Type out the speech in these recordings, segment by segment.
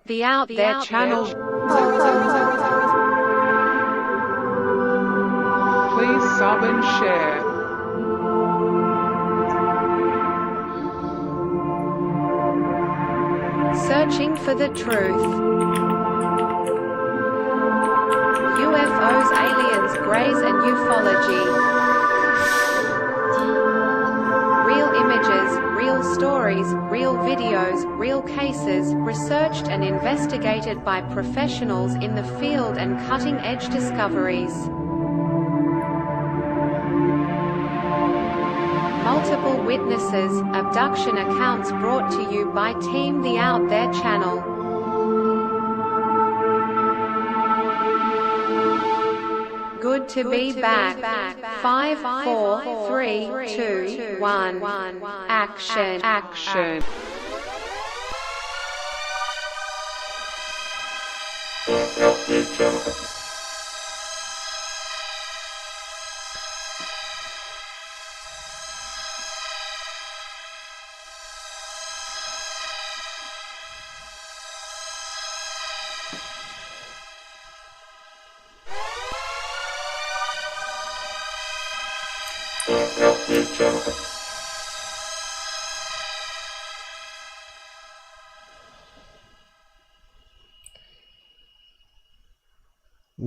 The Out There channel. Please sub and share. Searching for the truth. UFOs, aliens, greys and ufology. Real images, real stories, real videos, real cases, researched and investigated by professionals in the field and cutting-edge discoveries. Multiple witnesses, abduction accounts brought to you by Team The Out There channel. Good to be back. 5, 4, 3, 2, 1. Action.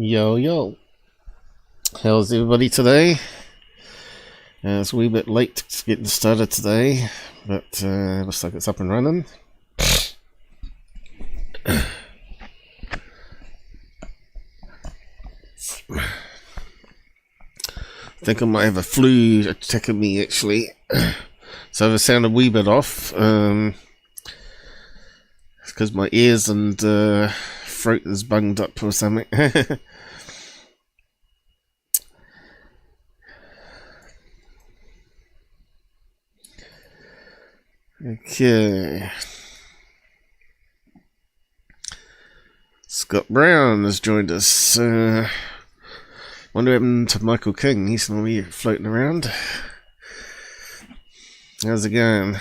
Yo, how's everybody today? It's a wee bit late getting started today, but looks like it's up and running. I think I might have a flu attacking me actually, so if I sound a wee bit off, it's because my ears and throat is bunged up or something. Okay. Scott Brown has joined us. Wonder what happened to Michael King. He's normally floating around. How's it going?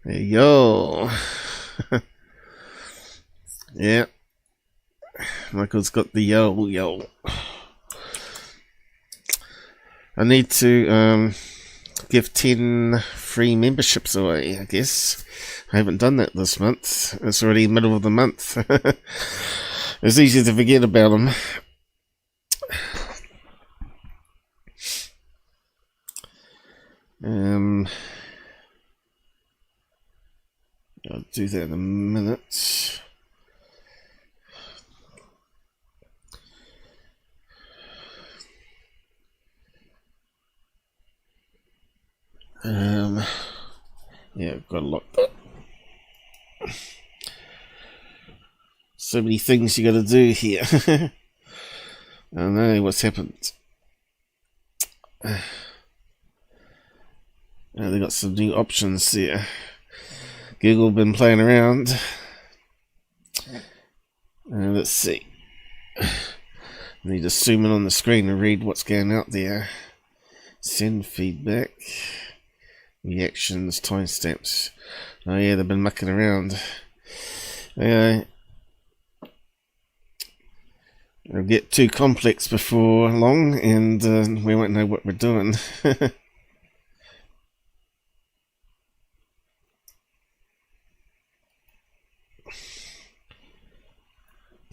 There you go. Yeah. Michael's got the yo. I need to give 10 free memberships away, I guess. I haven't done that this month. It's already middle of the month. It's easy to forget about them. I'll do that in a minute. Yeah, I've got a lot. So many things you got to do here. I don't know what's happened. They got some new options here. Google been playing around. Let's see. I need to zoom in on the screen and read what's going out there. Send feedback. Reactions, timestamps. Oh yeah, they've been mucking around. It'll get too complex before long, and we won't know what we're doing.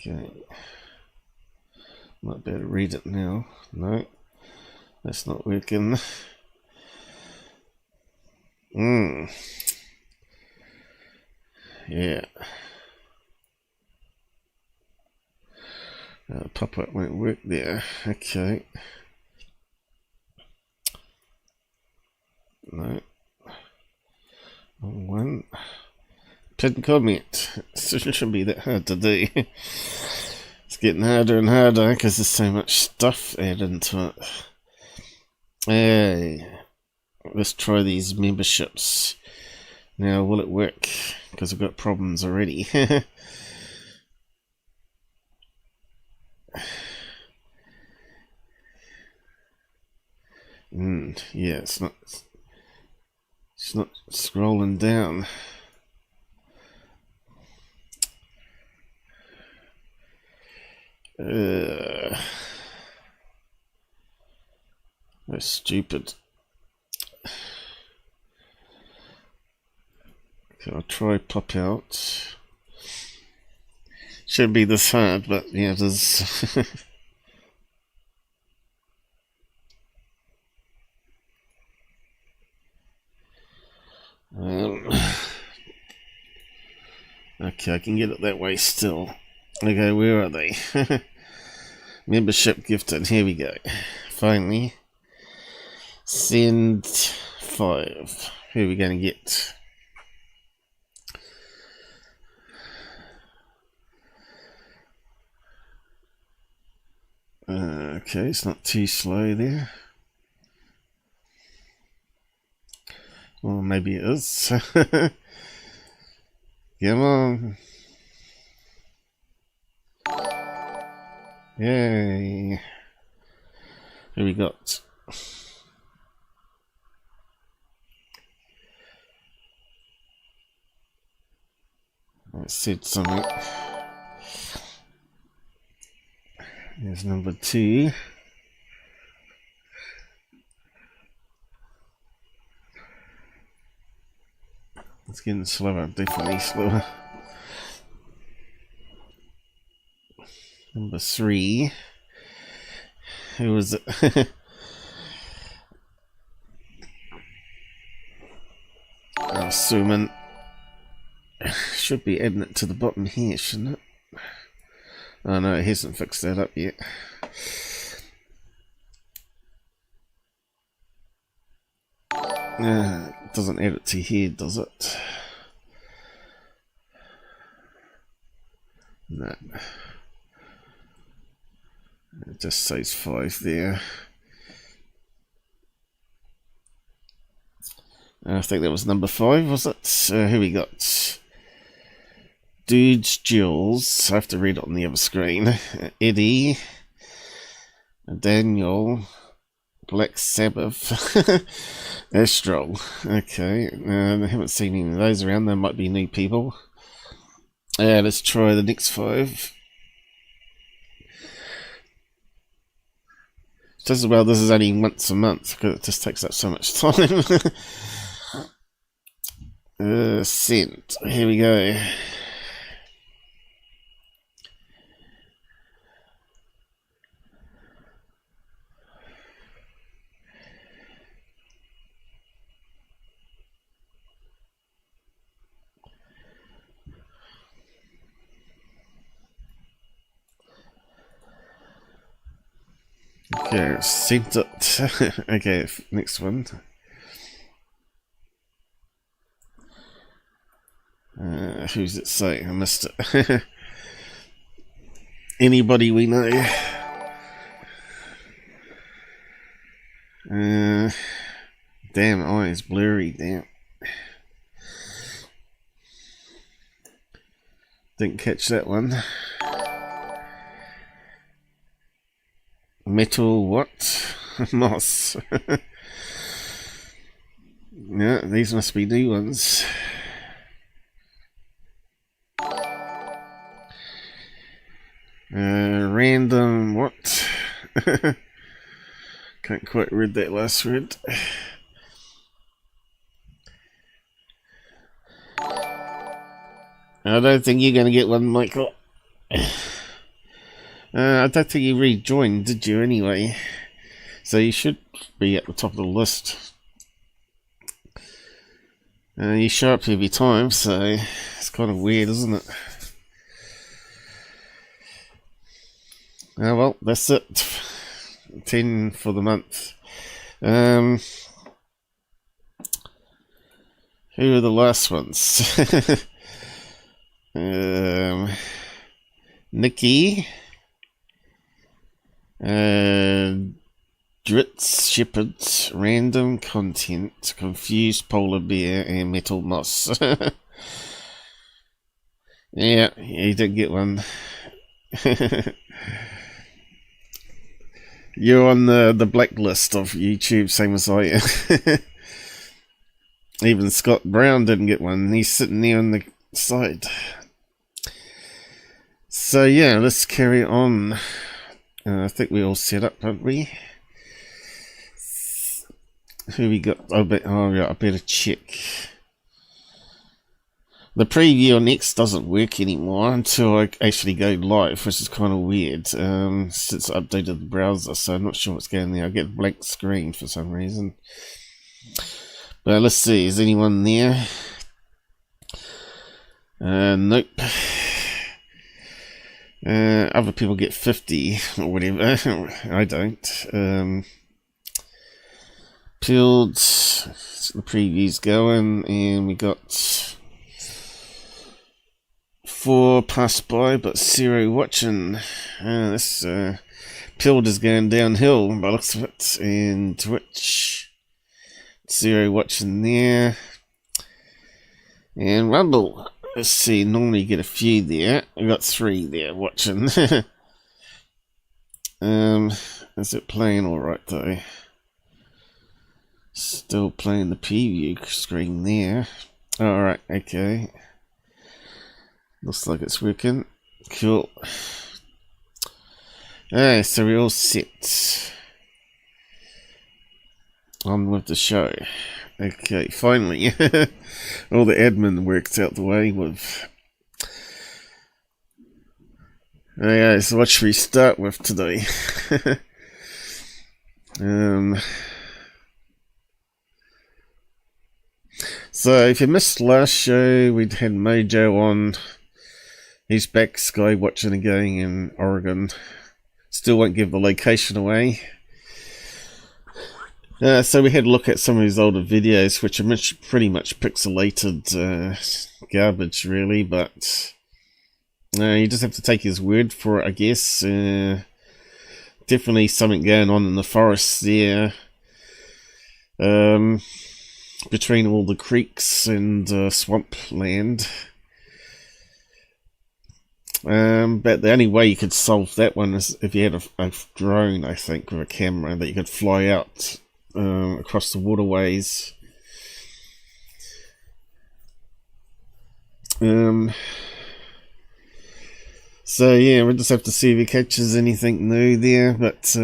Okay. Might better read it now. No, that's not working. Yeah. Pop-up won't work there. Okay. No. Wrong one. Pinned comment. It shouldn't be that hard to do. It's getting harder and harder because there's so much stuff added into it. Hey. Let's try these memberships. Now, will it work? Because I've got problems already. Yeah, it's not scrolling down. That's stupid. Okay, I'll try pop out. Shouldn't be this hard, but yeah, it is. Okay, I can get it that way still. Okay, where are they? Membership gifted. Here we go. Finally. Send 5. Who are we going to get? Okay, it's not too slow there. Well, maybe it is. Come on. Yay. Who we got? I said something. There's number 2. It's getting slower, definitely slower. Number 3. Who was it? I'm assuming should be adding it to the bottom here, shouldn't it? Oh no, it hasn't fixed that up yet. It doesn't add it to here, does it? No. It just says 5 there. I think that was number 5, was it? Who we got? Dudes, Jules. I have to read it on the other screen. Eddie. Daniel. Black Sabbath. Astral. Okay. I haven't seen any of those around. There might be new people. Let's try the next 5. Just as well, this is only once a month because it just takes up so much time. Sent. Here we go. Okay, sent it. Okay, next one. Who's it say? I missed it. Anybody we know? Damn, eyes blurry, damn. Didn't catch that one. Metal what? Moss. Yeah, these must be new ones. Random what? Can't quite read that last word. I don't think you're going to get one, Michael. I don't think you rejoined, did you, anyway? So you should be at the top of the list. You show up every time, so it's kind of weird, isn't it? Oh well, that's it. 10 for the month. Who are the last ones? Nikki. Dritz, Shepherd, Random Content, Confused Polar Bear, and Metal Moss. Yeah, you did get one. You're on the blacklist of YouTube, same as I am. Even Scott Brown didn't get one. He's sitting there on the side. So yeah, let's carry on. I think we're all set up, aren't we? Who we got? Oh yeah, I better check. The preview on X doesn't work anymore until I actually go live, which is kind of weird, since I updated the browser, so I'm not sure what's going there. I get a blank screen for some reason. But let's see, is anyone there? Nope. Other people get 50 or whatever. I don't. Peeled, the preview's going, and we got 4 passed by, but 0 watching. This Peeled is going downhill by the looks of it, and Twitch, 0 watching there. And Rumble, let's see, normally you get a few there. I got 3 there watching. Is it playing alright though? Still playing the preview screen there. Alright, okay. Looks like it's working. Cool. Alright, so we're all set. On with the show. Okay, finally. All the admin work's out the way with. Okay, so what should we start with today? So if you missed last show, we'd had Mojo on. He's back sky watching again in Oregon. Still won't give the location away. So we had a look at some of his older videos, which are pretty much pixelated garbage, really, but you just have to take his word for it, I guess. Definitely something going on in the forest there. Between all the creeks and swampland. But the only way you could solve that one is if you had a drone, I think, with a camera that you could fly out across the waterways. So yeah, we'll just have to see if he catches anything new there, but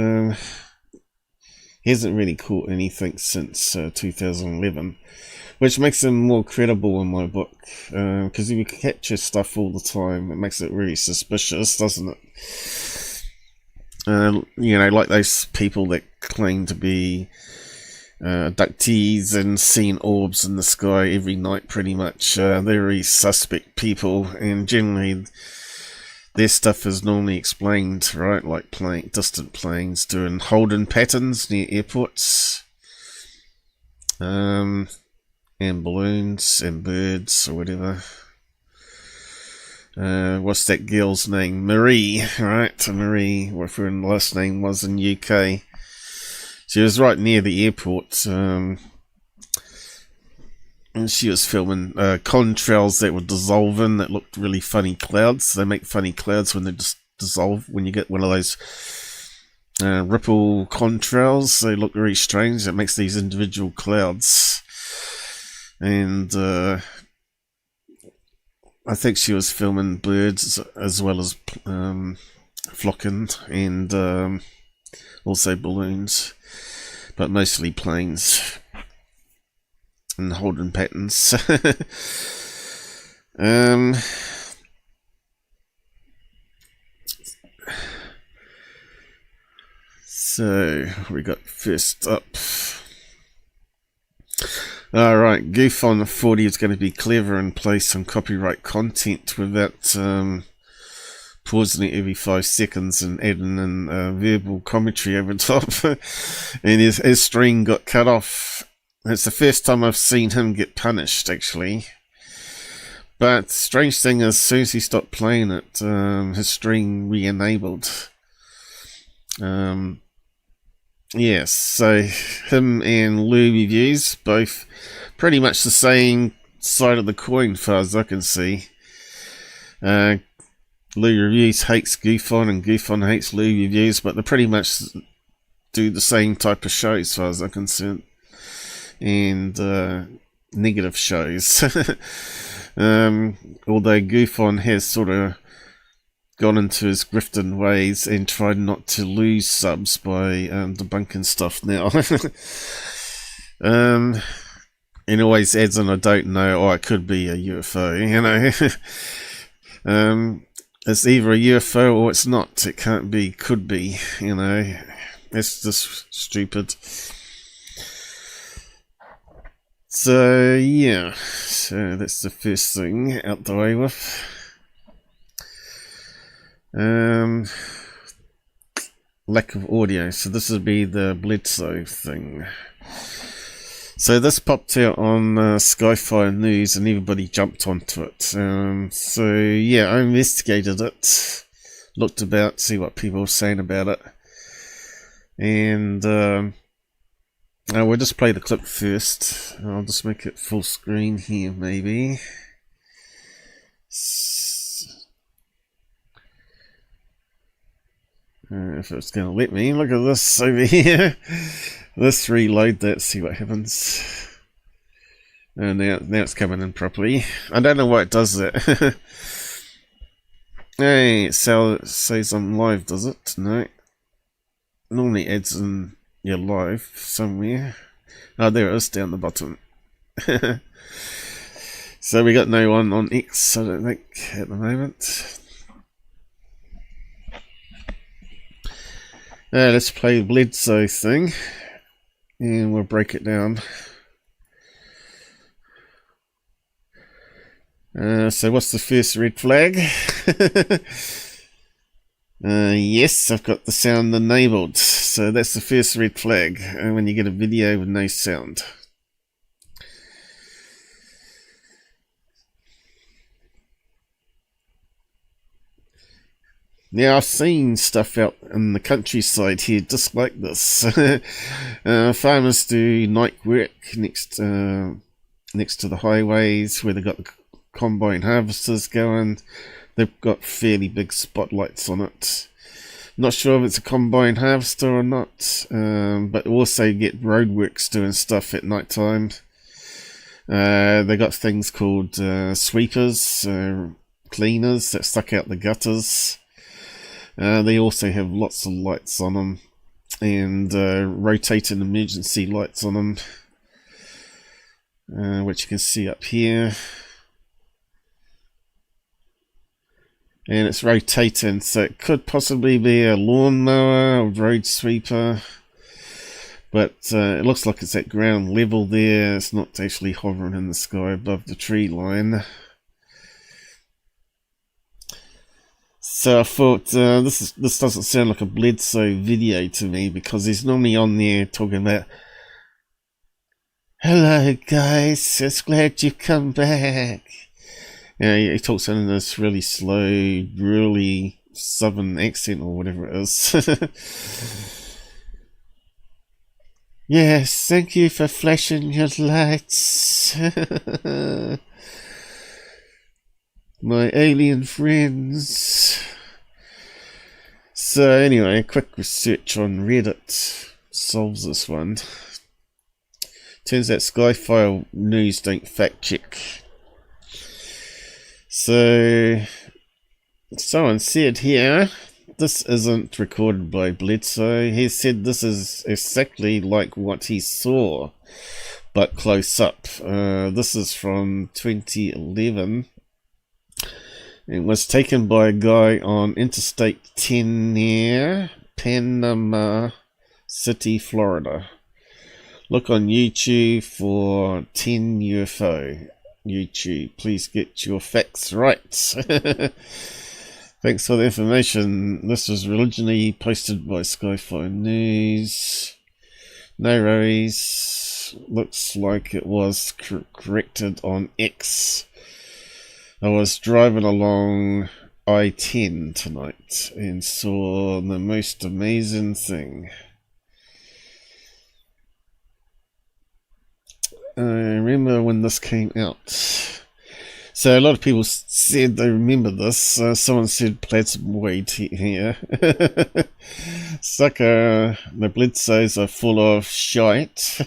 he hasn't really caught anything since 2011, which makes him more credible in my book, because if you capture stuff all the time, it makes it really suspicious, doesn't it? You know, like those people that claim to be abductees and seeing orbs in the sky every night, pretty much. They're very suspect people, and generally their stuff is normally explained, right? Like distant planes doing holding patterns near airports, and balloons and birds or whatever. What's that girl's name? Marie, right? Marie, whatever her last name was in UK. She was right near the airport, and she was filming contrails that were dissolving that looked really funny clouds. They make funny clouds when they just dissolve. When you get one of those ripple contrails, they look very strange. It makes these individual clouds. And I think she was filming birds as well as flocking and also balloons, but mostly planes and holding patterns. So we got first up. Alright, Goof on the 40 is going to be clever and play some copyright content without pausing it every 5 seconds and adding in verbal commentary over top. And his stream got cut off. It's the first time I've seen him get punished, actually. But strange thing is, as soon as he stopped playing it, his stream re-enabled. Yes, so him and Lou Reviews, both pretty much the same side of the coin, as far as I can see. Lou Reviews hates Goofon and Goofon hates Lou Reviews, but they pretty much do the same type of shows, as far as I'm concerned. And negative shows. Although Goofon has sort of gone into his grifting ways and tried not to lose subs by debunking stuff now. And always adds in, I don't know, or it could be a UFO, you know. It's either a UFO or it's not. It can't be, could be, you know. It's just stupid. So, yeah. So, that's the first thing out the way with. Lack of audio. So, this would be the Bledsoe thing. So this popped out on Skyfire News and everybody jumped onto it. So yeah, I investigated it, looked about, see what people were saying about it. And we'll just play the clip first. I'll just make it full screen here maybe. If it's going to let me. Look at this over here. Let's reload that, see what happens. And now it's coming in properly. I don't know why it does that. Hey, it says I'm live, does it? No. Normally adds in your live somewhere. Oh, there it is, down the bottom. So we got no one on X, I don't think, at the moment. Let's play the Bledsoe thing. And we'll break it down. So what's the first red flag? Yes, I've got the sound enabled. So that's the first red flag. When you get a video with no sound. Now, I've seen stuff out in the countryside here just like this. Farmers do night work next to the highways where they've got the combine harvesters going. They've got fairly big spotlights on it. Not sure if it's a combine harvester or not, but also get roadworks doing stuff at night time. They got things called sweepers, cleaners that suck out the gutters. They also have lots of lights on them and rotating emergency lights on them, which you can see up here. And it's rotating, so it could possibly be a lawnmower or road sweeper, but it looks like it's at ground level there. It's not actually hovering in the sky above the tree line. So I thought this doesn't sound like a Bledsoe video to me, because he's normally on there talking about, "Hello guys, it's glad you've come back." You know, he talks in this really slow, really southern accent or whatever it is. Yes, thank you for flashing your lights. My alien friends. So anyway, a quick research on Reddit solves this one. Turns out Skyfire News don't fact check. So someone said here, this isn't recorded by Bledsoe. He said this is exactly like what he saw, but close up. This is from 2011. It was taken by a guy on Interstate 10 near Panama City, Florida. Look on YouTube for 10 UFO. YouTube, please get your facts right. Thanks for the information. This was originally posted by Skyfire News. No worries. Looks like it was corrected on X. I was driving along I-10 tonight and saw the most amazing thing. I remember when this came out. So a lot of people said they remember this. Someone said plasmoid here. Sucker, the Bledsoes are full of shite.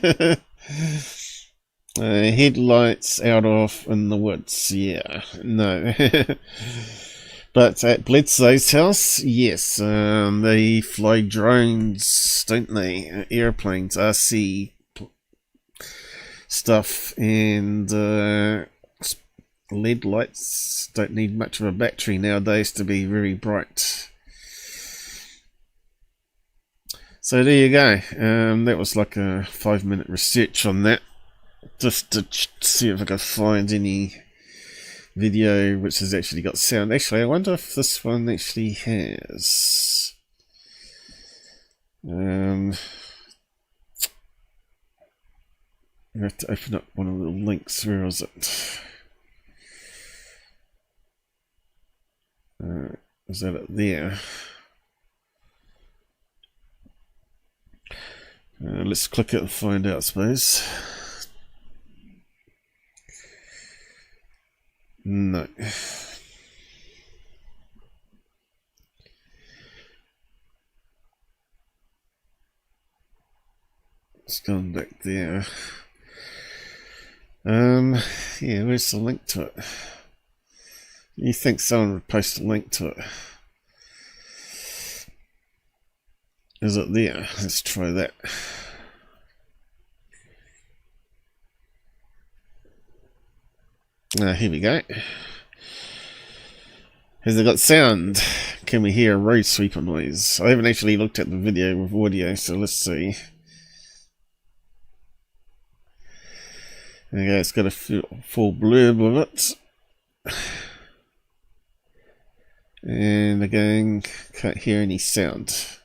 Headlights out off in the woods. Yeah, no. But at Bledsoe's house, yes, they fly drones, don't they? Airplanes, RC stuff, and LED lights don't need much of a battery nowadays to be very bright. So there you go. That was like a 5-minute research on that, just to see if I could find any video which has actually got sound. Actually, I wonder if this one actually has. I have to open up one of the links. Where is it? Is that it there? Let's click it and find out, I suppose. No. It's gone back there. Yeah, where's the link to it? You think someone would post a link to it? Is it there? Let's try that. Here we go. Has it got sound? Can we hear a road sweeper noise? I haven't actually looked at the video with audio, so let's see. Okay, it's got a full blurb with it. And again, can't hear any sound.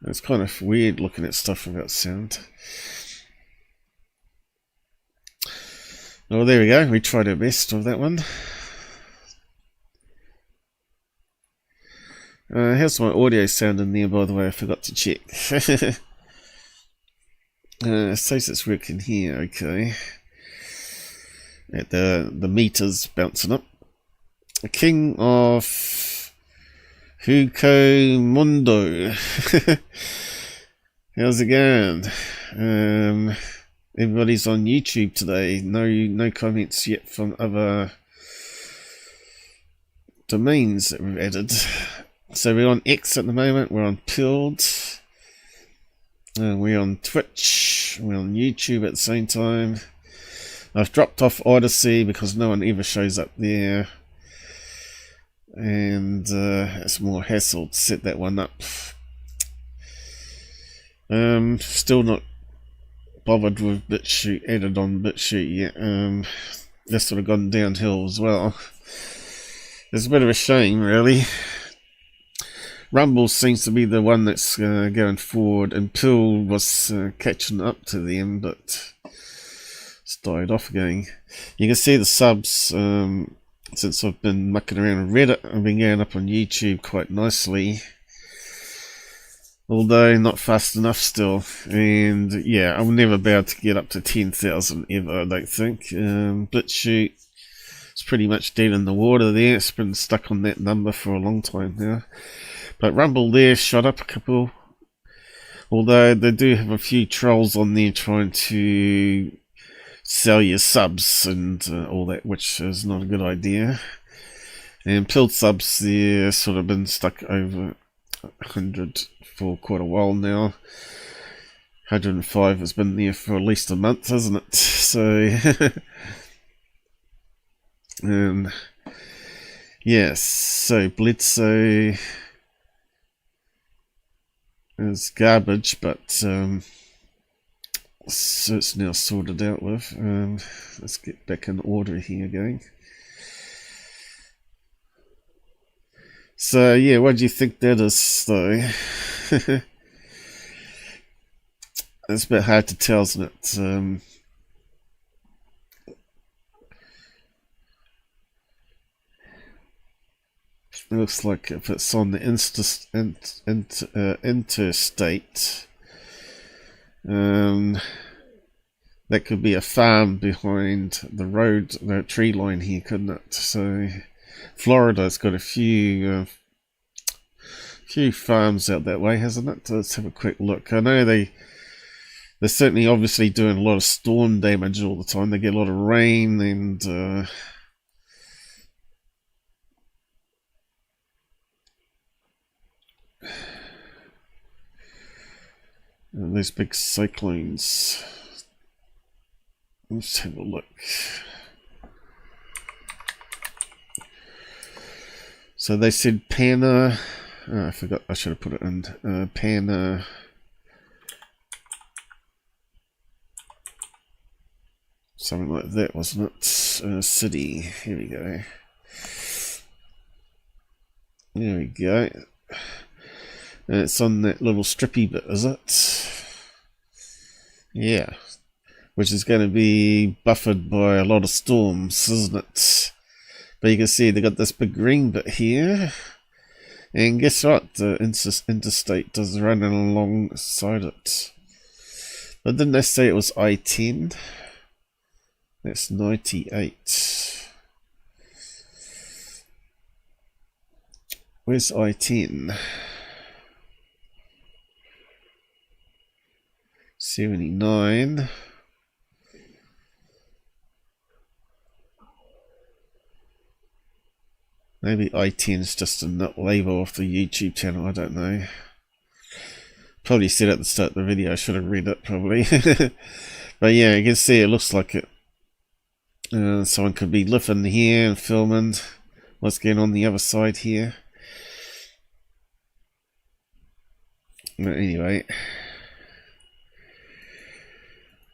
It's kind of weird looking at stuff without sound. Oh, there we go. We tried our best with that one. How's my audio sound in there, by the way? I forgot to check. It says it's working here. Okay. At the meters bouncing up. The King of Huko Mundo. How's it going? Everybody's on YouTube today. No comments yet from other domains that we've added. So we're on X at the moment. We're on Pilled. We're on Twitch. We're on YouTube at the same time. I've dropped off Odyssey because no one ever shows up there. And it's more hassle to set that one up. Still not bothered with BitChute, added on BitChute yet. That's sort of gone downhill as well. It's a bit of a shame, really. Rumble seems to be the one that's going forward, and Pill was catching up to them, but it's died off again. You can see the subs, since I've been mucking around on Reddit, I've been going up on YouTube quite nicely. Although not fast enough still. And yeah, I'll never be able to get up to 10,000 ever, I don't think. BitChute is pretty much dead in the water there. It's been stuck on that number for a long time now. But Rumble there shot up a couple. Although they do have a few trolls on there trying to sell your subs and all that, which is not a good idea. And Pilled subs there sort of been stuck over 100 for quite a while now. 105 has been there for at least a month, hasn't it? So yes, so Bledsoe is garbage, but so it's now sorted out with. Let's get back in order here again. So yeah, what do you think that is though? It's a bit hard to tell, isn't it? It looks like if it's on the interstate, that could be a farm behind the road, the tree line here, couldn't it? So Florida's got a few farms out that way, hasn't it? Let's have a quick look. I know they they're certainly obviously doing a lot of storm damage all the time. They get a lot of rain and those big cyclones. Let's have a look. So they said Pana. Oh, I forgot. I should have put it in. Pana. Something like that, wasn't it? City. Here we go. There we go. And it's on that little strippy bit, is it? Yeah. Which is going to be buffered by a lot of storms, isn't it? But you can see they got this big green bit here. And guess what? The interstate does run alongside it. But didn't they say it was I-10? That's 98. Where's I-10? 79. Maybe I-10 is just a nut label off the YouTube channel, I don't know. Probably said at the start of the video, I should have read it probably. But yeah, you can see it looks like it. Someone could be living here and filming what's going on the other side here. But anyway,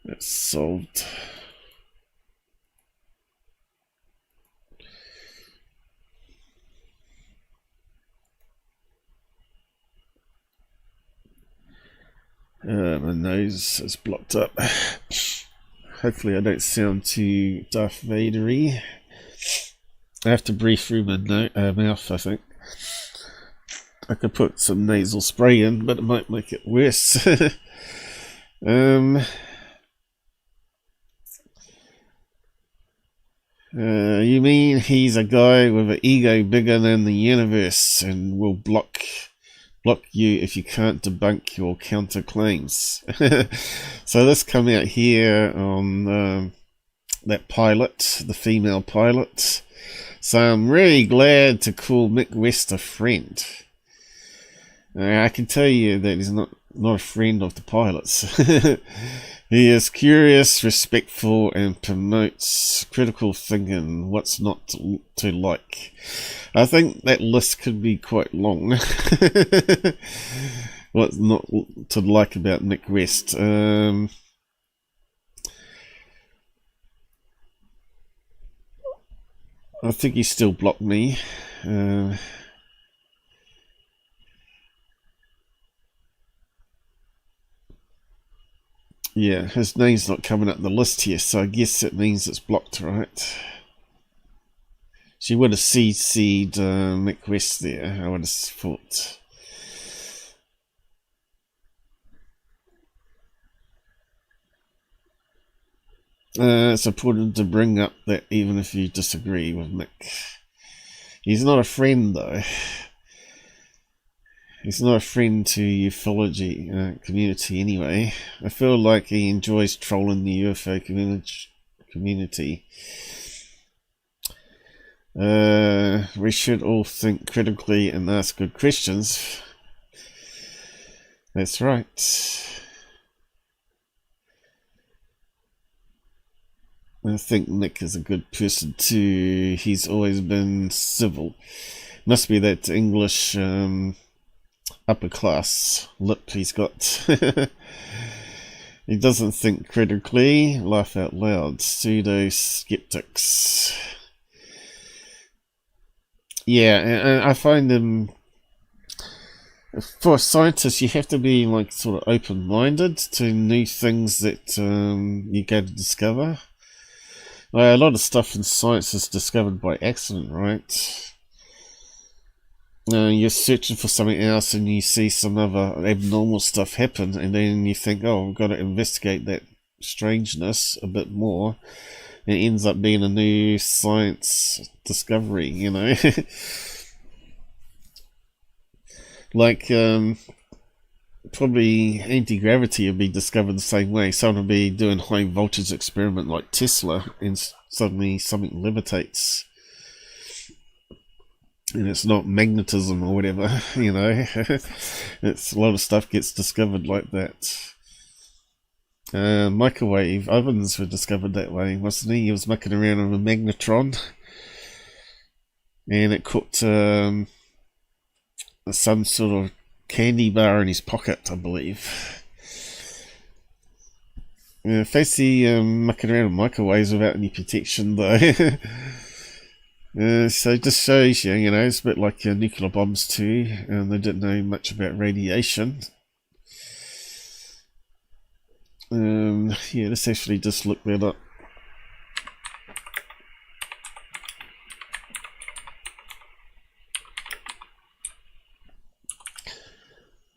it's solved. My nose is blocked up. Hopefully I don't sound too Darth Vader-y. I have to breathe through my mouth, I think. I could put some nasal spray in, but it might make it worse. You mean he's a guy with an ego bigger than the universe and will block you if you can't debunk your counterclaims. So this come out here on that pilot, the female pilot. So I'm really glad to call Mick West a friend. I can tell you that he's not a friend of the pilots. He is curious, respectful, and promotes critical thinking, what's not to like. I think that list could be quite long. What's not to like about Mick West? I think he still blocked me. Yeah, his name's not coming up the list here, so I guess it means it's blocked, right? She would have CC'd Mick West there, I would have thought. It's important to bring up that even if you disagree with Mick. He's not a friend, though. He's not a friend to ufology community anyway. I feel like he enjoys trolling the UFO community. We should all think critically and ask good questions. That's right. I think Nick is a good person too. He's always been civil. Must be that English upper class lip he's got. He doesn't think critically. Laugh out loud. Pseudo skeptics. Yeah, and I find them. For scientists, you have to be like sort of open-minded to new things that you go to discover. A lot of stuff in science is discovered by accident, right? You're searching for something else and you see some other abnormal stuff happen, and then you think, oh, I've got to investigate that strangeness a bit more. It ends up being a new science discovery, you know? Like, probably anti-gravity will be discovered the same way. Someone will be doing high voltage experiment like Tesla, and suddenly something levitates. And it's not magnetism or whatever, you know. It's a lot of stuff gets discovered like that. Microwave ovens were discovered that way, wasn't he? He was mucking around on a magnetron, and it caught some sort of candy bar in his pocket, I believe. Fancy mucking around with microwaves without any protection, though. So it just shows you, you know, it's a bit like nuclear bombs too, and they didn't know much about radiation. Yeah, let's actually just look that up.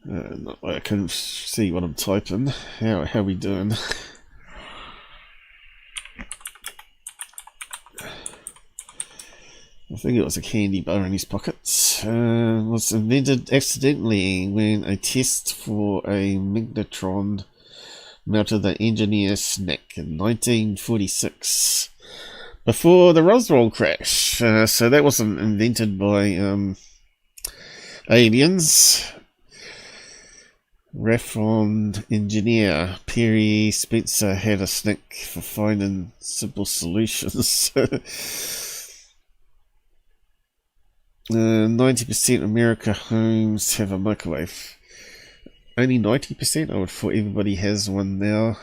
Not like I can see what I'm typing. How are we doing? I think it was a candy bar in his pockets. Was invented accidentally when a test for a magnetron melted the engineer's neck in 1946, before the Roswell crash. So that wasn't invented by aliens. Reformed engineer Perry Spencer had a knack for finding simple solutions. 90% of America homes have a microwave. Only 90%? I would have thought everybody has one now.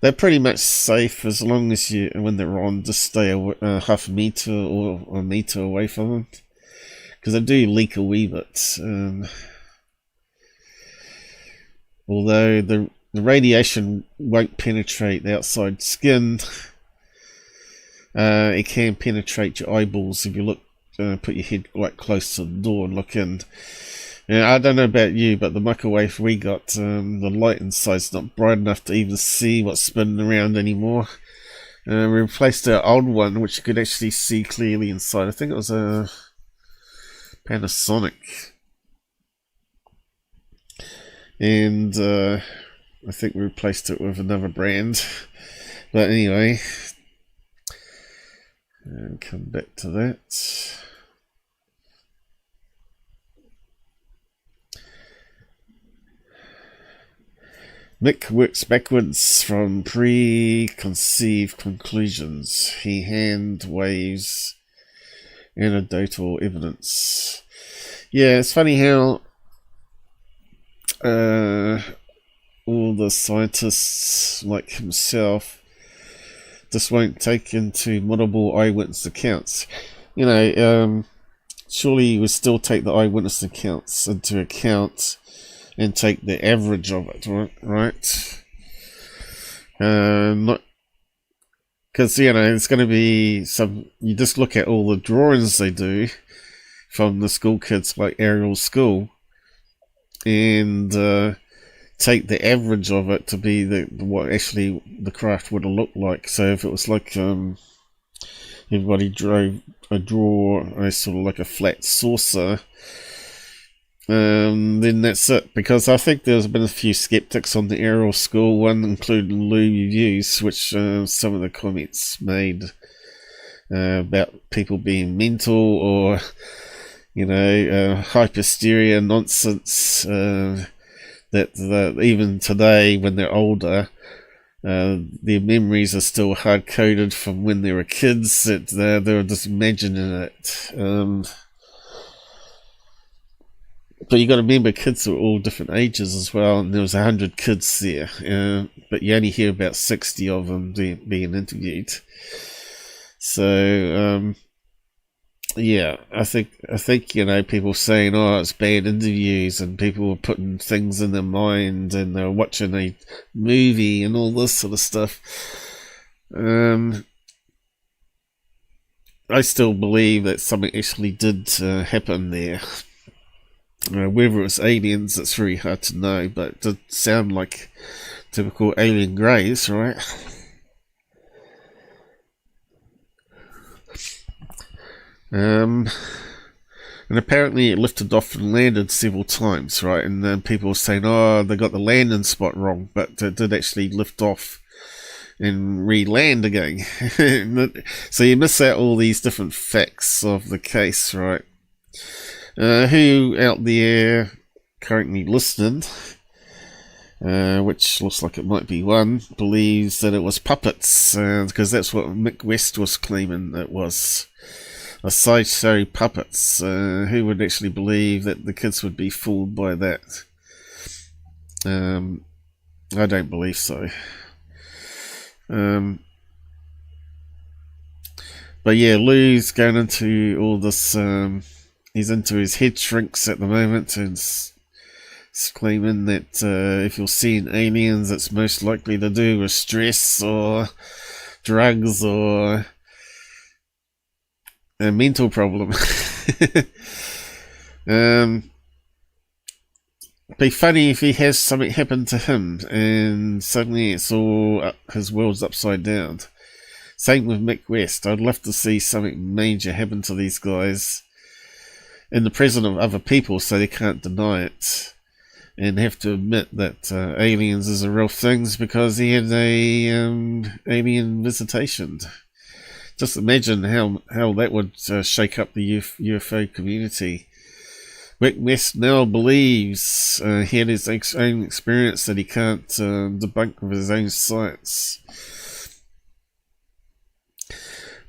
They're pretty much safe as long as you, when they're on, just stay half a meter or a meter away from them, because they do leak a wee bit. Although the radiation won't penetrate the outside skin, it can penetrate your eyeballs if you look. Put your head quite close to the door and look in. I don't know about you, but the microwave we got, the light inside's not bright enough to even see what's spinning around anymore. We replaced our old one, which you could actually see clearly inside. I think it was a Panasonic. And I think we replaced it with another brand. But anyway, come back to that. Mick works backwards from preconceived conclusions. He hand waves anecdotal evidence. Yeah, it's funny how all the scientists like himself just won't take into multiple eyewitness accounts. You know, surely you would still take the eyewitness accounts into account and take the average of it, right? Not because, you know, it's going to be some. You just look at all the drawings they do from the school kids, like aerial school, and take the average of it to be what actually the craft would have looked like. So if it was like everybody draw a sort of like a flat saucer, then that's it. Because I think there's been a few skeptics on the aerial school one, including Lou Reviews, which some of the comments made about people being mental or, you know, hypersteria nonsense. That even today, when they're older, their memories are still hard-coded from when they were kids, that they were just imagining it. But you got to remember, kids are all different ages as well, and there was 100 kids there, but you only hear about 60 of them being interviewed. So, yeah, I think you know, people saying, oh, it's bad interviews, and people were putting things in their mind, and they're watching a movie and all this sort of stuff. I still believe that something actually did happen there. Whether it's aliens, it's very hard to know, but it did sound like typical alien greys, right? And apparently it lifted off and landed several times, right? And then people were saying, oh, they got the landing spot wrong, but it did actually lift off and re-land again. So you miss out all these different facts of the case, right? Who out there currently listening, which looks like it might be one, believes that it was puppets, because that's what Mick West was claiming it was. A sideshow puppets. Who would actually believe that the kids would be fooled by that? I don't believe so. But yeah, Lou's going into all this. He's into his head shrinks at the moment, and claiming that if you're seeing aliens, it's most likely to do with stress or drugs or a mental problem. Be funny if he has something happen to him and suddenly it's all his world's upside down. Same with Mick West. I'd love to see something major happen to these guys in the presence of other people so they can't deny it and have to admit that aliens is a real thing because he had a alien visitation. Just imagine how that would shake up the UFO community. Mick West now believes he had his own experience that he can't debunk with his own science.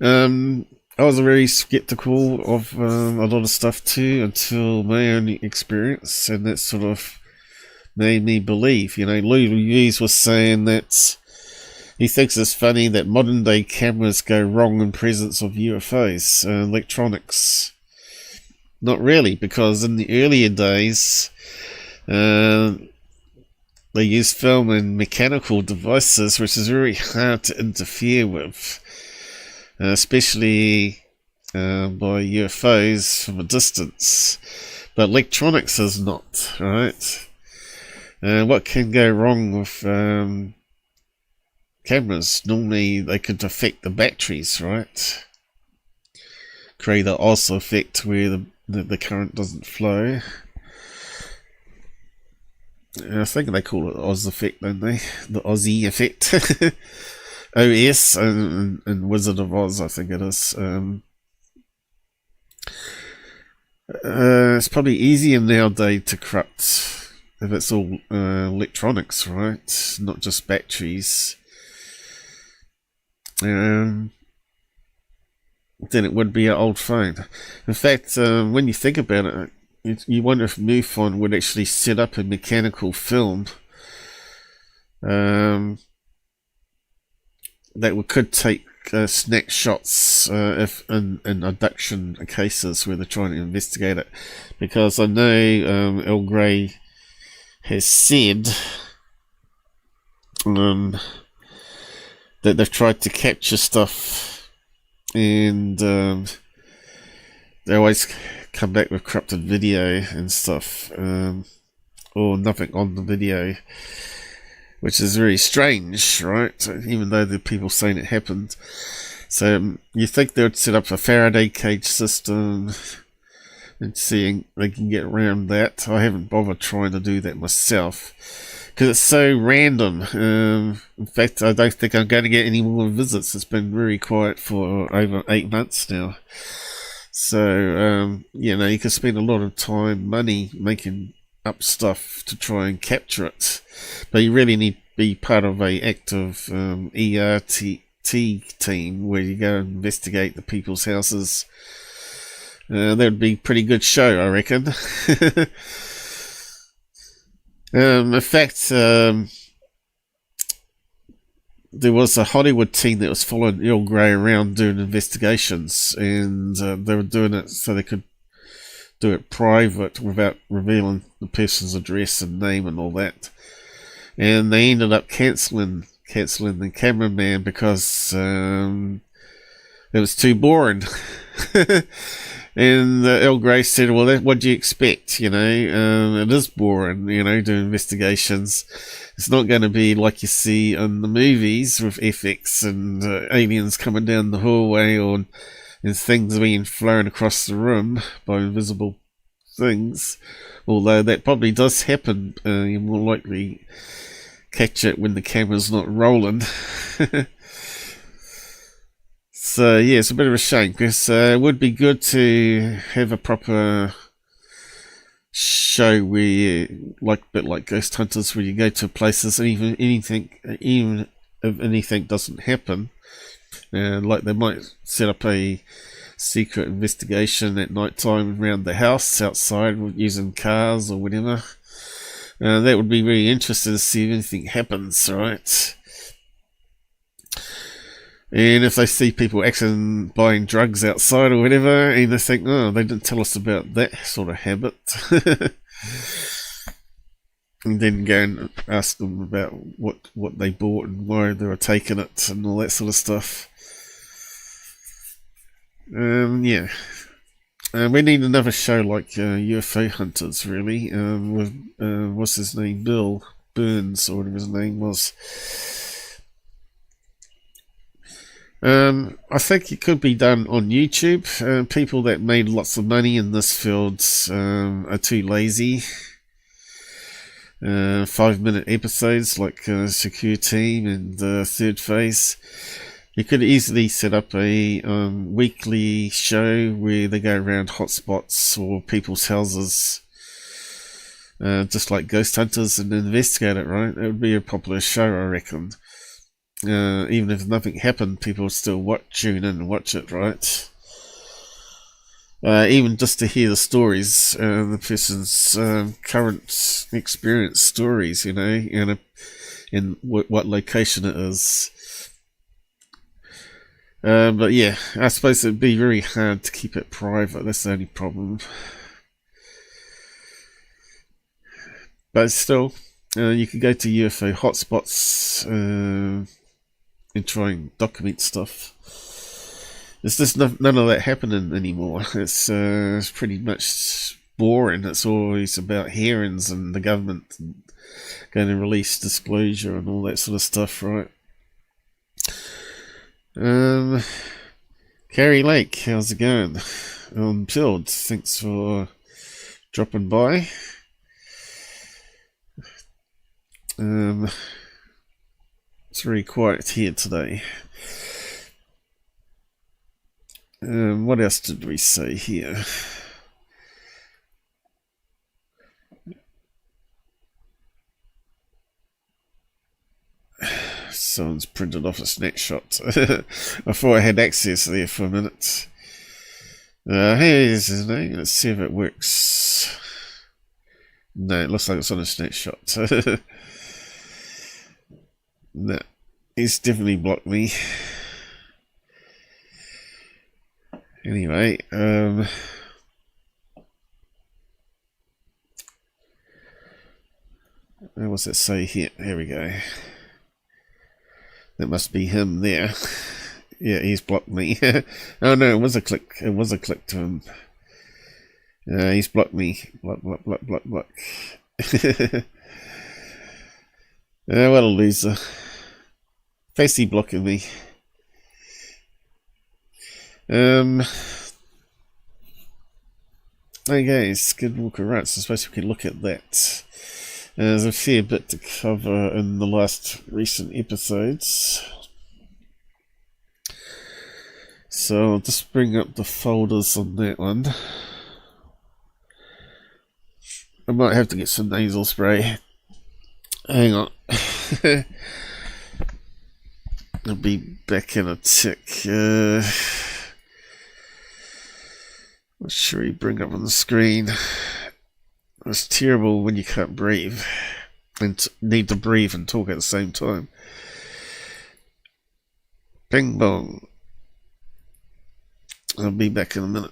I was very skeptical of a lot of stuff too until my own experience, and that sort of made me believe. You know, Louise was saying that he thinks it's funny that modern day cameras go wrong in presence of UFOs, electronics. Not really, because in the earlier days, they used film and mechanical devices, which is very hard to interfere with, especially by UFOs from a distance. But electronics is not, right? What can go wrong with cameras? Normally they could affect the batteries, right? Create an Oz effect where the current doesn't flow. I think they call it Oz effect, don't they? The Aussie effect. OS and Wizard of Oz, I think it is. It's probably easier nowadays to corrupt if it's all electronics, right? Not just batteries. Than it would be an old phone. In fact, when you think about it, you wonder if MUFON would actually set up a mechanical film that could take snapshots if in abduction cases where they're trying to investigate it. Because I know Earl Grey has said that they've tried to capture stuff and they always come back with corrupted video and stuff, or nothing on the video, which is very strange, right? Even though the people saying it happened. So you think they would set up a Faraday cage system and seeing they can get around that. I haven't bothered trying to do that myself because it's so random. In fact, I don't think I'm going to get any more visits. It's been very quiet for over 8 months now. So, you know, you can spend a lot of time, money making up stuff to try and capture it. But you really need to be part of a active ERT team where you go and investigate the people's houses. That would be a pretty good show, I reckon. In fact, there was a Hollywood team that was following Earl Grey around doing investigations, and they were doing it so they could do it private without revealing the person's address and name and all that. And they ended up cancelling the cameraman because it was too boring. And Earl Grey said, well, what do you expect? You know, it is boring, you know, doing investigations. It's not going to be like you see in the movies with FX and aliens coming down the hallway or and things being flown across the room by invisible things. Although that probably does happen, you're more likely catch it when the camera's not rolling. So yeah, it's a bit of a shame, because it would be good to have a proper show where, like a bit like Ghost Hunters, where you go to places and even if anything doesn't happen, like they might set up a secret investigation at night time around the house outside using cars or whatever. That would be really interesting to see if anything happens, right? And if they see people actually buying drugs outside or whatever, and they think, oh, they didn't tell us about that sort of habit. And then go and ask them about what they bought and why they were taking it and all that sort of stuff. Yeah. We need another show like UFO Hunters, really, with, what's his name, Bill Burns, or whatever his name was. I think it could be done on YouTube. People that made lots of money in this field are too lazy. 5-minute episodes like Secure Team and Thirdphase. You could easily set up a weekly show where they go around hotspots or people's houses, just like Ghost Hunters, and investigate it, right? It would be a popular show, I reckon. Even if nothing happened, people would still tune in and watch it, right? Even just to hear the stories, the person's current experience stories, you know, and what location it is. But yeah, I suppose it'd be very hard to keep it private. That's the only problem. But still, you can go to UFO hotspots and try and document stuff. There's just none of that happening anymore. It's pretty much boring. It's always about hearings and the government going to release disclosure and all that sort of stuff, right? Carrie Lake, how's it going? Pilled, thanks for dropping by. It's very quiet here today. What else did we say here? Someone's printed off a snapshot. I thought I had access there for a minute. Here's his name. Let's see if it works. No, it looks like it's on a snapshot. No, he's definitely blocked me. Anyway, what's it say here? Here we go. That must be him there. Yeah, he's blocked me. Oh no, it was a click. It was a click to him. He's blocked me. Block. What a loser. Facey blocking me. Okay, Skinwalker Rats. I suppose we can look at that. There's a fair bit to cover in the last recent episodes. So I'll just bring up the folders on that one. I might have to get some nasal spray. Hang on. I'll be back in a tick. What should we bring up on the screen? It's terrible when you can't breathe and need to breathe and talk at the same time. Bing bong. I'll be back in a minute.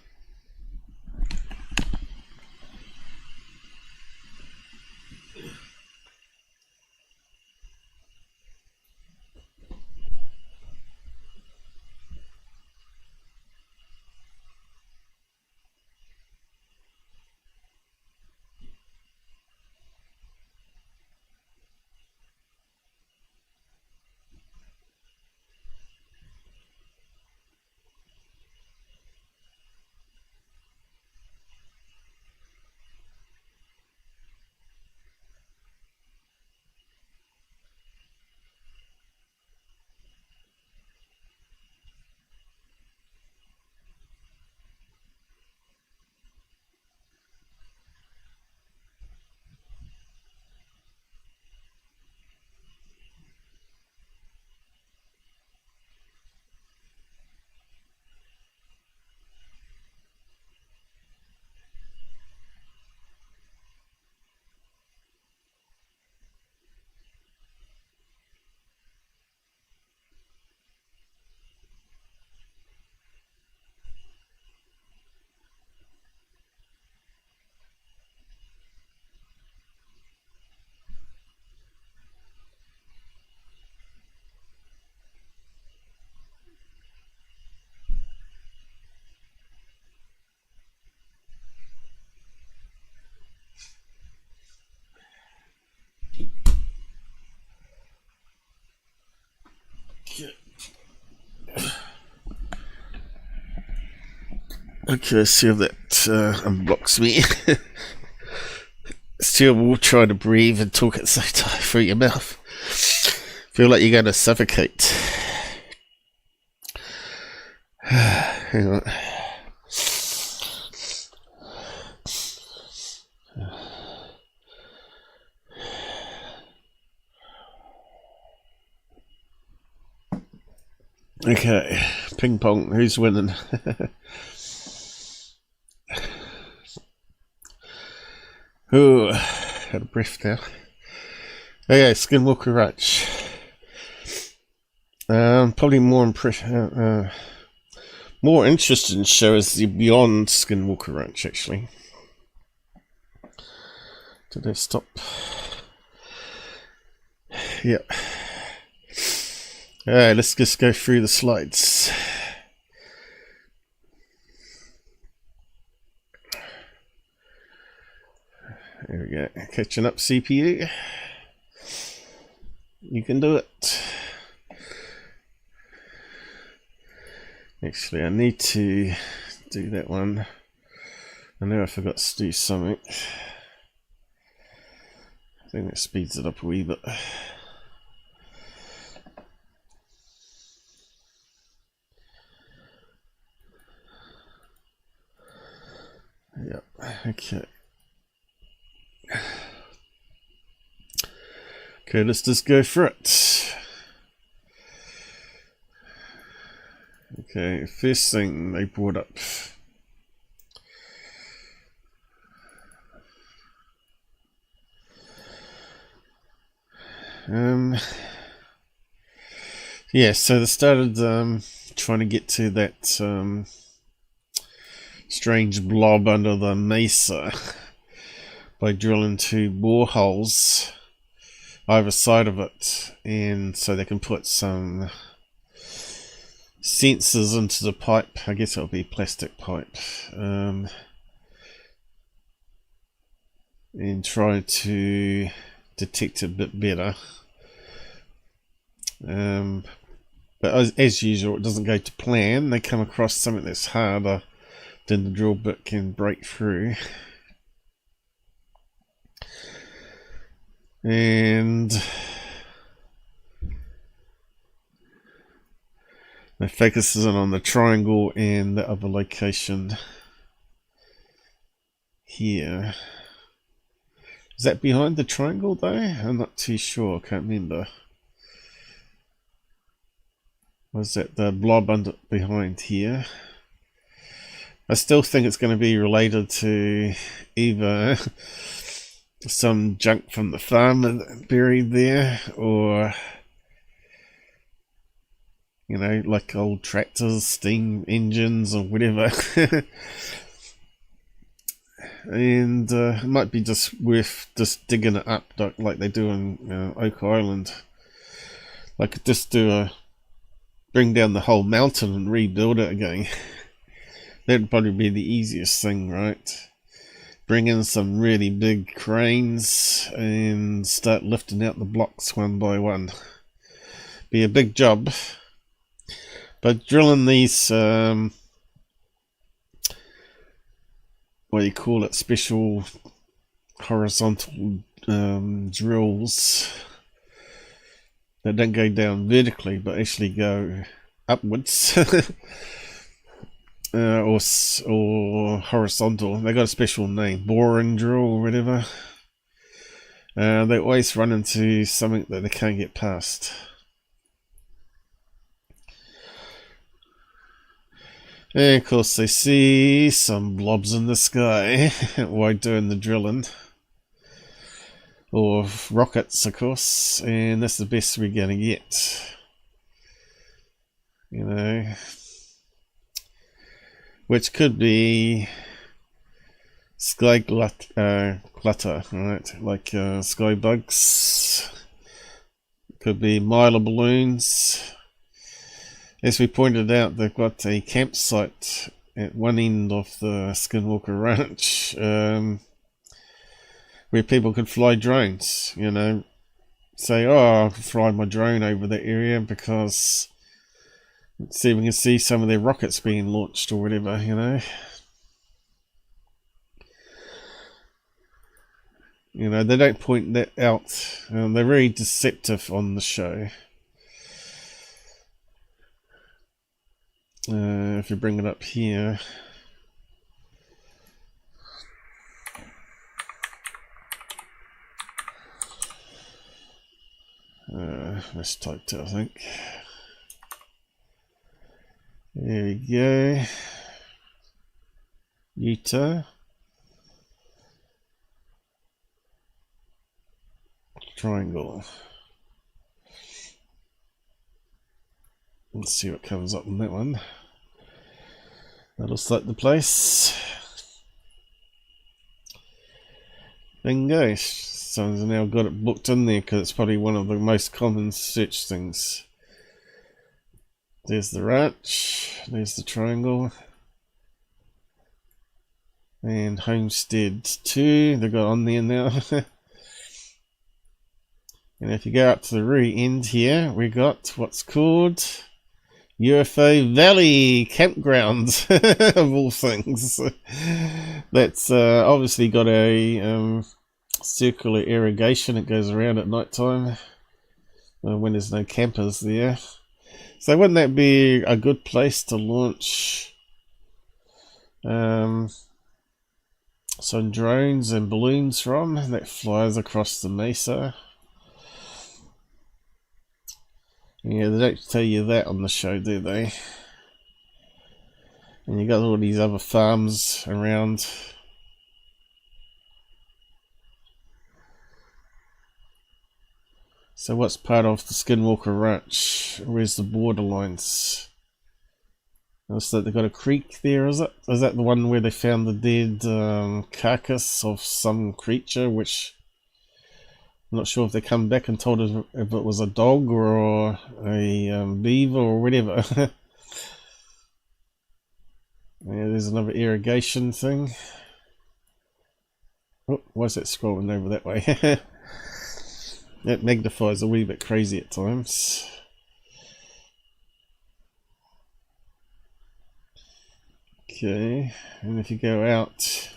Okay, let's see if that unblocks me. Still will try to breathe and talk at the same time through your mouth. Feel like you're going to suffocate. Hang on. Okay, ping pong, who's winning? Ooh, had a breath now. Okay, Skinwalker Ranch. Probably more more interesting show is the Beyond Skinwalker Ranch, actually. Did I stop? Yep. Alright, let's just go through the slides. There we go. Catching up, CPU. You can do it. Actually, I need to do that one. I know I forgot to do something. I think that speeds it up a wee bit. Yep, okay. Okay, let's just go for it. Okay, first thing they brought up. Yeah, so they started trying to get to that strange blob under the mesa by drilling 2 boreholes either side of it, and so they can put some sensors into the pipe. I guess it'll be plastic pipe, and try to detect a bit better. But as usual, it doesn't go to plan. They come across something that's harder than the drill bit can break through. And they focuses on the triangle and the other location here. Is that behind the triangle though? I'm not too sure, I can't remember. Was that the blob under behind here? I still think it's going to be related to either some junk from the farm buried there, or, you know, like old tractors, steam engines, or whatever. And it might be just worth just digging it up like they do in Oak Island. Like just bring down the whole mountain and rebuild it again. That'd probably be the easiest thing, right? Bring in some really big cranes and start lifting out the blocks one by one. Be a big job. But drilling these, what do you call it, special horizontal drills that don't go down vertically but actually go upwards. Or horizontal. They got a special name, boring drill or whatever. They always run into something that they can't get past. And of course they see some blobs in the sky while doing the drilling. Or rockets, of course, and that's the best we're gonna get. You know, which could be sky clutter, right? Like sky bugs. Could be Mylar balloons. As we pointed out, they've got a campsite at one end of the Skinwalker Ranch, where people could fly drones, you know, say, oh, I'll fly my drone over that area because see if we can see some of their rockets being launched or whatever, you know. You know, they don't point that out. They're very deceptive on the show. If you bring it up here. Let's type it, I think. There we go. Utah. Triangle. Let's see what comes up on that one. That'll select the place. Bingo. Someone's now got it booked in there because it's probably one of the most common search things. There's the ranch. There's the triangle. And Homestead 2. They've got on there now. And if you go up to the very end here, we got what's called UFO Valley Campground, of all things. That's obviously got a circular irrigation. It goes around at night time when there's no campers there. So wouldn't that be a good place to launch some drones and balloons from that flies across the mesa? Yeah, they don't tell you that on the show, do they? And you got all these other farms around. So what's part of the Skinwalker Ranch? Where's the borderlines? Looks like they've got a creek there, is it? Is that the one where they found the dead carcass of some creature, which... I'm not sure if they come back and told us if it was a dog or a beaver or whatever. Yeah, there's another irrigation thing. Oh, why is that scrolling over that way? That magnifies a wee bit crazy at times. Okay, and if you go out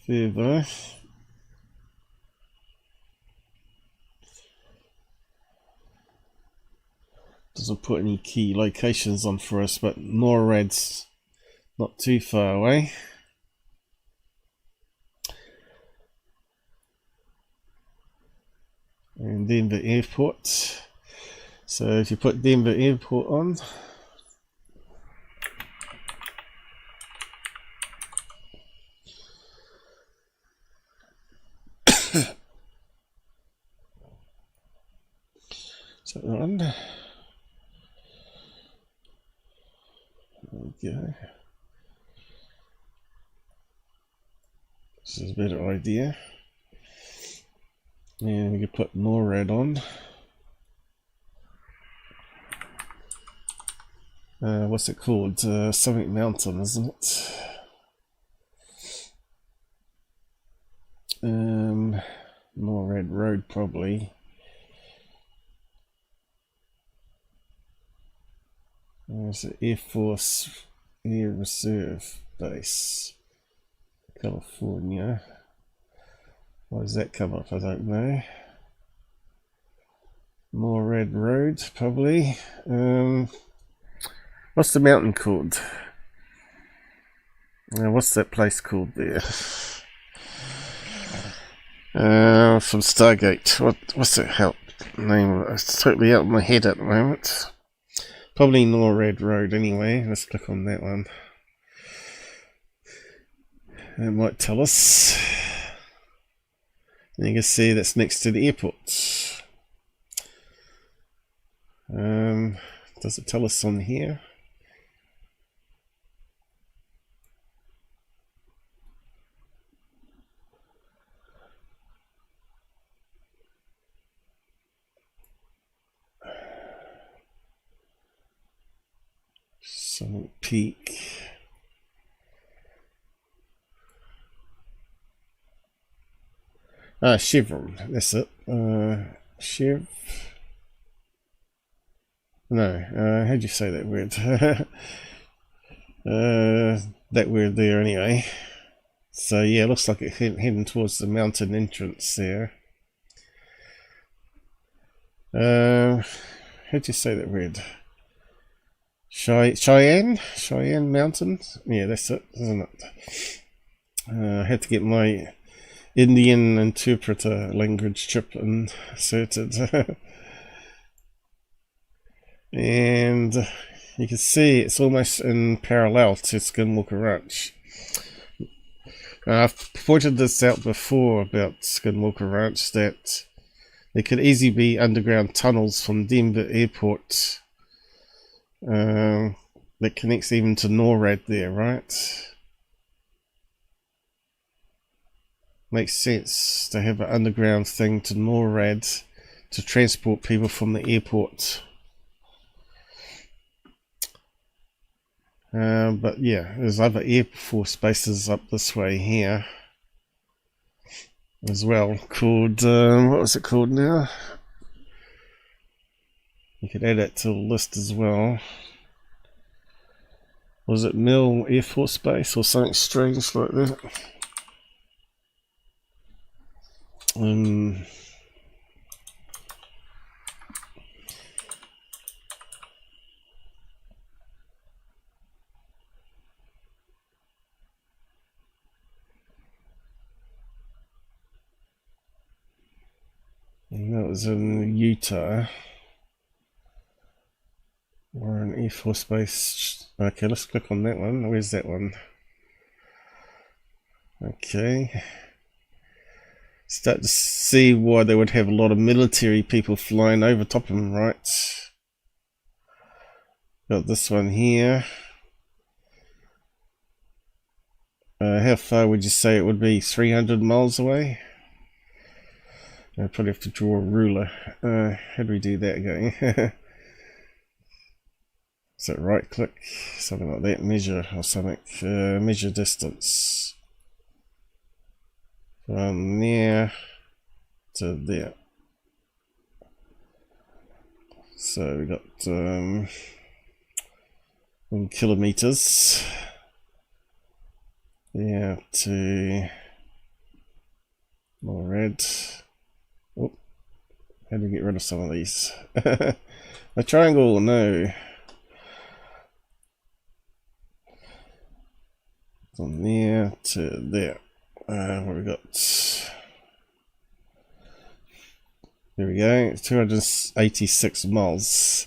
further... Doesn't put any key locations on for us, but NORAD's not too far away. And Denver Airport. So if you put Denver Airport on, so that one. Okay. This is a better idea. And we can put NORAD on. What's it called? Something Mountain, isn't it? NORAD Road, probably. There's the Air Force Air Reserve Base, California. Why does that come up? I don't know. NORAD Road, probably. What's the mountain called? What's that place called there? From Stargate. What's that name? It's totally out of my head at the moment. Probably NORAD Road anyway. Let's click on that one. It might tell us. And you can see that's next to the airport. Does it tell us on here? Summit Peak. Chevron, that's it. Chev. No, how'd you say that word? That word there anyway. So yeah, it looks like it's heading towards the mountain entrance there. How'd you say that word? Cheyenne Mountain? Yeah, that's it, isn't it? I had to get my Indian interpreter language chip inserted. And you can see it's almost in parallel to Skinwalker Ranch. I've pointed this out before about Skinwalker Ranch, that there could easily be underground tunnels from Denver Airport that connects even to NORAD there, right? Makes sense to have an underground thing to NORAD to transport people from the airport. But yeah, there's other Air Force bases up this way here as well, called, what was it called now? You could add it to the list as well. Was it Mill Air Force Base or something strange like that? And that was in Utah. Or an Air Force Base. Okay, let's click on that one. Where's that one? Okay. Start to see why they would have a lot of military people flying over top of them, right? Got this one here. How far would you say it would be? 300 miles away? I probably have to draw a ruler. How do we do that again? Is it right click? Something like that. Measure or something. Measure distance. From there to there. So we got in kilometers. Yeah, to more red. Oh, how do we get rid of some of these? A triangle, no. From there to there. What we got? There we go. 286 miles,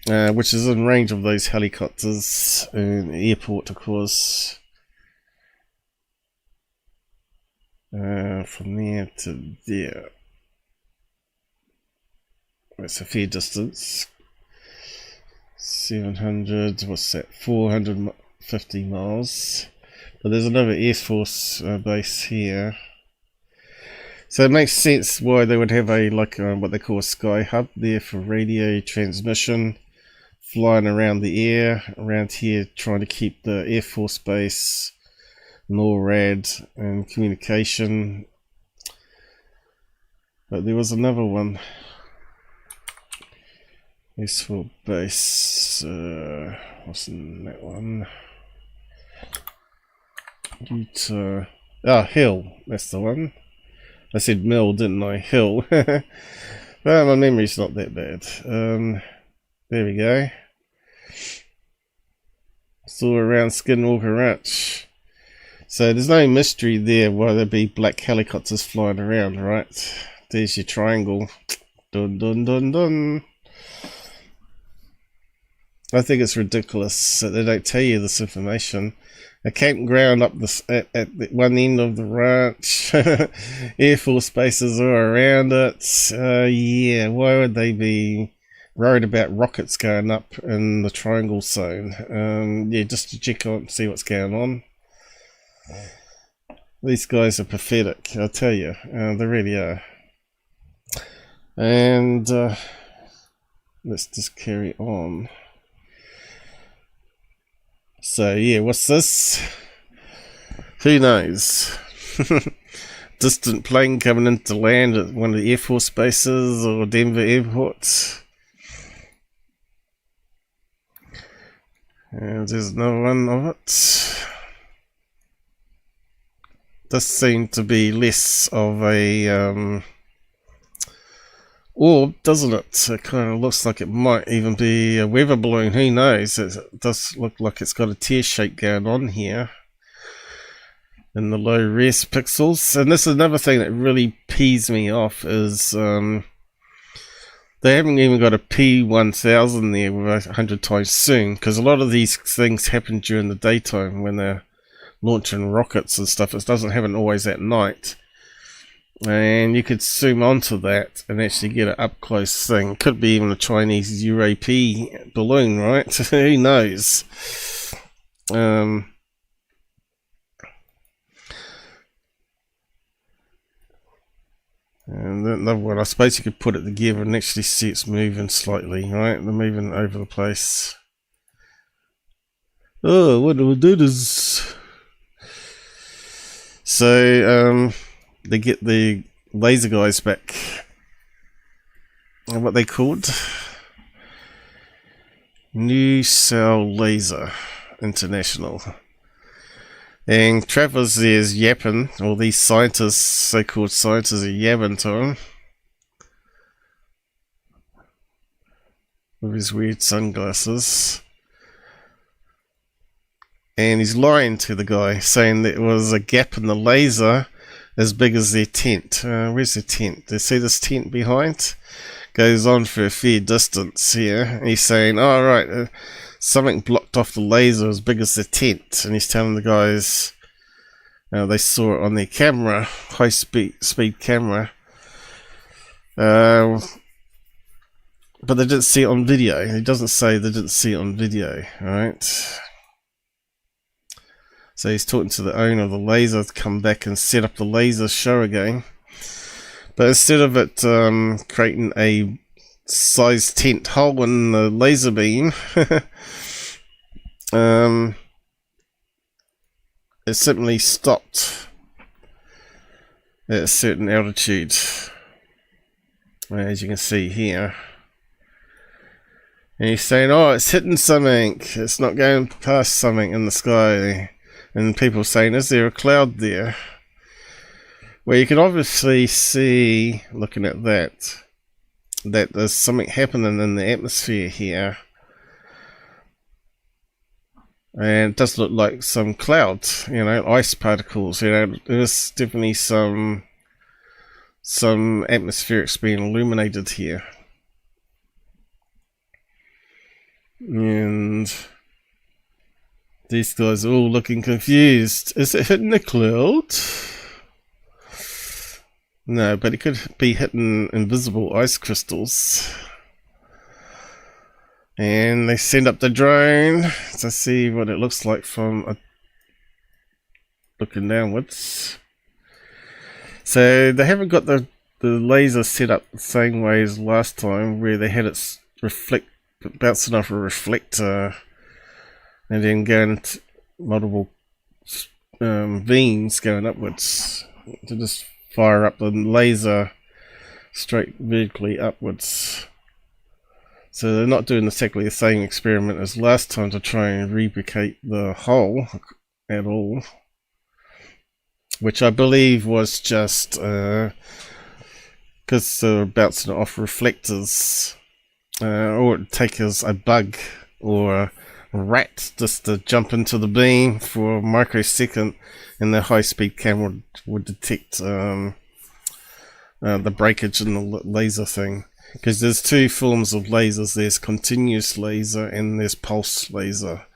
which is in range of those helicopters in the airport, of course. From there to there. That's a fair distance. 700. What's that? 450 miles. But there's another Air Force base here, so it makes sense why they would have a what they call a sky hub there for radio transmission, flying around the air around here, trying to keep the Air Force base, NORAD, and communication. But there was another one. Air Force base. What's in that one? Hill, that's the one. I said Mill, didn't I? Hill. Well, my memory's not that bad. There we go. It's all around Skinwalker Ranch. So there's no mystery there why there'd be black helicopters flying around, right? There's your triangle. Dun dun dun dun. I think it's ridiculous that they don't tell you this information. A campground up at the one end of the ranch. Air Force bases all around it. Yeah, why would they be worried about rockets going up in the triangle zone? Yeah, just to check on, see what's going on. These guys are pathetic, I'll tell you. They really are. And let's just carry on. So yeah, what's this? Who knows? Distant plane coming into land at one of the Air Force bases or Denver airports. And there's another one of it. does seem to be less of a orb, doesn't it? It kind of looks like it might even be a weather balloon. Who knows? It does look like it's got a tear shape going on here in the low res pixels. And this is another thing that really pees me off is they haven't even got a P1000 there with 100 times zoom, because a lot of these things happen during the daytime when they're launching rockets and stuff. It doesn't happen always at night. And you could zoom onto that and actually get an up close thing. Could be even a Chinese UAP balloon, right? Who knows? And another one, I suppose you could put it together and actually see it's moving slightly, right? They're moving over the place. Oh, what do we do this? So, they get the laser guys back. And what they called? New Cell Laser International. And Travers there's yapping, all these scientists, so-called scientists, are yapping to him with his weird sunglasses. And he's lying to the guy, saying there was a gap in the laser as big as their tent. Where's the tent? Do you see this tent behind? Goes on for a fair distance here. And he's saying, oh right, something blocked off the laser as big as the tent. And he's telling the guys they saw it on their camera, high speed camera. But they didn't see it on video. He doesn't say they didn't see it on video, alright? So he's talking to the owner of the laser to come back and set up the laser show again. But instead of it creating a size tent hole in the laser beam, it simply stopped at a certain altitude, as you can see here. And he's saying, oh, it's hitting something, it's not going past something in the sky. And people saying, is there a cloud there? Well, you can obviously see, looking at that there's something happening in the atmosphere here. And it does look like some clouds, you know, ice particles, you know. There's definitely some atmospherics being illuminated here. And these guys are all looking confused. Is it hitting a cloud? No, but it could be hitting invisible ice crystals. And they send up the drone to see what it looks like from looking downwards. So they haven't got the laser set up the same way as last time, where they had it bouncing off a reflector and then going to multiple beams going upwards to just fire up the laser straight vertically upwards. So they're not doing exactly the same experiment as last time to try and replicate the hole at all, which I believe was just because they're bouncing off reflectors, or it'd take us a bug or a rat just to jump into the beam for a microsecond, and the high-speed camera would detect the breakage in the laser thing. Because there's two forms of lasers. There's continuous laser and there's pulse laser,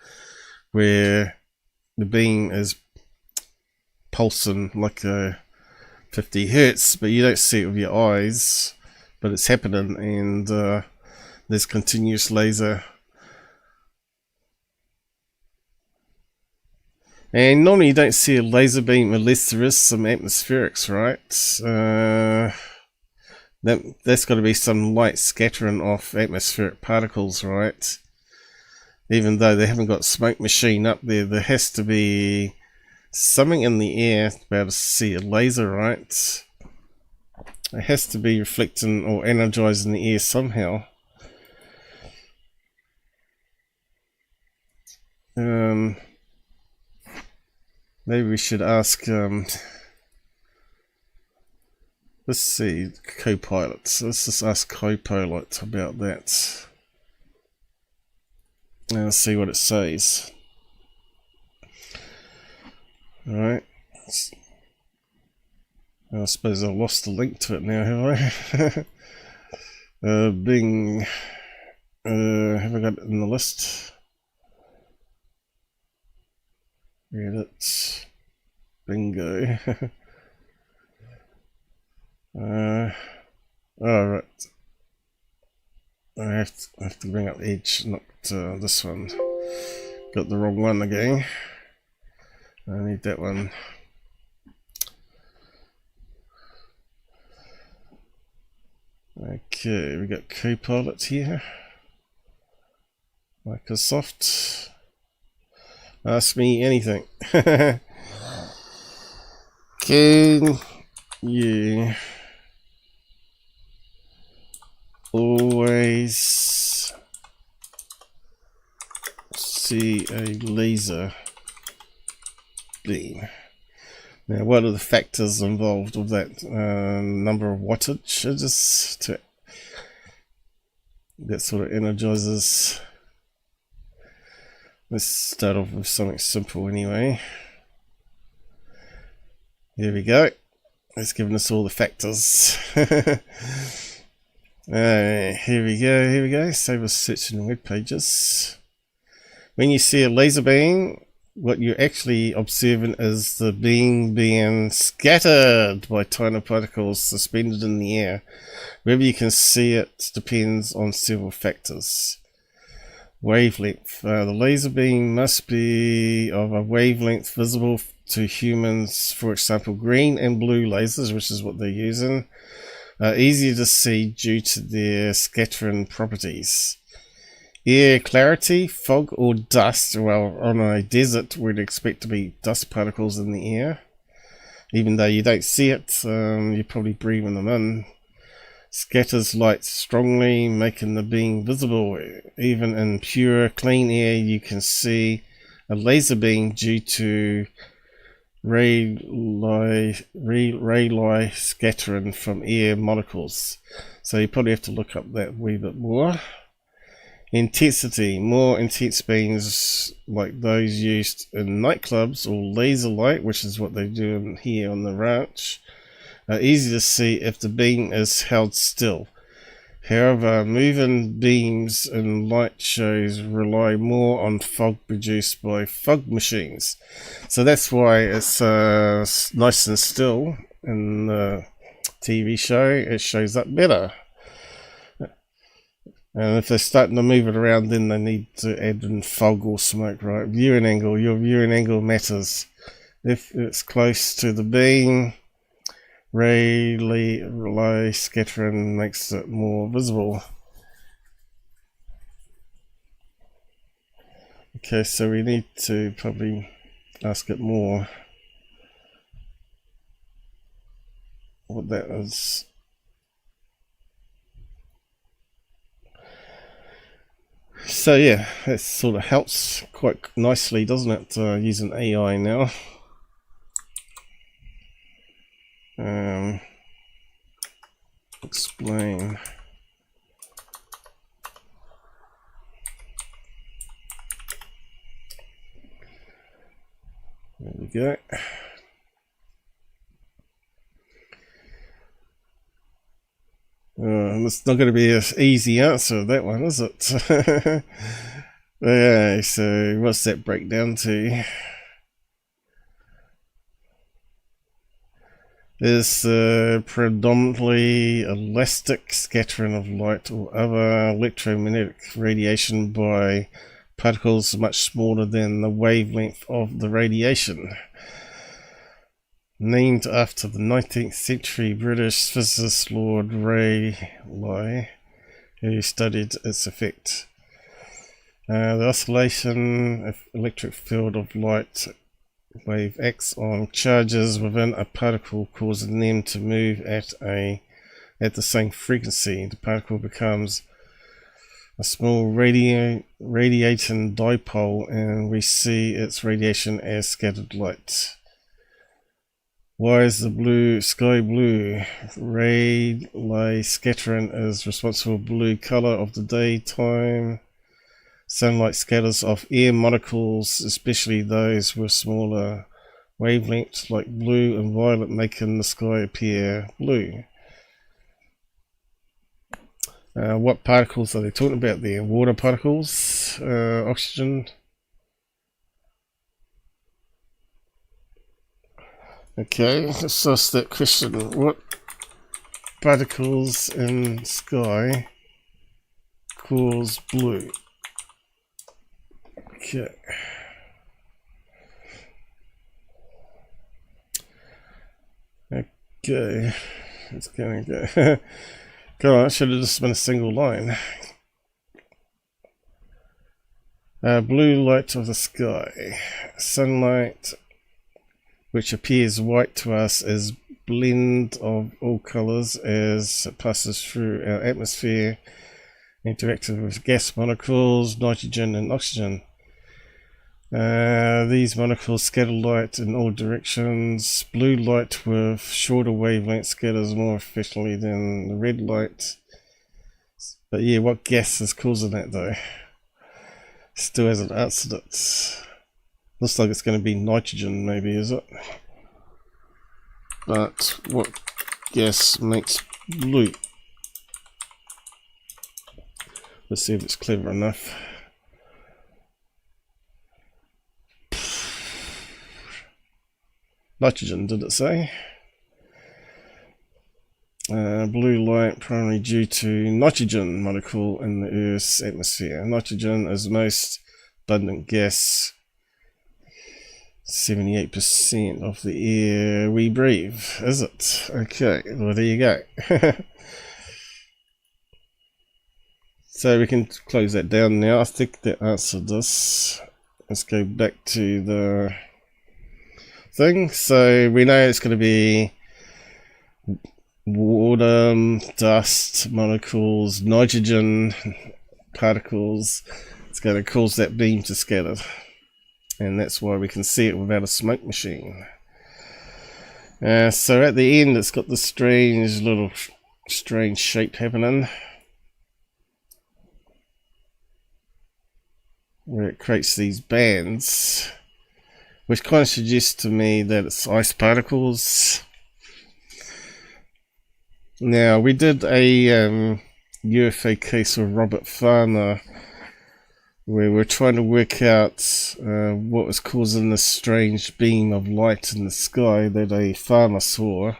where the beam is pulsing like a 50 hertz, but you don't see it with your eyes, but it's happening. And there's continuous laser. And normally you don't see a laser beam unless there is some atmospherics, right? That's got to be some light scattering off atmospheric particles, right? Even though they haven't got smoke machine up there, there has to be something in the air to be able to see a laser, right? It has to be reflecting or energizing the air somehow. Maybe we should ask Let's see, co-pilots. Let's just ask co-pilot about that. And let's see what it says. Alright. I suppose I lost the link to it now, have I? Bing. Have I got it in the list? Edit. Bingo. Alright. I have to bring up Edge, not this one. Got the wrong one again. I need that one. Okay, we got Copilot here. Microsoft. Ask me anything. Can you always see a laser beam? Now, what are the factors involved with that? Number of wattage, that sort of energizes. Let's start off with something simple anyway. Here we go. It's given us all the factors. Here we go. Save us searching web pages. When you see a laser beam, what you're actually observing is the beam being scattered by tiny particles suspended in the air. Whether you can see it depends on several factors. Wavelength. The laser beam must be of a wavelength visible to humans. For example, green and blue lasers, which is what they're using, are easier to see due to their scattering properties. Air clarity, fog or dust. Well, on a desert we'd expect to be dust particles in the air. Even though you don't see it, you're probably breathing them in. Scatters light strongly, making the beam visible. Even in pure, clean air you can see a laser beam due to Rayleigh scattering from air molecules. So you probably have to look up that wee bit more. Intensity. More intense beams like those used in nightclubs or laser light, which is what they do here on the ranch, are easy to see if the beam is held still. However, moving beams in light shows rely more on fog produced by fog machines. So that's why it's nice and still in the TV show. It shows up better. And if they're starting to move it around, then they need to add in fog or smoke, right? Viewing angle. Your viewing angle matters. If it's close to the beam, Rayleigh scattering makes it more visible. Okay, so we need to probably ask it more what that is. So yeah, that sort of helps quite nicely, doesn't it, using AI now. Explain. There we go. It's not going to be an easy answer, that one, is it? Yeah, so what's that break down to? Is predominantly elastic scattering of light or other electromagnetic radiation by particles much smaller than the wavelength of the radiation. Named after the 19th century British physicist Lord Rayleigh, who studied its effect. The oscillation of electric field of light wave acts on charges within a particle, causing them to move at the same frequency. The particle becomes a small radiating dipole, and we see its radiation as scattered light. Why is the blue sky blue? Rayleigh scattering is responsible for blue color of the daytime. Sunlight scatters off air molecules, especially those with smaller wavelengths like blue and violet, making the sky appear blue. What particles are they talking about there? Water particles, oxygen. Okay, let's ask that question. What particles in sky cause blue? Okay. Okay, it's gonna go. Come on, it should have just been a single line. Blue light of the sky. Sunlight, which appears white to us, is blend of all colors as it passes through our atmosphere, interacting with gas molecules, nitrogen and oxygen. These molecules scatter light in all directions. Blue light with shorter wavelengths scatters more efficiently than the red light. But yeah, what gas is causing that though? Still hasn't answered it. Looks like it's going to be nitrogen maybe, is it? But what gas makes blue? Let's see if it's clever enough. Nitrogen, did it say? Blue light primarily due to nitrogen molecule in the Earth's atmosphere. Nitrogen is the most abundant gas, 78% of the air we breathe. Is it? Okay, well there you go. So we can close that down now. I think that answered this. Let's go back to the thing. So we know it's going to be water, dust, molecules, nitrogen particles. It's going to cause that beam to scatter, and that's why we can see it without a smoke machine. So at the end it's got this strange shape happening where it creates these bands, which kind of suggests to me that it's ice particles. Now, we did a UFO case with Robert Farmer where we're trying to work out what was causing this strange beam of light in the sky that a farmer saw.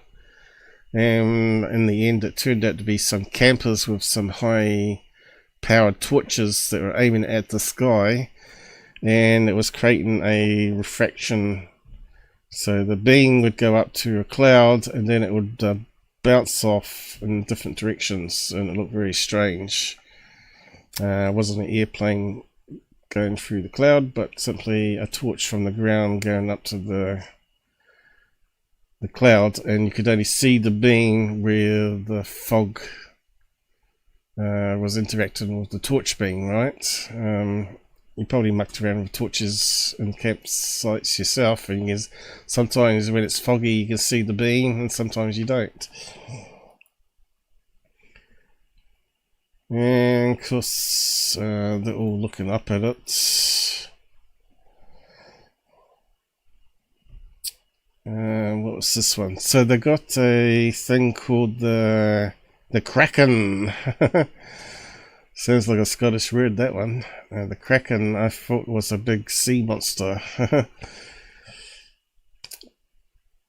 And in the end, it turned out to be some campers with some high-powered torches that were aiming at the sky, and it was creating a refraction. So the beam would go up to a cloud and then it would bounce off in different directions, and it looked very strange. It wasn't an airplane going through the cloud, but simply a torch from the ground going up to the cloud, and you could only see the beam where the fog was interacting with the torch beam, right? You probably mucked around with torches in campsites yourself, and sometimes when it's foggy you can see the beam and sometimes you don't. And of course they're all looking up at it. What was this one? So they got a thing called the Kraken. Sounds like a Scottish word, that one. The Kraken, I thought, was a big sea monster.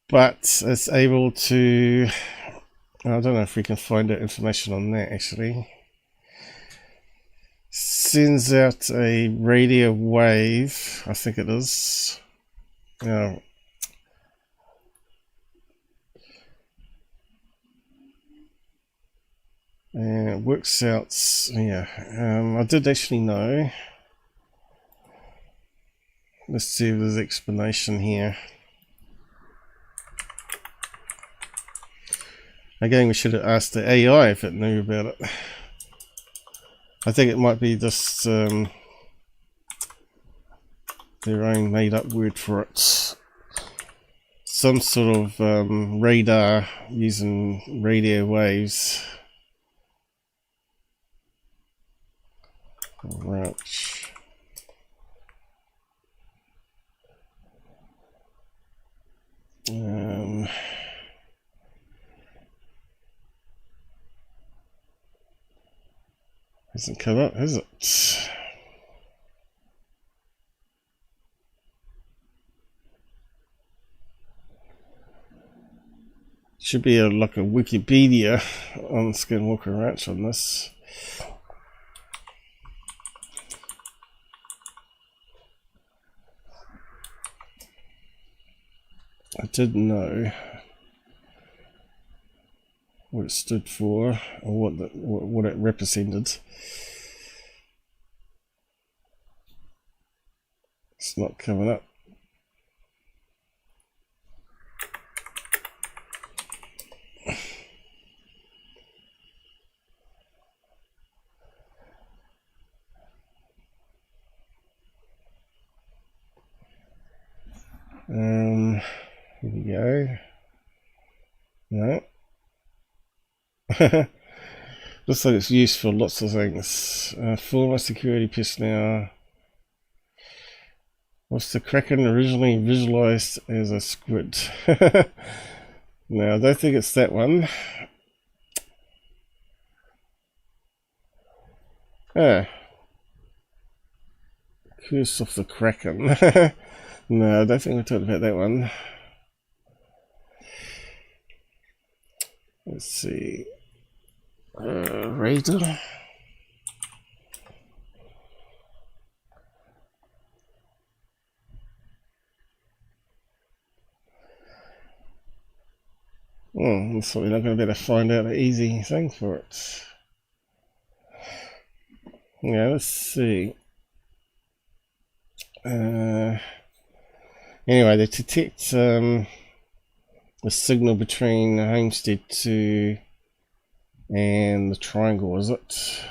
But it's able to... I don't know if we can find out information on that, actually. Sends out a radio wave, I think it is. And it works out, yeah, I did actually know. Let's see if there's an explanation here. Again, we should have asked the AI if it knew about it. I think it might be just their own made up word for it. some sort of radar using radio waves. Right. Hasn't come up, has it? Should be like a Wikipedia on Skinwalker Ranch on this. I didn't know what it stood for or what it represented. It's not coming up. Here we go. No. Looks like it's used for lots of things. Former security personnel. Was the Kraken originally visualized as a squid? No, I don't think it's that one. Curse of the Kraken. No, I don't think we talked about that one. Let's see. Radar. So we're not going to be able to find out an easy thing for it. Yeah, let's see. Anyway, they detect a signal between Homestead 2 and the triangle, is it?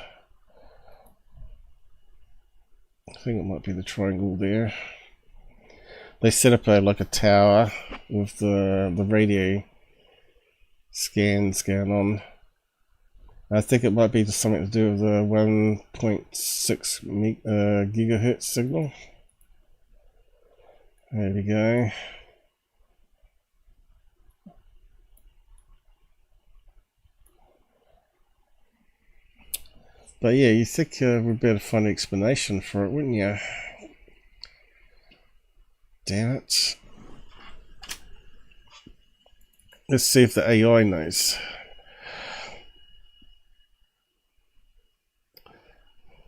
I think it might be the triangle there. They set up like a tower with the radio scans going on. I think it might be just something to do with the 1.6 gigahertz signal. There we go. But yeah, you think we'd better find an explanation for it, wouldn't you? Damn it. Let's see if the AI knows.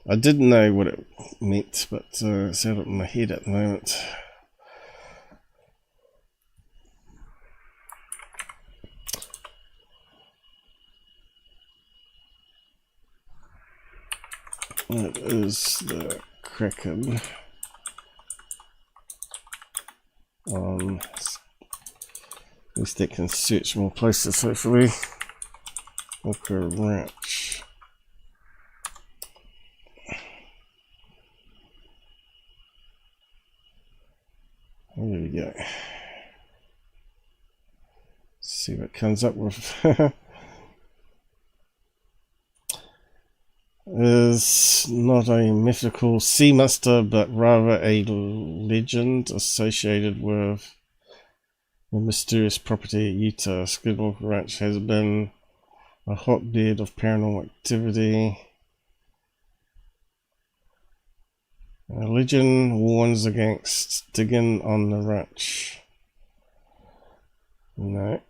I didn't know what it meant, but it's out of my head at the moment. It is the Kraken on. At least they can search more places, hopefully. Walker Ranch. There we go. See what comes up with. Is not a mythical sea monster, but rather a legend associated with the mysterious property at Utah. Skinwalker Ranch has been a hotbed of paranormal activity. A legend warns against digging on the ranch. No.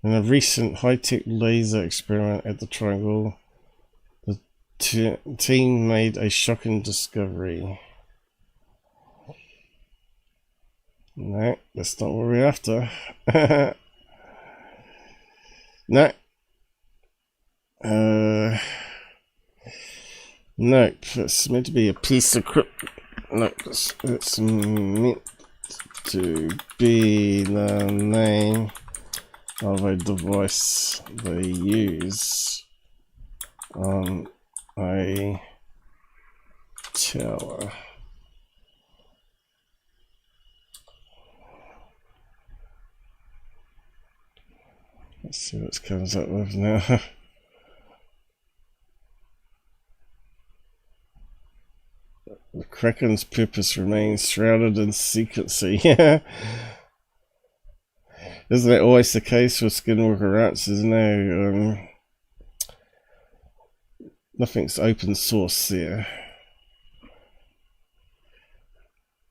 In a recent high-tech laser experiment at the Triangle, the team made a shocking discovery. No, that's not what we're after. No. Nope, it's meant to be a piece of equipment. Nope, it's meant to be the name of a device they use on a tower. Let's see what it comes up with now. The Kraken's purpose remains shrouded in secrecy. Isn't that always the case with Skinwalker routes? There's no nothing's open source there.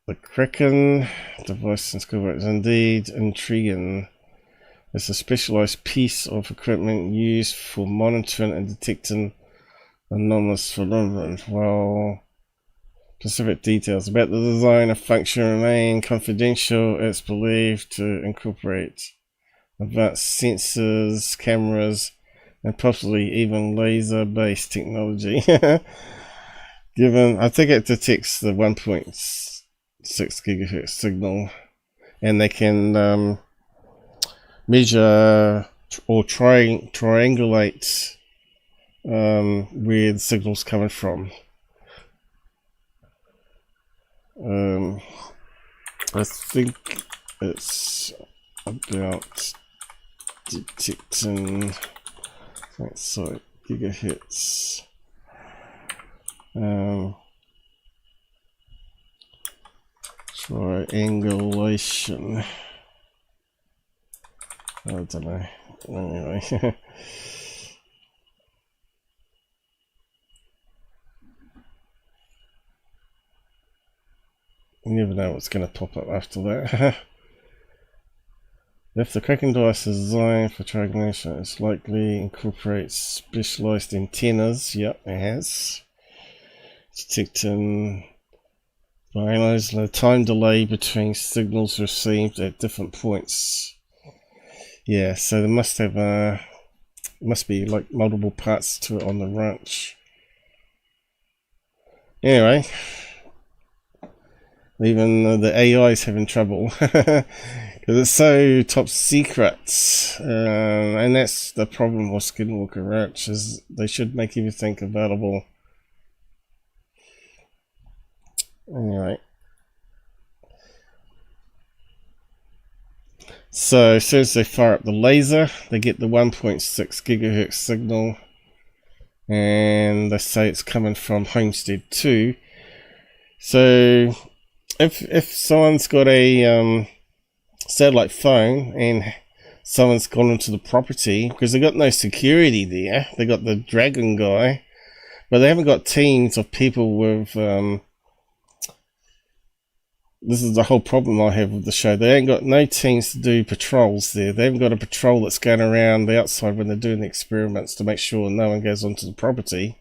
The Kraken device in Skinwalker is indeed intriguing. It's a specialized piece of equipment used for monitoring and detecting anomalous phenomena. While specific details about the design and function remain confidential, it's believed to incorporate advanced sensors, cameras, and possibly even laser-based technology. Given, I think it detects the 1.6 gigahertz signal, and they can measure or triangulate where the signal's coming from. I think it's about detecting gigahertz. Triangulation. I don't know. Anyway. You never know what's going to pop up after that. If the Kraken device is designed for triangulation, it's likely incorporates specialized antennas. Yep, it has. Detecting by analyzing the time delay between signals received at different points. Yeah, so there must have must be like multiple parts to it on the ranch. Anyway. Even the AI is having trouble because it's so top secret, and that's the problem with Skinwalker Ranch, is they should make everything available. Anyway, so as soon as they fire up the laser, they get the 1.6 gigahertz signal, and they say it's coming from Homestead 2. So if someone's got a satellite phone and someone's gone into the property, because they got no security there, they got the dragon guy, but they haven't got teams of people with this is the whole problem I have with the show. They ain't got no teams to do patrols there. They haven't got a patrol that's going around the outside when they're doing the experiments to make sure no one goes onto the property.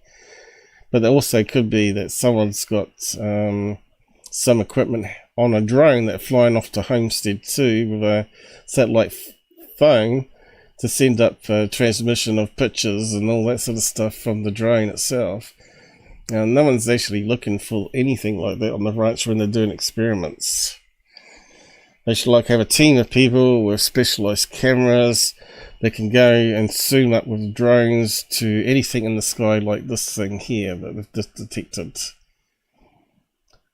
But it also could be that someone's got some equipment on a drone that are flying off to Homestead 2 with a satellite phone to send up transmission of pictures and all that sort of stuff from the drone itself. Now, no one's actually looking for anything like that on the ranch when they're doing experiments. They should have a team of people with specialized cameras that can go and zoom up with drones to anything in the sky like this thing here that they've just detected.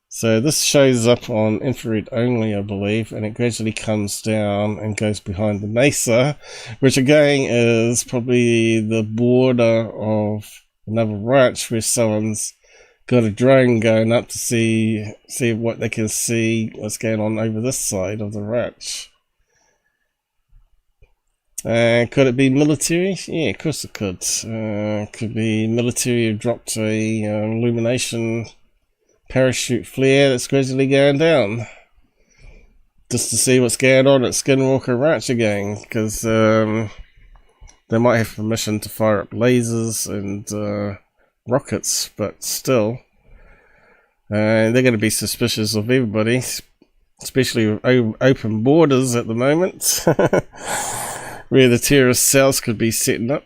So this shows up on infrared only, I believe, and it gradually comes down and goes behind the mesa, which again is probably the border of another ranch where someone's got a drone going up to see what they can see, what's going on over this side of the ranch. Could it be military? Yeah, of course it could. Could be military who dropped a illumination parachute flare that's gradually going down, just to see what's going on at Skinwalker Ranch again, because they might have permission to fire up lasers and rockets, but still they're going to be suspicious of everybody, especially with open borders at the moment where the terrorist cells could be setting up.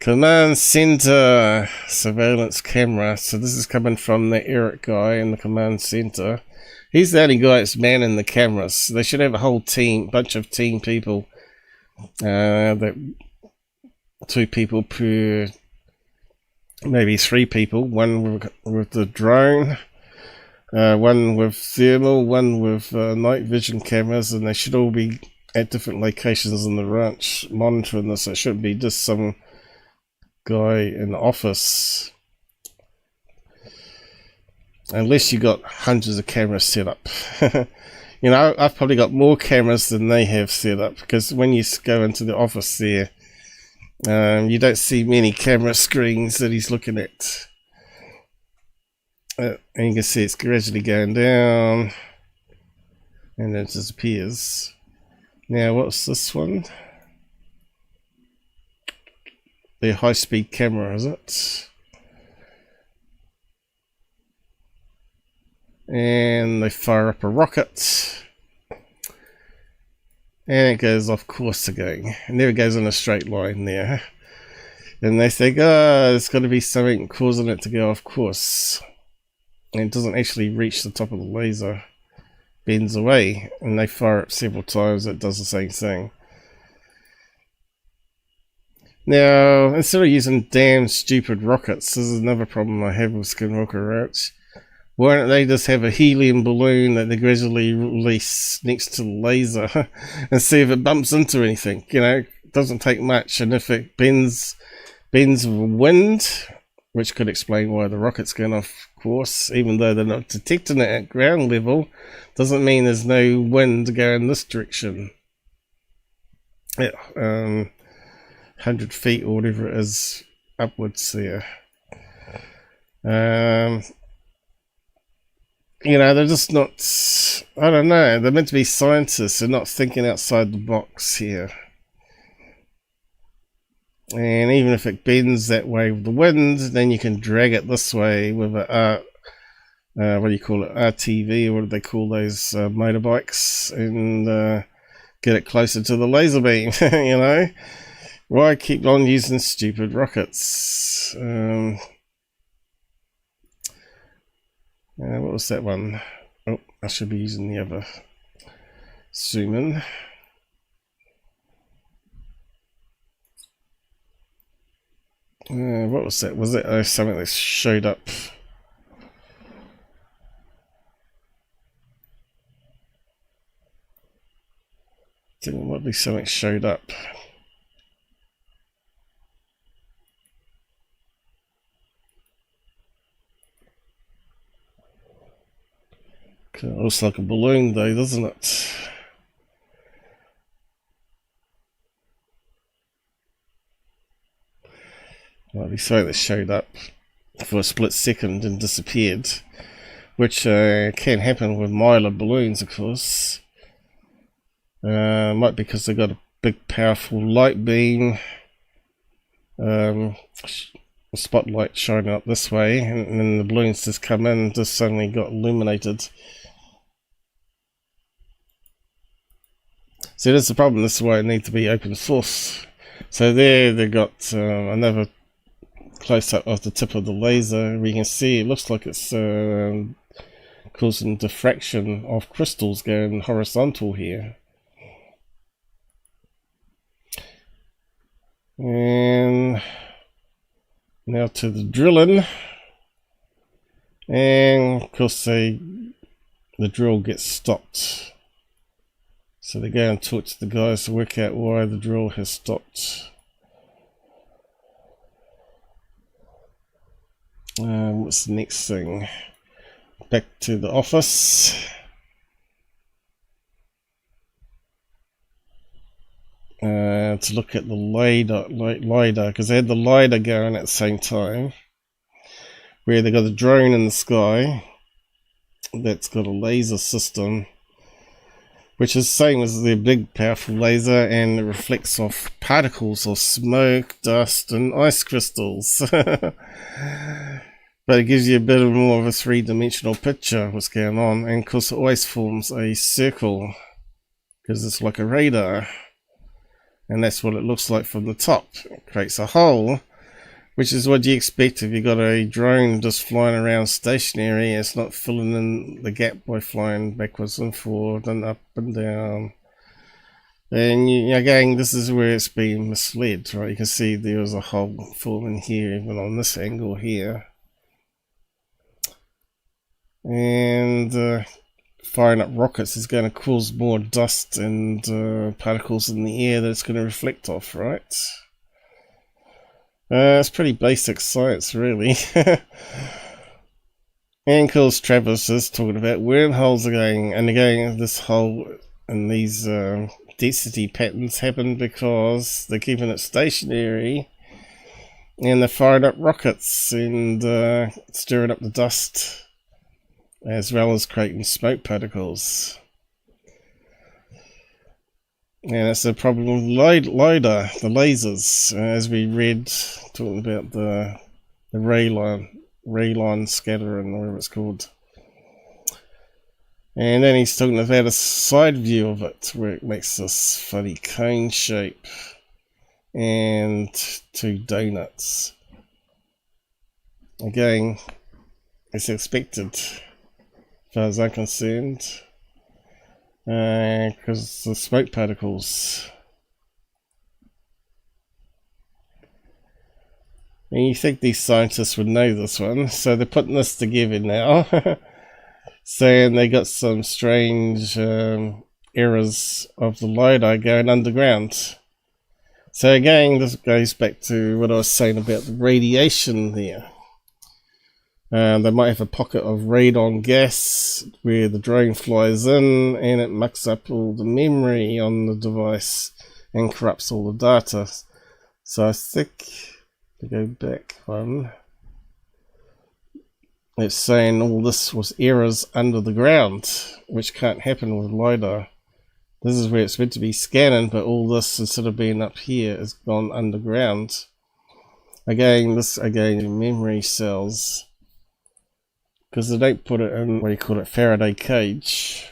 Command Center surveillance camera. So this is coming from the Eric guy in the command center. He's the only guy that's manning the cameras. They should have a whole team, bunch of team people. That 2 people per, maybe 3 people. One with the drone, one with thermal, one with night vision cameras, and they should all be at different locations in the ranch monitoring this. It shouldn't be just some guy in the office, unless you got hundreds of cameras set up. You know, I've probably got more cameras than they have set up, because when you go into the office there, you don't see many camera screens that he's looking at. And you can see it's gradually going down, and it disappears. Now, what's this one? Their high-speed camera, is it? And they fire up a rocket, and it goes off course again, and there it goes in a straight line there, and they think, oh, there's got to be something causing it to go off course, and it doesn't actually reach the top of the laser, bends away, and they fire it several times. It does the same thing. Now, instead of using damn stupid rockets, this is another problem I have with Skinwalker routes. Why don't they just have a helium balloon that they gradually release next to the laser and see if it bumps into anything? You know, it doesn't take much, and if it bends with wind, which could explain why the rocket's going off course, even though they're not detecting it at ground level, doesn't mean there's no wind going this direction. Yeah, 100 feet or whatever it is upwards there. You know, they're just not, I don't know, they're meant to be scientists. They're not thinking outside the box here. And even if it bends that way with the wind, then you can drag it this way with a, what do you call it, RTV, or what do they call those motorbikes, and get it closer to the laser beam, you know? Why keep on using stupid rockets? What was that one? Oh, I should be using the other zoom in. What was that? Was it something that showed up? Didn't want to be something showed up. It looks like a balloon though, doesn't it? Might be something that showed up for a split second and disappeared, which can happen with milder balloons, of course. Might be because they've got a big powerful light beam, a spotlight shining up this way, and then the balloons just come in and just suddenly got illuminated. So that's the problem. This is why it needs to be open source. So there they got another close up of the tip of the laser. We can see it looks like it's causing diffraction of crystals going horizontal here. And now to the drilling, and of course the drill gets stopped. So they go and talk to the guys to work out why the drill has stopped. What's the next thing? Back to the office. To look at the Lidar, because they had the Lidar going at the same time, where they got a drone in the sky that's got a laser system, which is the same as their big powerful laser, and it reflects off particles of smoke, dust and ice crystals. But it gives you a bit more of a three-dimensional picture of what's going on, and of course it always forms a circle because it's like a radar, and that's what it looks like from the top. It creates a hole, which is what you expect if you've got a drone just flying around stationary. It's not filling in the gap by flying backwards and forward and up and down. And again, this is where it's being misled, right? You can see there was a hole forming here, even on this angle here. And firing up rockets is going to cause more dust and particles in the air that it's going to reflect off, right? It's pretty basic science, really. And of course, Travis is talking about wormholes again, and again, this whole and these density patterns happen because they're keeping it stationary, and they're firing up rockets and stirring up the dust, as well as creating smoke particles. And it's a problem with Lidar, the lasers, as we read, talking about the ray line scatter and whatever it's called. And then he's talking about a side view of it, where it makes this funny cone shape and two donuts. Again, it's expected, as far as I'm concerned, because the smoke particles. And you think these scientists would know this one, so they're putting this together now, saying they got some strange errors of the Lidar going underground. So again, this goes back to what I was saying about the radiation there. They might have a pocket of radon gas where the drone flies in and it mucks up all the memory on the device and corrupts all the data. So I think, to go back one, it's saying all this was errors under the ground, which can't happen with Lidar. This is where it's meant to be scanning, but all this, instead of being up here, has gone underground. Again, memory cells. Because they don't put it in, what do you call it, Faraday cage.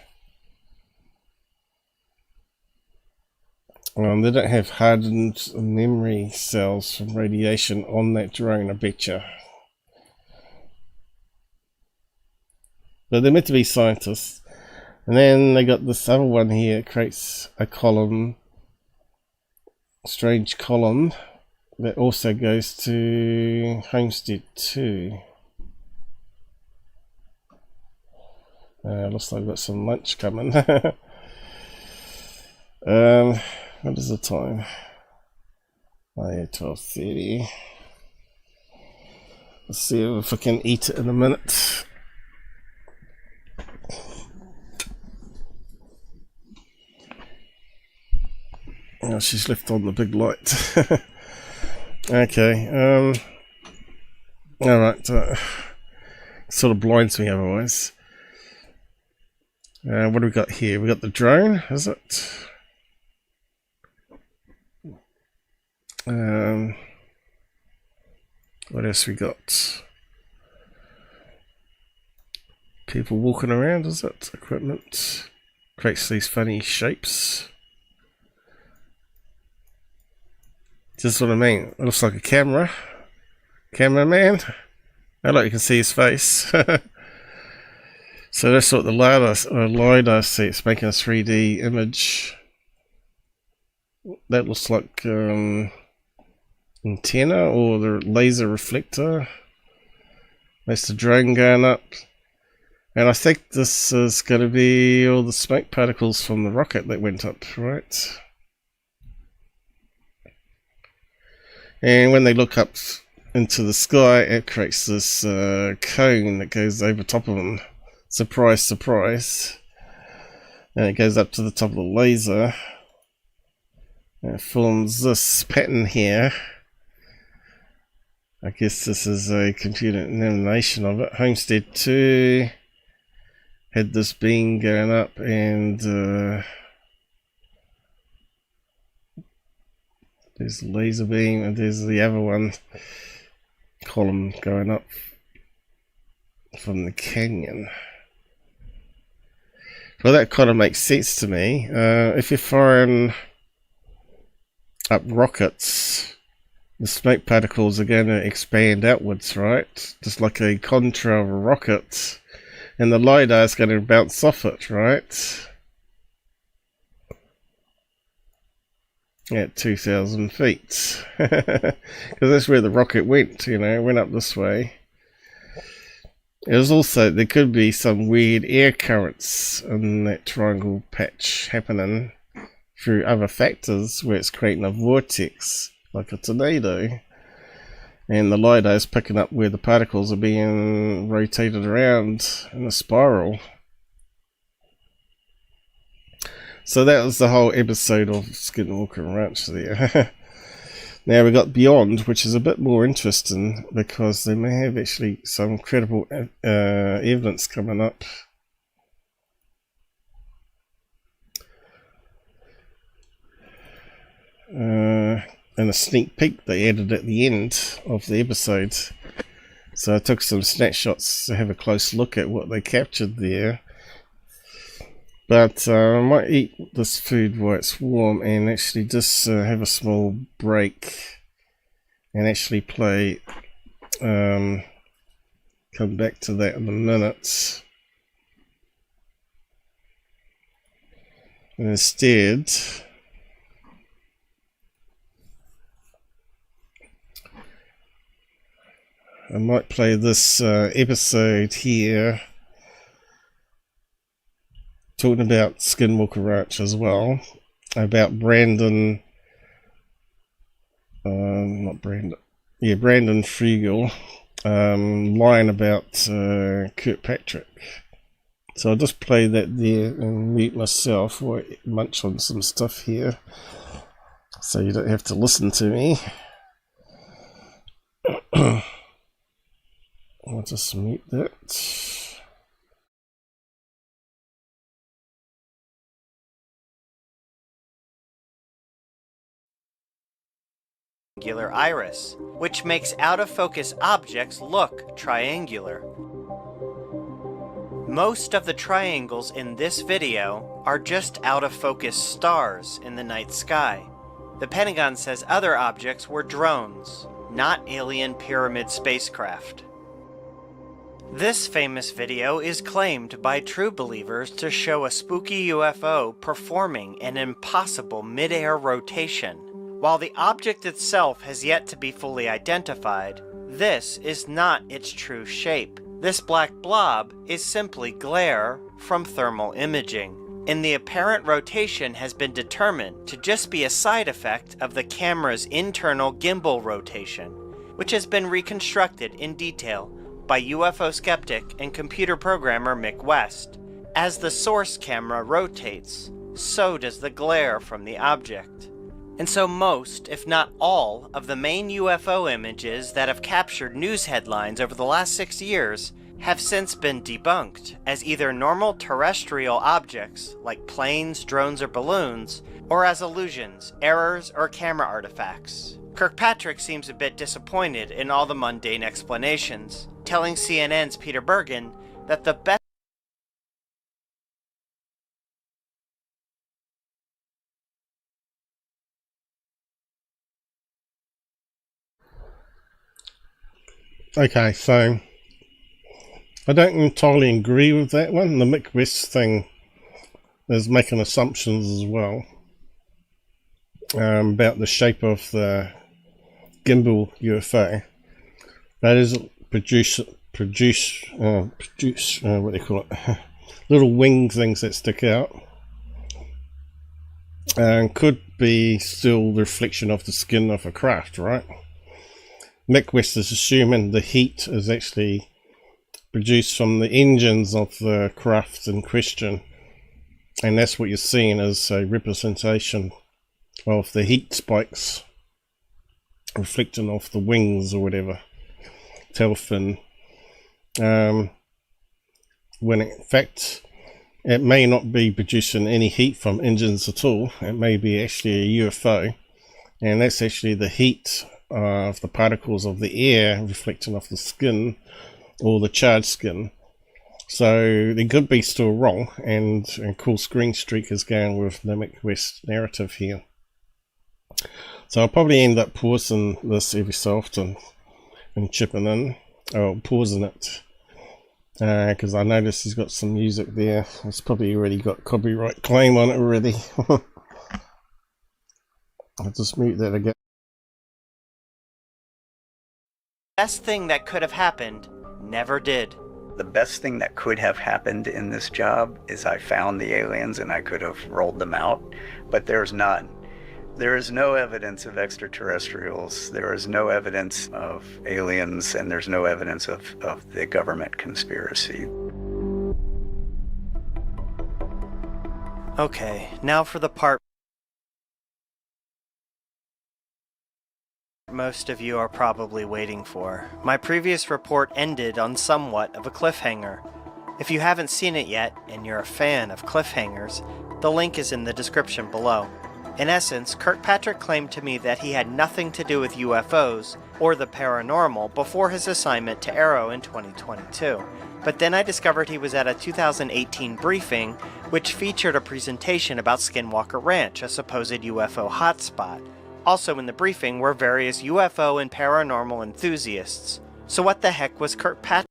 They don't have hardened memory cells from radiation on that drone, I betcha. But they're meant to be scientists. And then they got this other one here, it creates a column, strange column, that also goes to Homestead 2. Looks like I've got some lunch coming. What is the time? Oh yeah, 12:30. Let's see if I can eat it in a minute. Oh, she's left on the big light. Okay. Alright. Sort of blinds me otherwise. What do we got here? We got the drone, is it? What else we got? People walking around, is it? Equipment. Creates these funny shapes. Just what I mean. It looks like a camera. Cameraman. I like you can see his face. So that's what the Lidar see. It's making a 3D image. That looks like antenna or the laser reflector. That's the drone going up. And I think this is going to be all the smoke particles from the rocket that went up, right? And when they look up into the sky, it creates this cone that goes over top of them. Surprise, surprise. And it goes up to the top of the laser. And it forms this pattern here. I guess this is a computer animation of it. Homestead 2 had this beam going up, and there's the laser beam, and there's the other one column going up from the canyon. Well, that kind of makes sense to me. If you're firing up rockets, the smoke particles are going to expand outwards, right? Just like a contra of a rocket. And the Lidar is going to bounce off it, right? At 2,000 feet. Because that's where the rocket went, you know, it went up this way. There's also, there could be some weird air currents in that triangle patch happening through other factors where it's creating a vortex, like a tornado. And the Lidar is picking up where the particles are being rotated around in a spiral. So that was the whole episode of Skinwalker Ranch there. Now we got Beyond, which is a bit more interesting because they may have actually some credible evidence coming up. And a sneak peek they added at the end of the episode. So I took some snapshots to have a close look at what they captured there. But I might eat this food while it's warm and actually just have a small break and actually play, come back to that in a minute. And instead, I might play this episode here, talking about Skinwalker Ranch as well, about Brandon, Brandon Friegel, lying about Kirkpatrick. So I'll just play that there and mute myself or munch on some stuff here, so you don't have to listen to me. I'll just mute that. Triangular iris, which makes out-of-focus objects look triangular. Most of the triangles in this video are just out-of-focus stars in the night sky. The Pentagon says other objects were drones, not alien pyramid spacecraft. This famous video is claimed by true believers to show a spooky UFO performing an impossible mid-air rotation. While the object itself has yet to be fully identified, this is not its true shape. This black blob is simply glare from thermal imaging, and the apparent rotation has been determined to just be a side effect of the camera's internal gimbal rotation, which has been reconstructed in detail by UFO skeptic and computer programmer Mick West. As the source camera rotates, so does the glare from the object. And so most, if not all, of the main UFO images that have captured news headlines over the last 6 years have since been debunked as either normal terrestrial objects, like planes, drones, or balloons, or as illusions, errors, or camera artifacts. Kirkpatrick seems a bit disappointed in all the mundane explanations, telling CNN's Peter Bergen that the best Okay, so I don't entirely agree with that one. The Mick West thing is making assumptions as well about the shape of the gimbal UFO. That is produce what do you call it? Little wing things that stick out, and could be still the reflection of the skin of a craft, right? Mick West is assuming the heat is actually produced from the engines of the craft in question, and that's what you're seeing as a representation of the heat spikes reflecting off the wings or whatever, tail fin. When in fact it may not be producing any heat from engines at all. It may be actually a UFO, and that's actually the heat of the particles of the air reflecting off the skin or the charged skin. So they could be still wrong, and cool Greenstreet is going with the Mick West narrative here. So I'll probably end up pausing this every so often and chipping in, or pausing it, because I noticed he's got some music there. It's probably already got copyright claim on it already. I'll just mute that again. best thing that could have happened never did. The best thing that could have happened in this job is I found the aliens and I could have rolled them out, but there's none. There is no evidence of extraterrestrials, there is no evidence of aliens, and there's no evidence of the government conspiracy. Okay, now for the part most of you are probably waiting for. My previous report ended on somewhat of a cliffhanger. If you haven't seen it yet, and you're a fan of cliffhangers, the link is in the description below. In essence, Kirkpatrick claimed to me that he had nothing to do with UFOs or the paranormal before his assignment to Arrow in 2022. But then I discovered he was at a 2018 briefing, which featured a presentation about Skinwalker Ranch, a supposed UFO hotspot. Also in the briefing were various UFO and paranormal enthusiasts. So what the heck was Kirkpatrick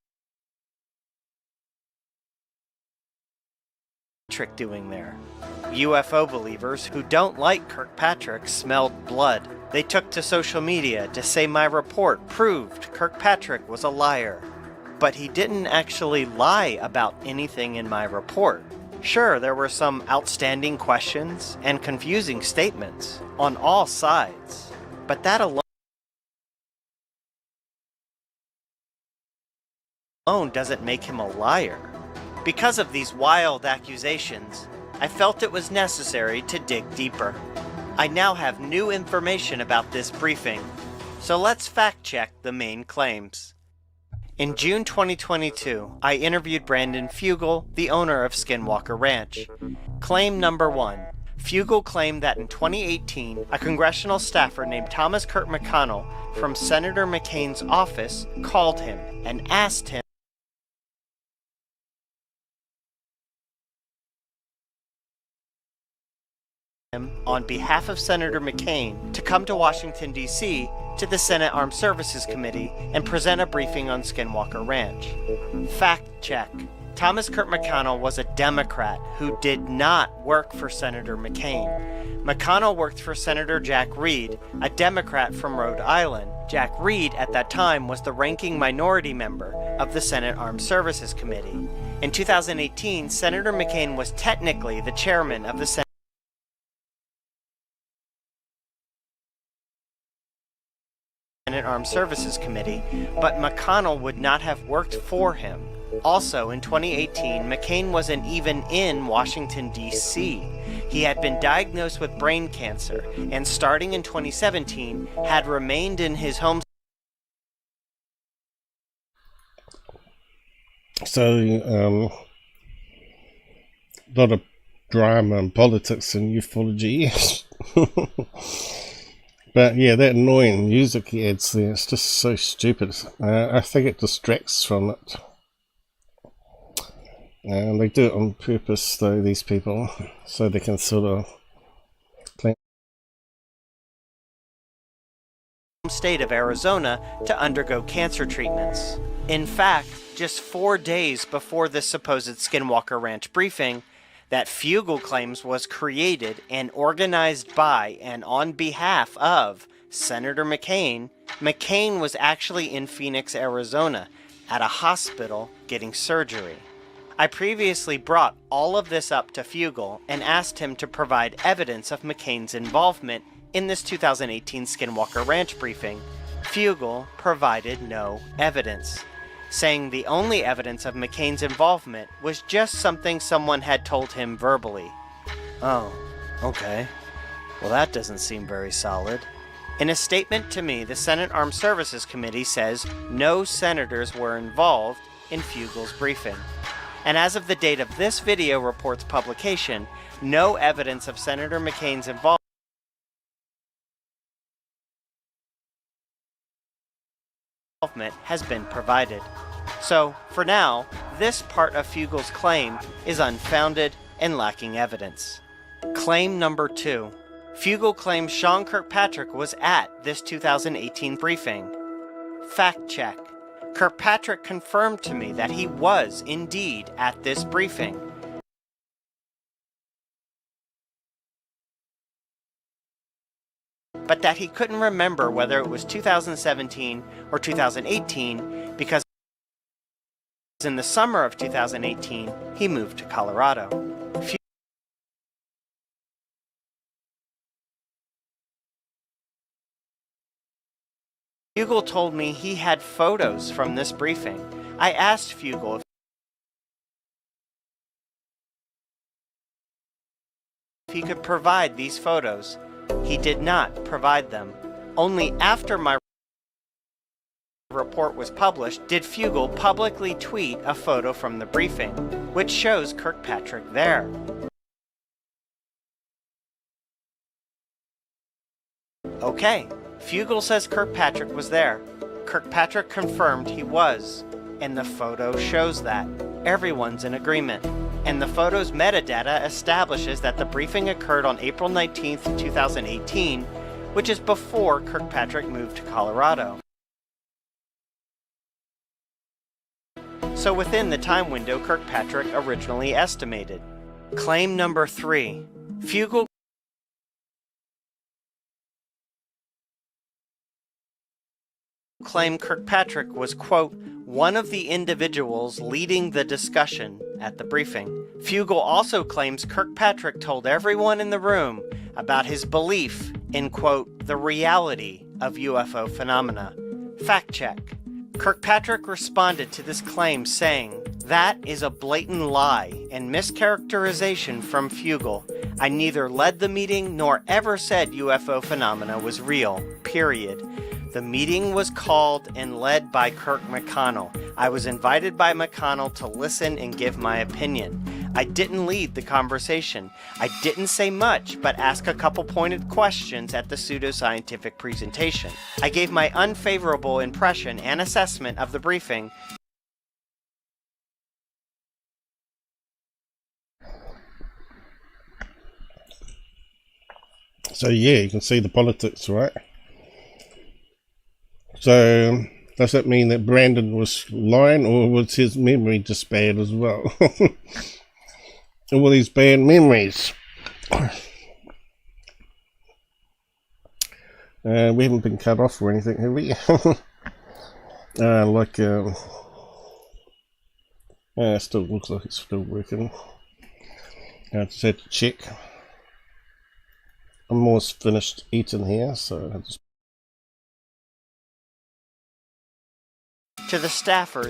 doing there? UFO believers who don't like Kirkpatrick smelled blood. They took to social media to say my report proved Kirkpatrick was a liar. But he didn't actually lie about anything in my report. Sure, there were some outstanding questions and confusing statements on all sides, but that alone doesn't make him a liar. Because of these wild accusations, I felt it was necessary to dig deeper. I now have new information about this briefing, so let's fact-check the main claims. In June 2022, I interviewed Brandon Fugel, the owner of Skinwalker Ranch. Claim number 1. Fugel claimed that in 2018, a congressional staffer named Thomas Kurt McConnell from Senator McCain's office called him and asked him on behalf of Senator McCain to come to Washington, D.C. to the Senate Armed Services Committee and present a briefing on Skinwalker Ranch. Fact check. Thomas Kurt McConnell was a Democrat who did not work for Senator McCain. McConnell worked for Senator Jack Reed, a Democrat from Rhode Island. Jack Reed at that time was the ranking minority member of the Senate Armed Services Committee. In 2018, Senator McCain was technically the chairman of the Senate Armed Services Committee, but McConnell would not have worked for him. Also, in 2018, McCain wasn't even in Washington, D.C. He had been diagnosed with brain cancer, and starting in 2017, had remained in his home. So, a lot of drama and politics and ufology. But yeah, that annoying music he adds there, it's just so stupid. I think it distracts from it. And they do it on purpose, though, these people, so they can sort of claim State of Arizona to undergo cancer treatments. In fact, just 4 days before this supposed Skinwalker Ranch briefing, that Fugel claims was created and organized by and on behalf of Senator McCain, McCain was actually in Phoenix, Arizona, at a hospital getting surgery. I previously brought all of this up to Fugel and asked him to provide evidence of McCain's involvement in this 2018 Skinwalker Ranch briefing. Fugel provided no evidence, saying the only evidence of McCain's involvement was just something someone had told him verbally. Oh, okay. Well, that doesn't seem very solid. In a statement to me, the Senate Armed Services Committee says no senators were involved in Fugel's briefing. And as of the date of this video report's publication, no evidence of Senator McCain's involvement has been provided. So, for now, this part of Fugel's claim is unfounded and lacking evidence. Claim number 2. Fugel claims Sean Kirkpatrick was at this 2018 briefing. Fact check. Kirkpatrick confirmed to me that he was indeed at this briefing. But that he couldn't remember whether it was 2017 or 2018 because In the summer of 2018, he moved to Colorado. Fugal told me he had photos from this briefing. I asked Fugal if he could provide these photos. He did not provide them. Only after my report was published did Fugal publicly tweet a photo from the briefing, which shows Kirkpatrick there. Okay, Fugal says Kirkpatrick was there. Kirkpatrick confirmed he was, and the photo shows that. Everyone's in agreement. And the photo's metadata establishes that the briefing occurred on April 19th, 2018, which is before Kirkpatrick moved to Colorado. So within the time window Kirkpatrick originally estimated. Claim number 3. Fugal claimed Kirkpatrick was, quote, one of the individuals leading the discussion at the briefing. Fugal also claims Kirkpatrick told everyone in the room about his belief in, quote, the reality of UFO phenomena. Fact check. Kirkpatrick responded to this claim saying, that is a blatant lie and mischaracterization from Fugal. I neither led the meeting nor ever said UFO phenomena was real, period. The meeting was called and led by Kirk McConnell. I was invited by McConnell to listen and give my opinion. I didn't lead the conversation. I didn't say much, but ask a couple pointed questions at the pseudoscientific presentation. I gave my unfavorable impression and assessment of the briefing. So yeah, you can see the politics, right? So does that mean that Brandon was lying, or was his memory just bad as well? All these bad memories. We haven't been cut off or anything, have we? Still looks like it's still working. I just had to check. I'm almost finished eating here, so I just... To the staffers.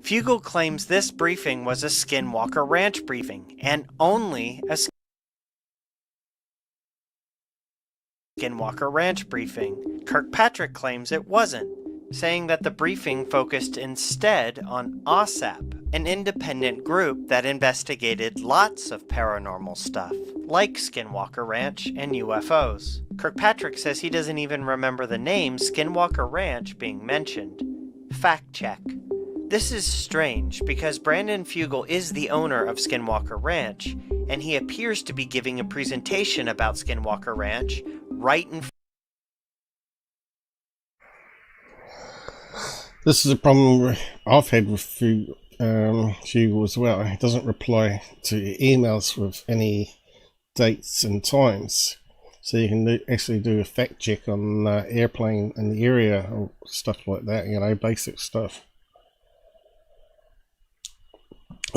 Fugal claims this briefing was a Skinwalker Ranch briefing, and only a Skinwalker Ranch briefing. Kirkpatrick claims it wasn't, saying that the briefing focused instead on OSAP, an independent group that investigated lots of paranormal stuff, like Skinwalker Ranch and UFOs. Kirkpatrick says he doesn't even remember the name Skinwalker Ranch being mentioned. Fact check. This is strange because Brandon Fugal is the owner of Skinwalker Ranch, and he appears to be giving a presentation about Skinwalker Ranch right in front. This is a problem I've had with Fugle as well. It doesn't reply to emails with any dates and times. So you can actually do a fact check on airplane in the area or stuff like that, you know, basic stuff.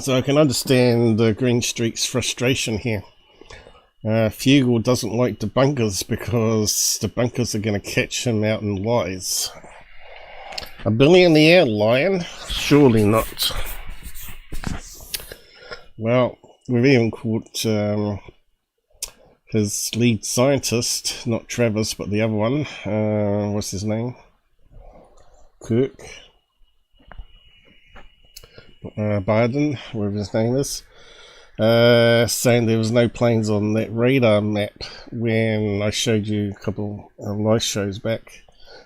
So I can understand Greenstreet's frustration here. Fugle doesn't like debunkers because debunkers are going to catch him out in lies. A billionaire lying? Surely not. Well, we've even caught his lead scientist, not Travis, but the other one. What's his name? Kirk. Biden, whatever his name is. Saying there was no planes on that radar map when I showed you a couple of live shows back.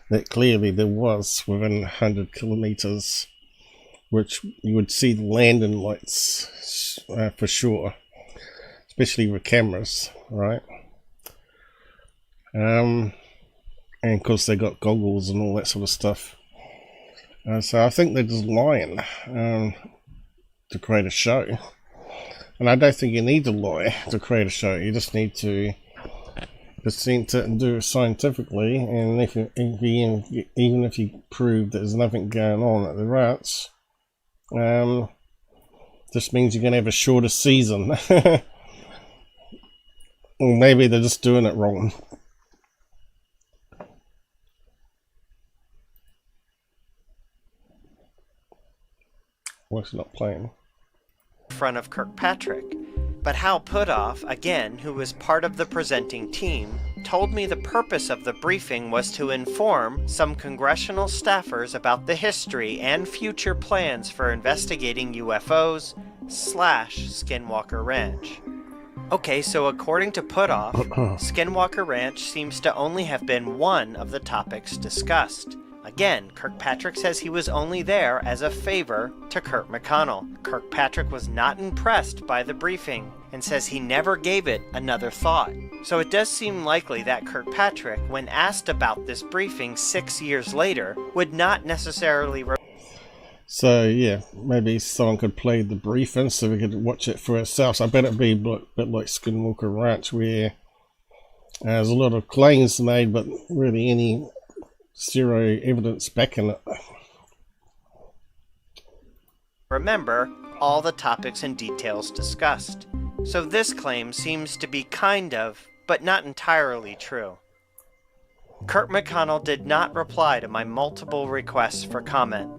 That clearly there was within 100 kilometers, which you would see the landing lights for sure, especially with cameras, right? And of course they got goggles and all that sort of stuff. So I think they're just lying to create a show. And I don't think you need to lie to create a show. You just need to present it and do it scientifically. And even if you prove that there's nothing going on at the ranch, this means you're going to have a shorter season. Or maybe they're just doing it wrong. What's not playing? Front of Kirkpatrick, but Hal Putoff, again, who was part of the presenting team, told me the purpose of the briefing was to inform some congressional staffers about the history and future plans for investigating UFOs / Skinwalker Ranch. Okay, so according to Putoff, Skinwalker Ranch seems to only have been one of the topics discussed. Again, Kirkpatrick says he was only there as a favor to Kurt McConnell. Kirkpatrick was not impressed by the briefing and says he never gave it another thought. So it does seem likely that Kirkpatrick, when asked about this briefing 6 years later, would not necessarily... So yeah, maybe someone could play the briefing so we could watch it for ourselves. I bet it'd be a bit like Skinwalker Ranch, where there's a lot of claims made, but really any zero evidence backing it. Remember all the topics and details discussed. So this claim seems to be kind of, but not entirely true. Kurt McConnell did not reply to my multiple requests for comment.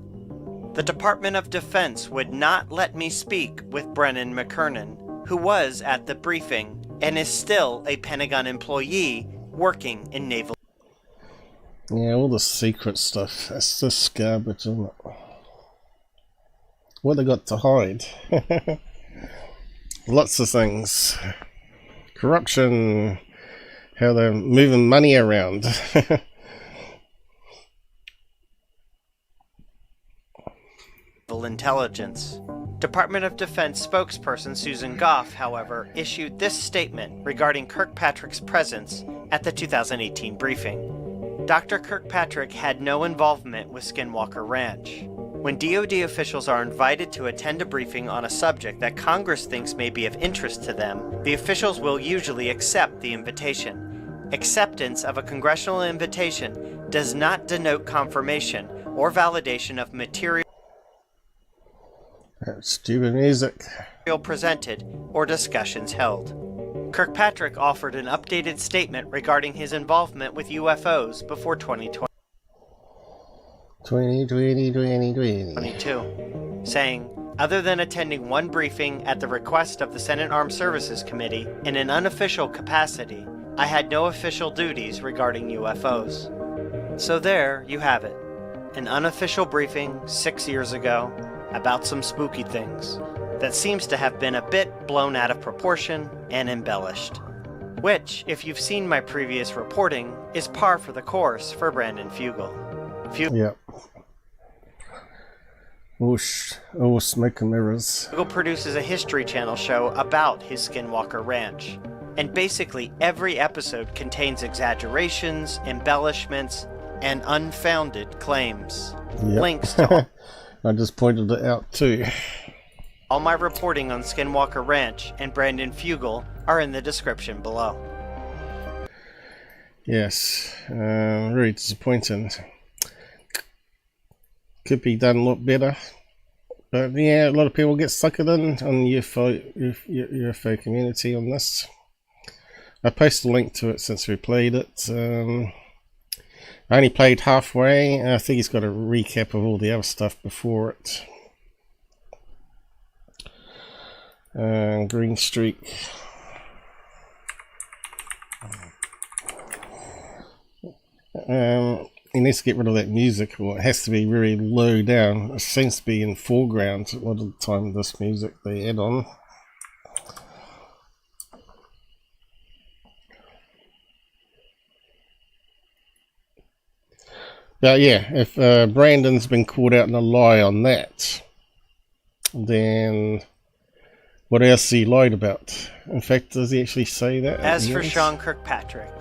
The Department of Defense would not let me speak with Brennan McKernan, who was at the briefing and is still a Pentagon employee working in naval. Yeah, all the secret stuff, that's just garbage, isn't it? What they got to hide? Lots of things. Corruption, how they're moving money around. Intelligence. Department of Defense spokesperson Susan Goff, however, issued this statement regarding Kirkpatrick's presence at the 2018 briefing. Dr. Kirkpatrick had no involvement with Skinwalker Ranch. When DoD officials are invited to attend a briefing on a subject that Congress thinks may be of interest to them, the officials will usually accept the invitation. Acceptance of a congressional invitation does not denote confirmation or validation of material Stupid music. presented or discussions held. Kirkpatrick offered an updated statement regarding his involvement with UFOs before 2022, saying, "Other than attending one briefing at the request of the Senate Armed Services Committee in an unofficial capacity, I had no official duties regarding UFOs." So there you have it. An unofficial briefing 6 years ago about some spooky things that seems to have been a bit blown out of proportion and embellished. Which, if you've seen my previous reporting, is par for the course for Brandon Fugle. Yep. All smoke and mirrors. Google produces a History Channel show about his Skinwalker Ranch. And basically every episode contains exaggerations, embellishments, and unfounded claims. Yep. Links to all, I just pointed it out too. all my reporting on Skinwalker Ranch and Brandon Fugel are in the description below. Yes, very disappointing. Could be done a lot better. But yeah, a lot of people get suckered in on the UFO community on this. I posted a link to it since we played it. I only played halfway. I think he's got a recap of all the other stuff before it. Greenstreet. He needs to get rid of that music, or it has to be very low down. It seems to be in foreground a lot of the time, this music they add on. But yeah, if Brandon's been caught out in a lie on that, then what else he lied about? In fact, does he actually say that? As for Sean Kirkpatrick,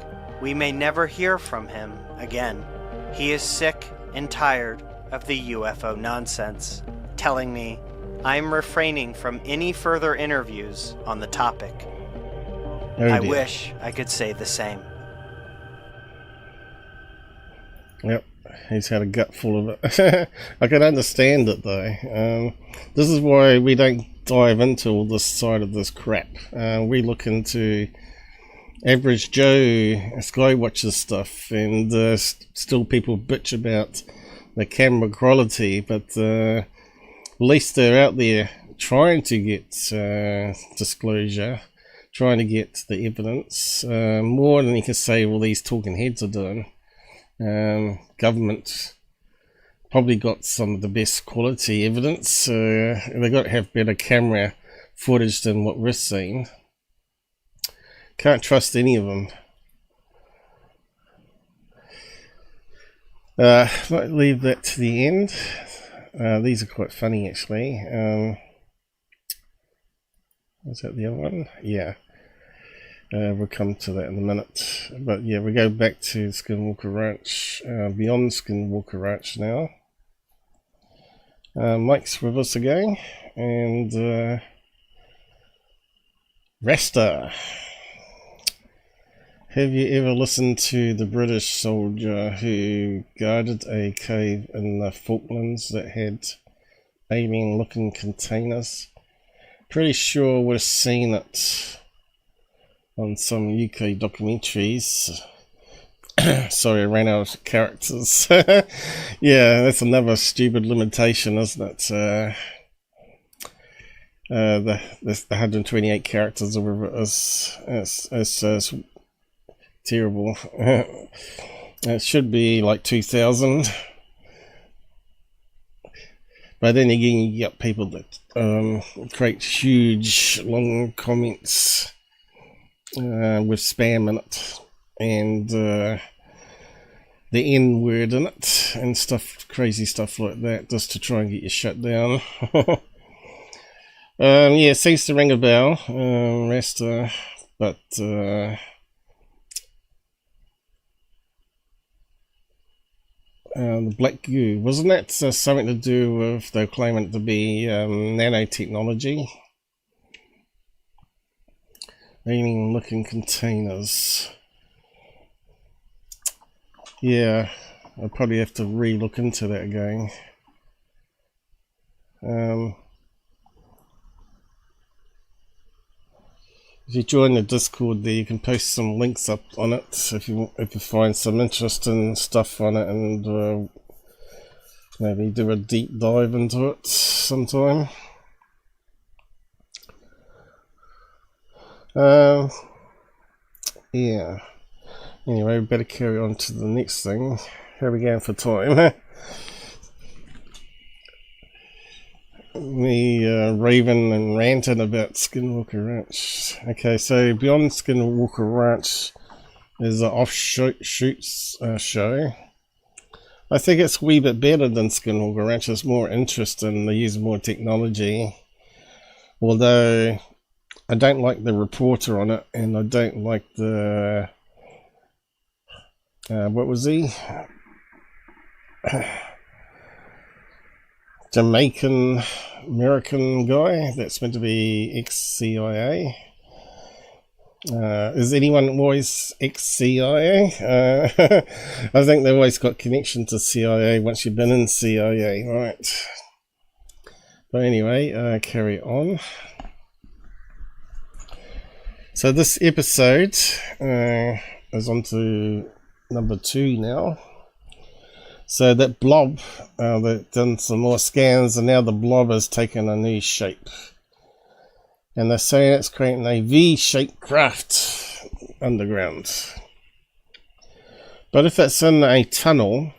we may never hear from him again. He is sick and tired of the UFO nonsense, telling me I'm refraining from any further interviews on the topic. Oh, I dear. wish I could say the same. Yep, he's had a gut full of it. I can understand it though. This is why we don't dive into all this side of this crap. We look into average Joe Skywatcher stuff, and still people bitch about the camera quality, but at least they're out there trying to get disclosure, trying to get the evidence, more than you can say all these talking heads are doing. Government probably got some of the best quality evidence. They got to have better camera footage than what we're seeing. Can't trust any of them. Might leave that to the end. These are quite funny actually. Was that the other one? Yeah. We'll come to that in a minute. But yeah, we go back to Skinwalker Ranch, beyond Skinwalker Ranch now. Mike's with us again, and Rasta. Have you ever listened to the British soldier who guarded a cave in the Falklands that had alien-looking containers? Pretty sure we've seen it on some UK documentaries. Sorry, I ran out of characters. Yeah, that's another stupid limitation, isn't it? The 128 characters or whatever it is. It's terrible. It should be like 2,000. But then again, you get people that create huge, long comments with spam in it, and the N-word in it, and stuff, crazy stuff like that, just to try and get you shut down. Yeah, it seems to ring a bell, Rasta, but the black goo, wasn't that something to do with, they're claiming it to be nanotechnology? Alien looking containers. Yeah, I'll probably have to re-look into that again. If you join the Discord there, you can post some links up on it if you find some interesting stuff on it, and maybe do a deep dive into it sometime. Yeah. Anyway, we better carry on to the next thing. How are we going for time? Me raving and ranting about Skinwalker Ranch. Okay, so beyond Skinwalker Ranch is an offshoot show I think it's a wee bit better than Skinwalker Ranch. It's more interesting. They use more technology. Although I don't like the reporter on it, and I don't like the what was he? Jamaican American guy that's meant to be ex-CIA. Is anyone always ex-CIA? I think they've always got connection to CIA once you've been in CIA, right? But anyway, carry on. So this episode is on to number 2 now. So that blob, they've done some more scans, and now the blob has taken a new shape. And they're saying it's creating a V-shaped craft underground. But if it's in a tunnel,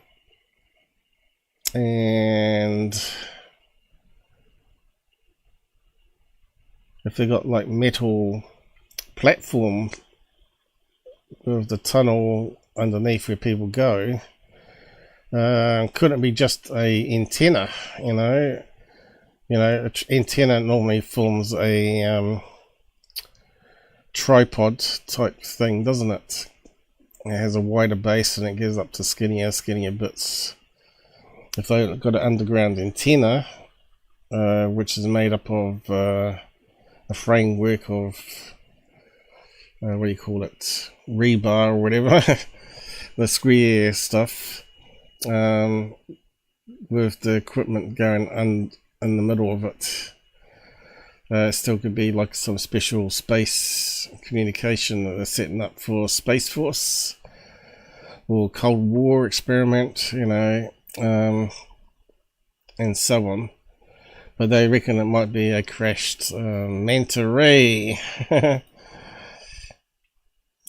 and if they've got like metal platform with the tunnel underneath where people go, couldn't it be just a antenna? Antenna normally forms a tripod type thing, doesn't it? It has a wider base and it goes up to skinnier bits. If they've got an underground antenna, which is made up of a framework of what do you call it, rebar or whatever, the square stuff, with the equipment going in the middle of it, it still could be like some special space communication that they're setting up for Space Force or Cold War experiment, and so on. But they reckon it might be a crashed manta ray.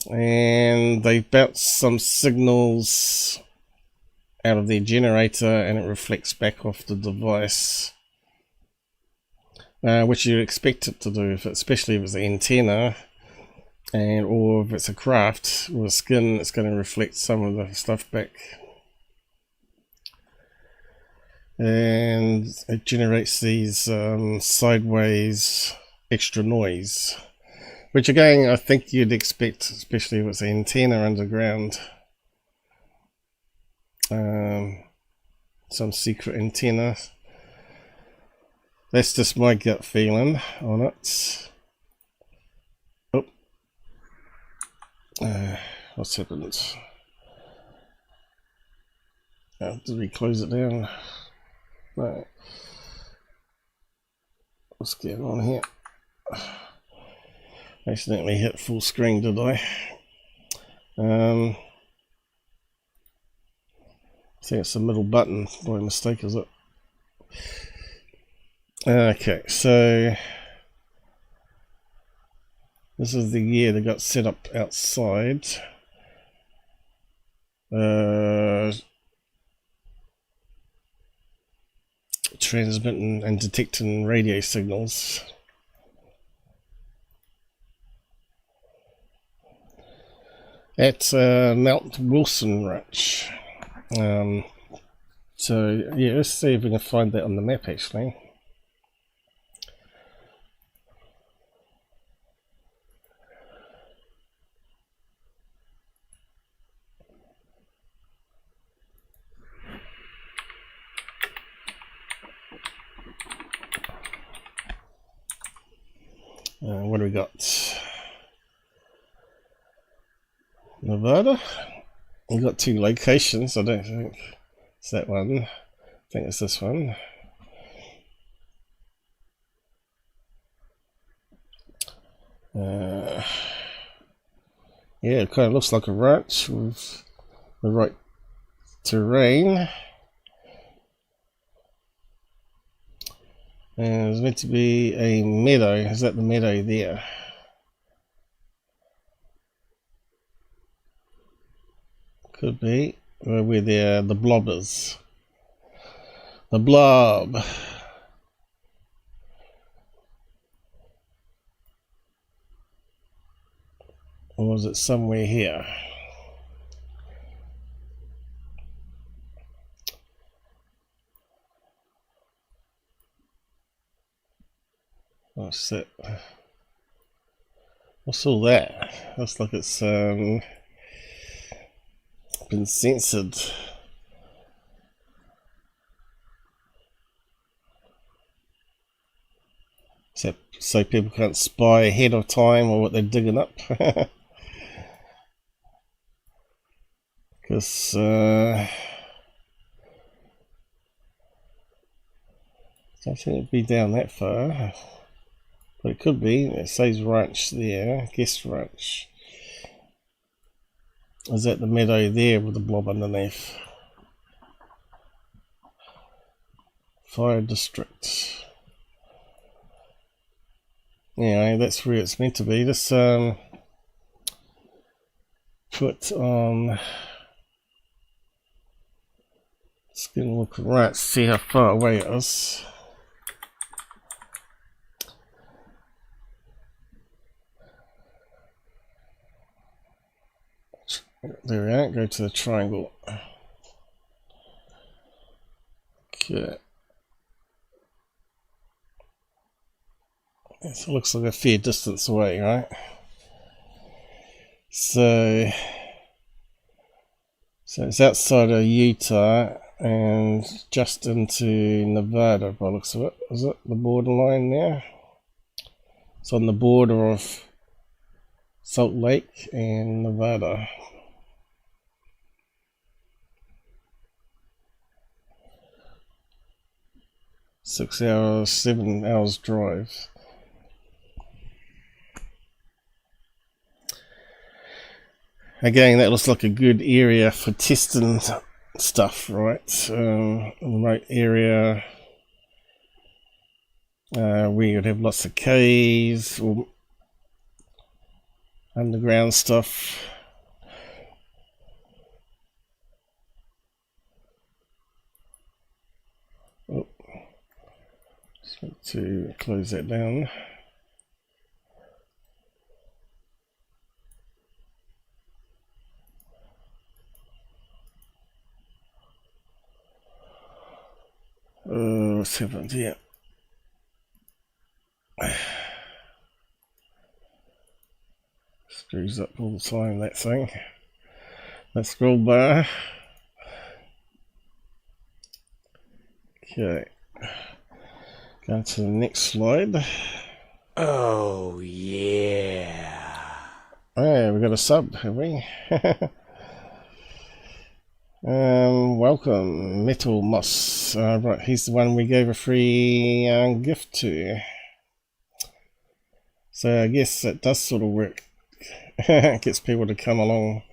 And they bounce some signals out of their generator and it reflects back off the device, which you'd expect it to do, especially if it's an antenna, or if it's a craft with skin, it's going to reflect some of the stuff back, and it generates these sideways extra noise, which again I think you'd expect, especially if it's an antenna underground. Some secret antenna. That's just my gut feeling on it. Oh, what's happened? Did we close it down? No. What's going on here? Accidentally hit full screen, did I? I think it's the middle button by mistake, is it? Okay, so this is the year they got set up outside. Transmitting and detecting radio signals. At Mount Wilson Ranch. So yeah, let's see if we can find that on the map actually. What do we got? Nevada? We've got 2 locations. I don't think it's that one. I think it's this one. Yeah, it kind of looks like a ranch with the right terrain. And there's meant to be a meadow. Is that the meadow there? Could be. Where the blob is. The blob. Or was it somewhere here? What's that? What's all that? Looks like it's been censored. So people can't spy ahead of time or what they're digging up. Because I don't think it'd be down that far, but it could be. It says ranch there, guest ranch. Is that the meadow there with the blob underneath? Fire district. Anyway, that's where it's meant to be. Let's put on Skinwalker right, see how far away it is. There we are, go to the triangle. Okay. So it looks like a fair distance away, right? So it's outside of Utah and just into Nevada by the looks of it. Is it the borderline there? It's on the border of Salt Lake and Nevada. Seven hours drive. Again, that looks like a good area for testing stuff, right? Remote area where you'd have lots of caves or underground stuff. Oh, just want to close that down. What's happened here? Screws up all the time, that thing. That scroll bar. Okay. Go to the next slide. Oh, yeah. Oh, we got a sub, have we? Welcome, Metal Moss. Right, he's the one we gave a free gift to. So I guess that does sort of work. Gets people to come along,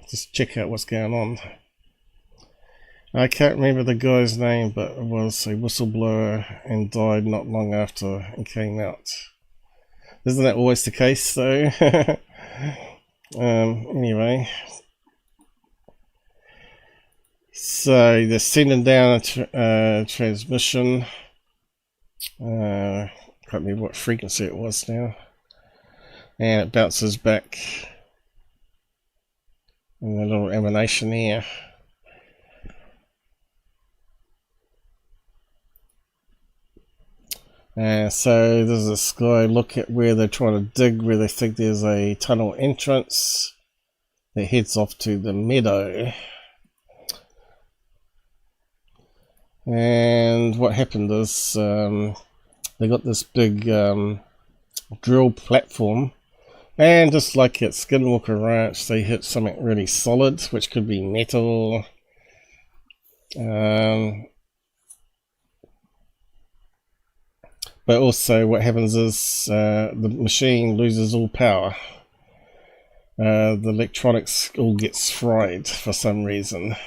just check out what's going on. I can't remember the guy's name, but it was a whistleblower and died not long after it came out. Isn't that always the case, though? Anyway. So they're sending down a transmission. Can't remember what frequency it was now. And it bounces back in a little emanation here. So there's this guy, look at where they're trying to dig, where they think there's a tunnel entrance that heads off to the meadow. And what happened is they got this big drill platform, and just like at Skinwalker Ranch, they hit something really solid, which could be metal. But also what happens is the machine loses all power. The electronics all gets fried for some reason.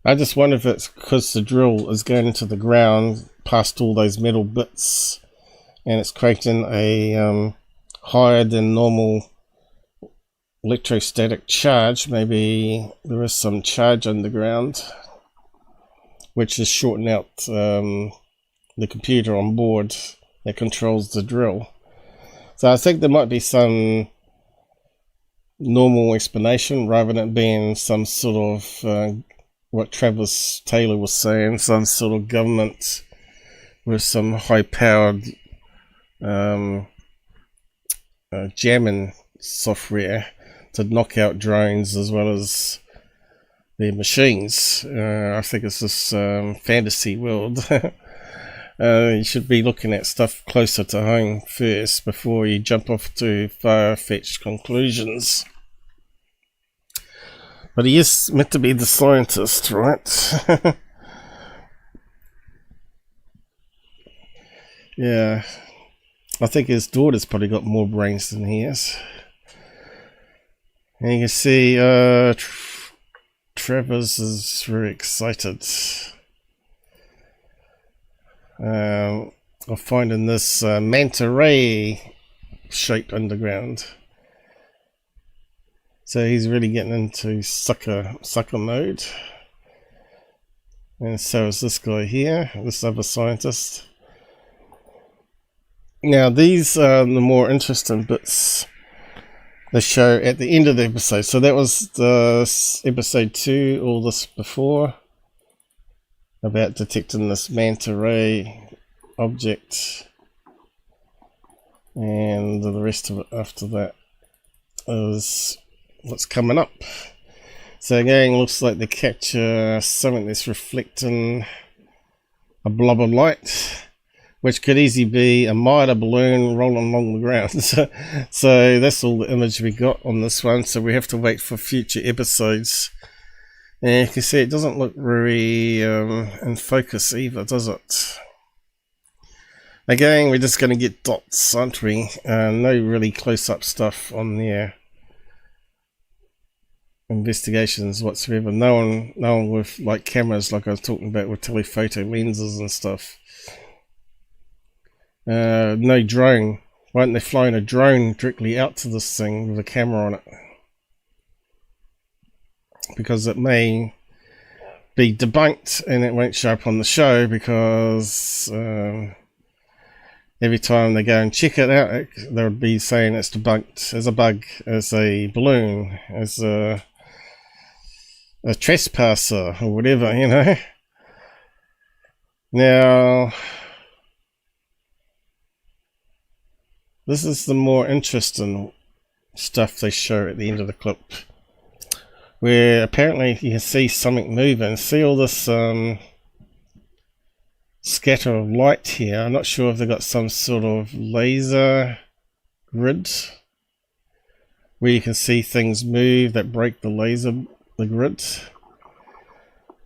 I just wonder if it's because the drill is going into the ground past all those metal bits and it's creating a higher than normal electrostatic charge. Maybe there is some charge underground which is shorting out the computer on board that controls the drill. So I think there might be some normal explanation rather than it being some sort of what Travis Taylor was saying, some sort of government with some high-powered jamming software to knock out drones as well as their machines. I think it's this fantasy world. You should be looking at stuff closer to home first before you jump off to far-fetched conclusions. But he is meant to be the scientist, right? Yeah. I think his daughter's probably got more brains than he has. And you can see Travis is very excited of finding this manta ray shaped underground. So he's really getting into sucker mode. And so is this guy here, this other scientist. Now these are the more interesting bits they show at the end of the episode. So that was the episode 2, all this before, about detecting this manta ray object, and the rest of it after that is what's coming up. So again, looks like they capture something that's reflecting a blob of light, which could easily be a mitre balloon rolling along the ground. So that's all the image we got on this one. So we have to wait for future episodes. And you can see it doesn't look very in focus either, does it? Again, we're just going to get dots, aren't we? No really close-up stuff on their investigations whatsoever. No one with like cameras like I was talking about with telephoto lenses and stuff. No drone. Why aren't they flying a drone directly out to this thing with a camera on it? Because it may be debunked and it won't show up on the show, because every time they go and check it out, they would be saying it's debunked as a bug, as a balloon, as a trespasser or whatever, you know. Now, this is the more interesting stuff they show at the end of the clip, where apparently you can see something moving. See all this scatter of light here. I'm not sure if they've got some sort of laser grid where you can see things move that break the grid.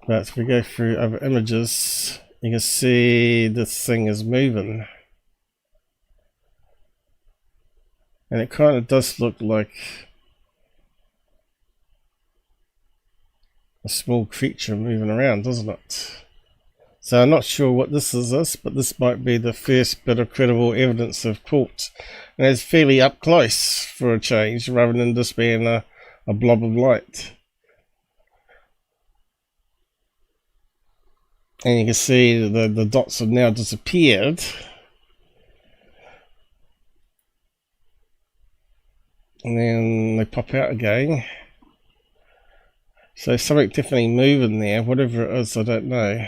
But if we go through other images, you can see this thing is moving. And it kind of does look like a small creature moving around, doesn't it? So I'm not sure what this is, but this might be the first bit of credible evidence they've caught. And it's fairly up close for a change, rather than just being a blob of light. And you can see the dots have now disappeared. And then they pop out again. So something definitely moving there. Whatever it is, I don't know.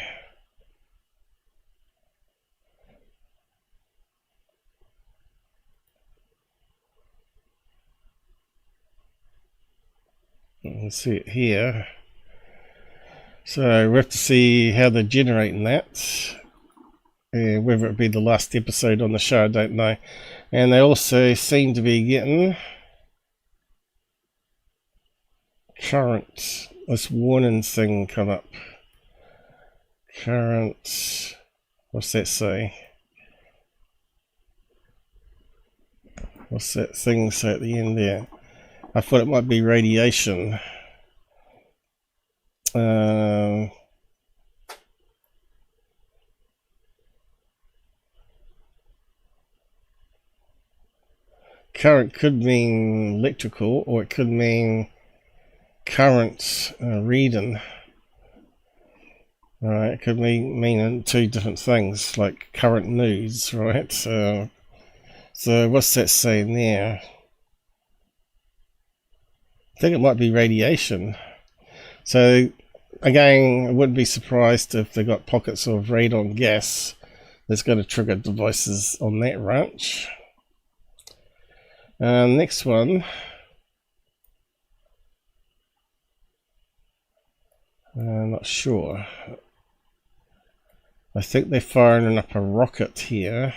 You can see it here. So we have to see how they're generating that. Whether it be the last episode on the show, I don't know. And they also seem to be getting current, this warning thing come up. Current, what's that say? What's that thing say at the end there? I thought it might be radiation. Current could mean electrical, or it could mean current reading. Right, it could mean two different things, like current news, right? So what's that saying there? I think it might be radiation. So again, I wouldn't be surprised if they got pockets of radon gas That's going to trigger devices on that ranch. Next one. I'm not sure. I think they're firing up a rocket here.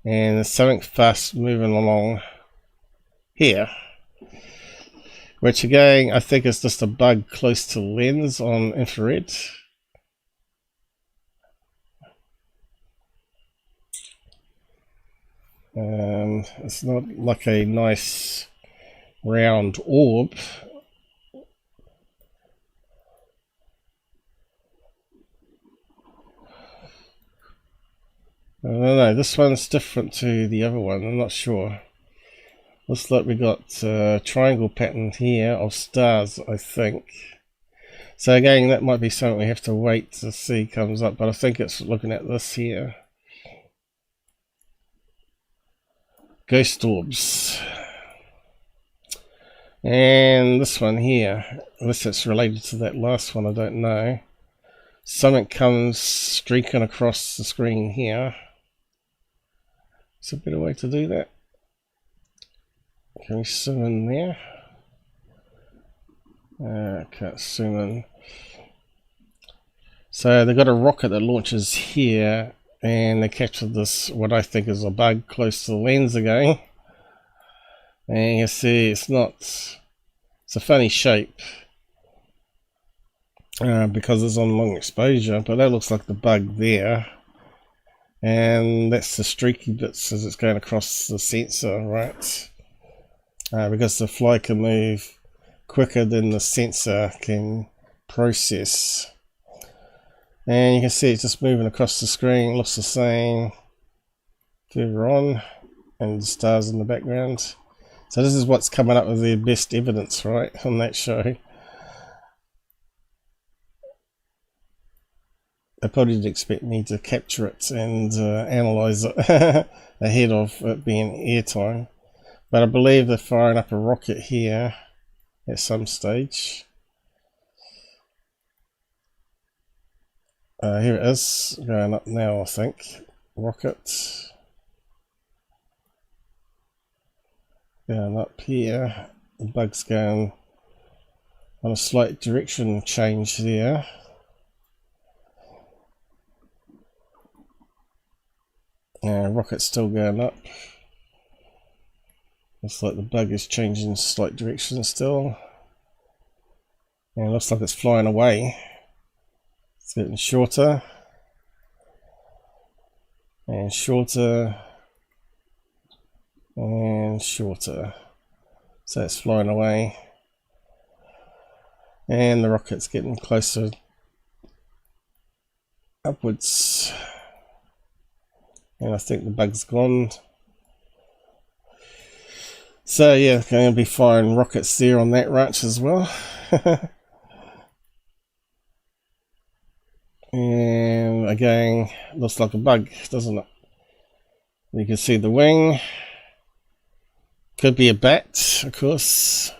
And there's something fast moving along here. Which again, I think is just a bug close to the lens on infrared. It's not like a nice round orb. I don't know, this one's different to the other one, I'm not sure. Looks like we got a triangle pattern here of stars, I think. So again, that might be something we have to wait to see comes up, but I think it's looking at this here. Ghost orbs. And this one here, unless it's related to that last one, I don't know. Something comes streaking across the screen here. Is there a better way to do that? Can we zoom in there? Can't zoom in. So they've got a rocket that launches here, and they captured this, what I think is a bug close to the lens again. And you see it's not, it's a funny shape because it's on long exposure, but that looks like the bug there. And that's the streaky bits as it's going across the sensor, right? Because the fly can move quicker than the sensor can process. And you can see it's just moving across the screen, looks the same further on, and the stars in the background. So this is what's coming up with their best evidence, right, on that show. They probably didn't expect me to capture it and analyze it ahead of it being airtime. But I believe they're firing up a rocket here at some stage. Here it is, going up now, I think. Rocket. Going up here. The bug's going on a slight direction change there. Rocket's still going up. Looks like the bug is changing slight direction still. And it looks like it's flying away. It's getting shorter. And shorter. And shorter. So it's flying away. And the rocket's getting closer upwards. And I think the bug's gone. So yeah, going to be firing rockets there on that ranch as well. And again, looks like a bug, doesn't it? You can see the wing. Could be a bat, of course.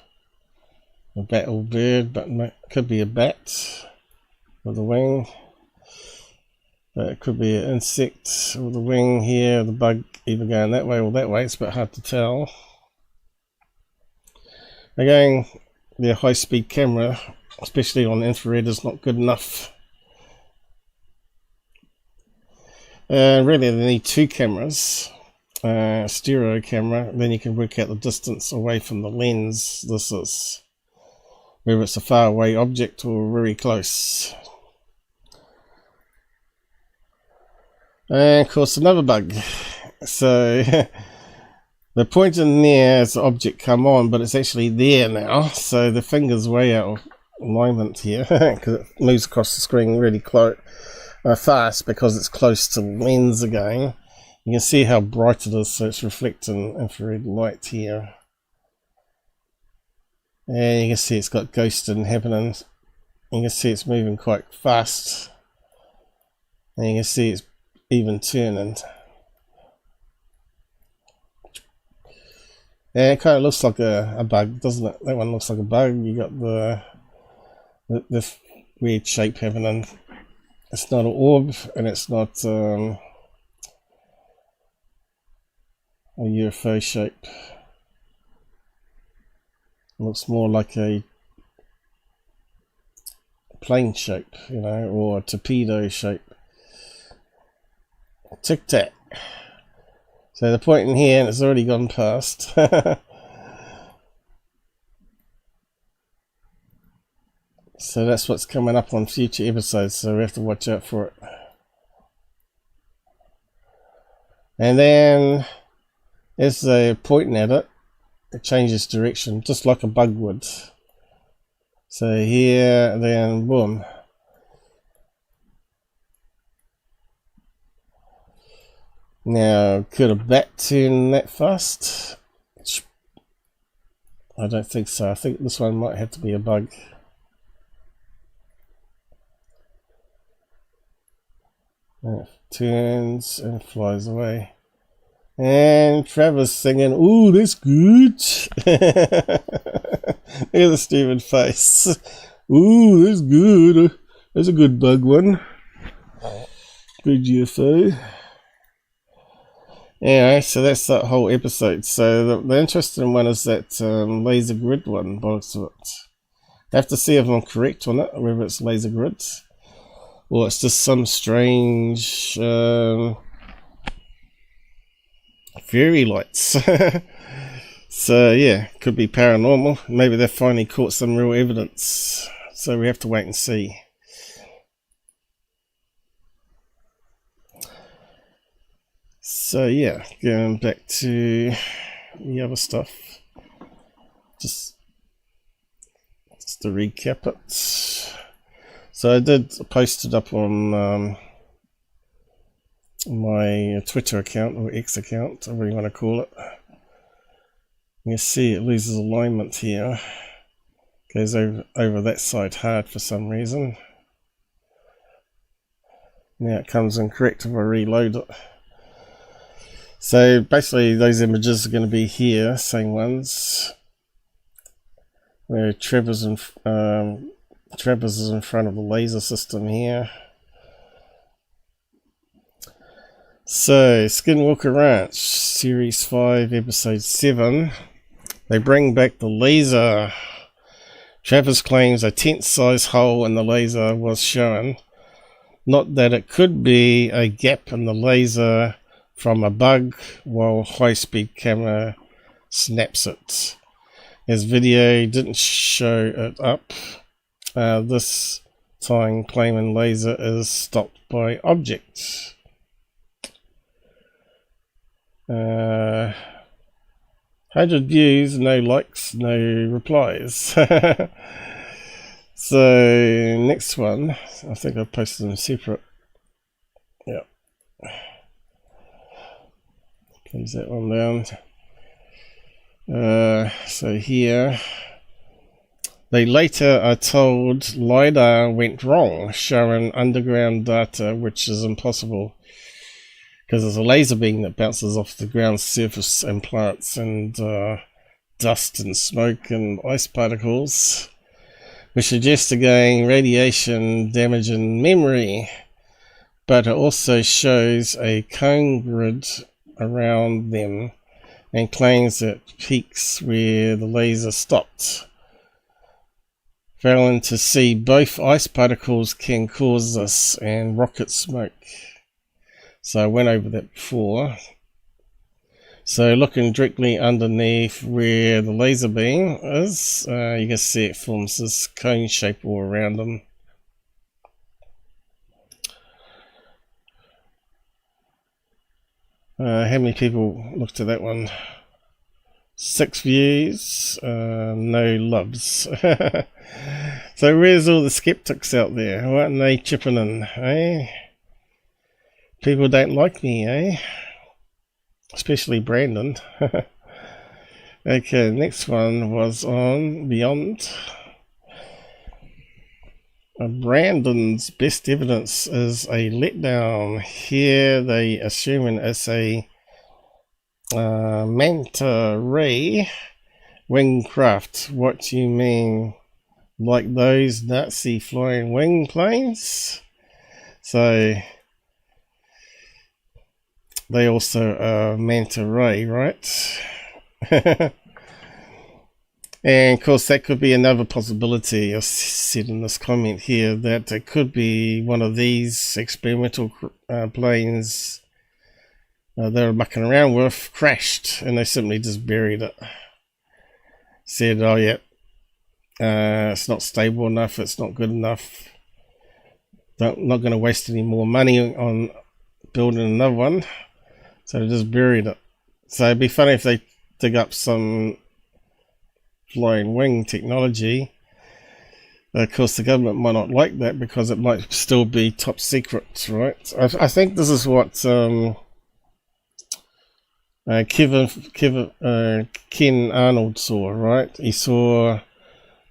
A bat or bird, but could be a bat with a wing. But it could be an insect with a wing here, the bug either going that way or that way, it's a bit hard to tell. Again, their high-speed camera, especially on infrared, is not good enough. Really, they need two cameras, stereo camera, then you can work out the distance away from the lens this is, whether it's a far away object or very close. And of course another bug. So they're pointing there as the object come on, but it's actually there now. So the finger's way out of alignment here because it moves across the screen really close, fast because it's close to the lens again. You can see how bright it is, so it's reflecting infrared light here. And you can see it's got ghosting happening. You can see it's moving quite fast. And you can see it's even turning. Yeah, it kind of looks like a bug, doesn't it? That one looks like a bug. You got the weird shape happening It's not an orb, and it's not a UFO shape. It looks more like a plane shape, you know, or a torpedo shape. Tic Tac. So they're pointing here, and it's already gone past. So that's what's coming up on future episodes, so we have to watch out for it. And then, as they're pointing at it, it changes direction, just like a bug would. So here, then boom. Now, could a bat turn that fast? I don't think so. I think this one might have to be a bug. And it turns and flies away. And Trevor's singing, "Ooh, that's good." Look at the stupid face. "Ooh, that's good. That's a good bug one. Good UFO." Anyway, so that's that whole episode. So the interesting one is that laser grid one, by the looks of it. I have to see if I'm correct on it, whether it's laser grids. Well, it's just some strange fairy lights. So yeah, could be paranormal. Maybe they've finally caught some real evidence. So we have to wait and see. So yeah, going back to the other stuff. Just to recap it. So I did post it up on my Twitter account, or X account, whatever you want to call it. You see it loses alignment here. Goes over that side hard for some reason. Now it comes in correct if I reload it. So basically those images are going to be here, same ones. Where Trevor's is in front of the laser system here. So, Skinwalker Ranch, Series 5, Episode 7. They bring back the laser. Travis claims a tent-sized hole in the laser was shown. Not that it could be a gap in the laser from a bug while high-speed camera snaps it. As video didn't show it up, this time claiming laser is stopped by object. 100 views, no likes, no replies. So next one, I think I posted them separate. Yep. Close that one down. So here, they later are told Lidar went wrong, showing underground data, which is impossible because there's a laser beam that bounces off the ground surface and plants and dust and smoke and ice particles, which suggests again radiation damaging memory, but it also shows a cone grid around them and claims that peaks where the laser stopped. Failing to see both ice particles can cause this and rocket smoke. So I went over that before. So looking directly underneath where the laser beam is, you can see it forms this cone shape all around them. How many people looked at that one? 6 views, no loves. So where's all the skeptics out there? Why aren't they chipping in, eh? People don't like me, eh? Especially Brandon. Okay, next one was on Beyond. Brandon's best evidence is a letdown. Here they assuming it's a manta ray wingcraft. What do you mean? Like those Nazi flying wing planes? So So they also are manta ray, right? And of course that could be another possibility. I said in this comment here that it could be one of these experimental planes they were mucking around with crashed, and they simply just buried it. Said, oh yeah, it's not stable enough, it's not good enough, not going to waste any more money on building another one, so they just buried it. So it'd be funny if they dig up some flying wing technology. Of course the government might not like that because it might still be top secret, right? I think this is what Ken Arnold saw, right? He saw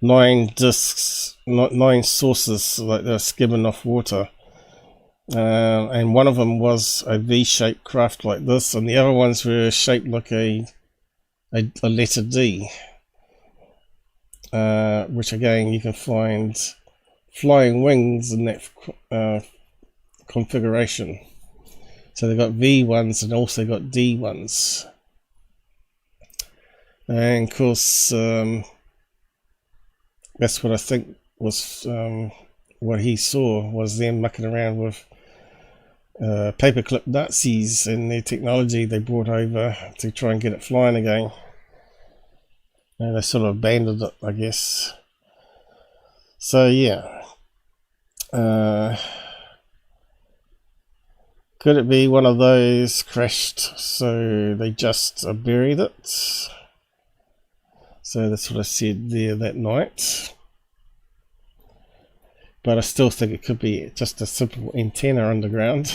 9 discs, 9 sources like they're skimming off water, and one of them was a V-shaped craft like this, and the other ones were shaped like a letter D, which again you can find flying wings in that configuration. So they've got V ones and also got D ones. And of course, that's what I think was what he saw, was them mucking around with paperclip Nazis and their technology they brought over to try and get it flying again. And they sort of abandoned it, I guess. So yeah. Could it be one of those crashed, so they just buried it? So that's what I said there that night. But I still think it could be just a simple antenna underground.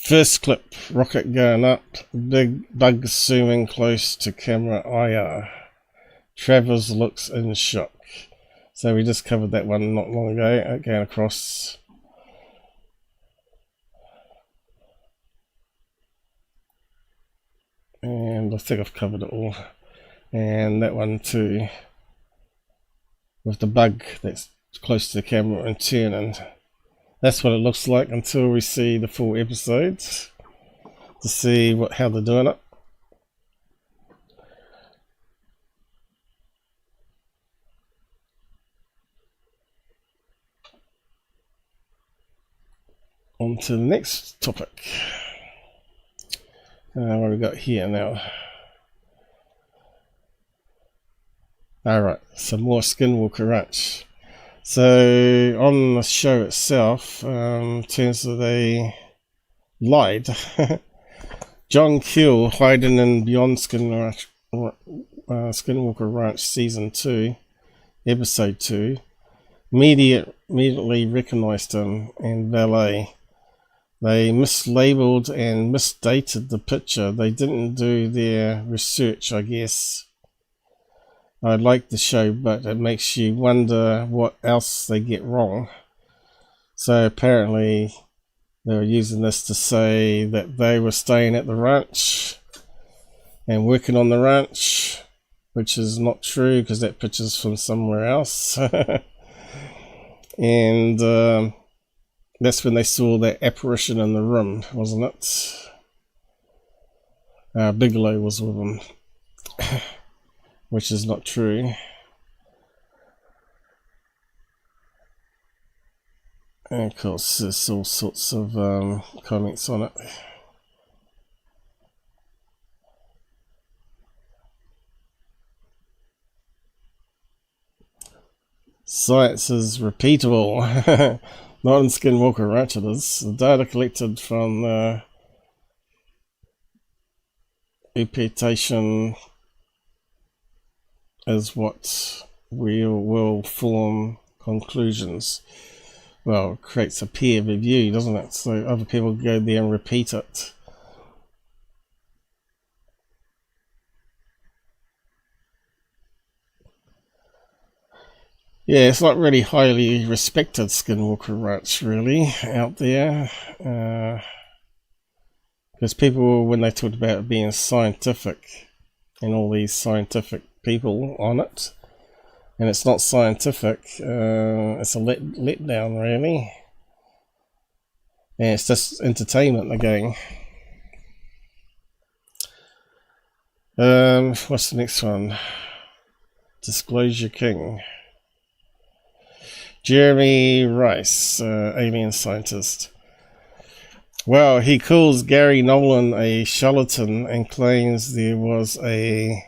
First clip, rocket going up, big bug zooming close to camera IR. Travers looks in shock. So we just covered that one not long ago, going across. And I think I've covered it all. And that one too, with the bug that's close to the camera and turning. That's what it looks like until we see the full episodes to see how they're doing it. On to the next topic. What have we got here now? Alright, some more Skinwalker Ranch. So on the show itself, turns out they lied. John Keel, hiding in Beyond Skinwalker Ranch Season 2, Episode 2, immediately recognized him and valet. They mislabeled and misdated the picture. They didn't do their research, I guess. I like the show, but it makes you wonder what else they get wrong. So apparently they were using this to say that they were staying at the ranch and working on the ranch, which is not true because that picture's from somewhere else. And that's when they saw that apparition in the room, wasn't it? Bigelow was with them, which is not true. And of course, there's all sorts of comments on it. Science is repeatable. Not in Skinwalker Ranch it is. The data collected from reputation is what will form conclusions. Well, it creates a peer review, doesn't it? So other people go there and repeat it. Yeah, it's not really highly respected Skinwalker Ranch, really, out there. Because people, when they talked about it being scientific, and all these scientific people on it, and it's not scientific. It's a letdown, really. And it's just entertainment again. What's the next one? Disclosure King. Jeremy Rice, alien scientist. Well, he calls Gary Nolan a charlatan and claims there was a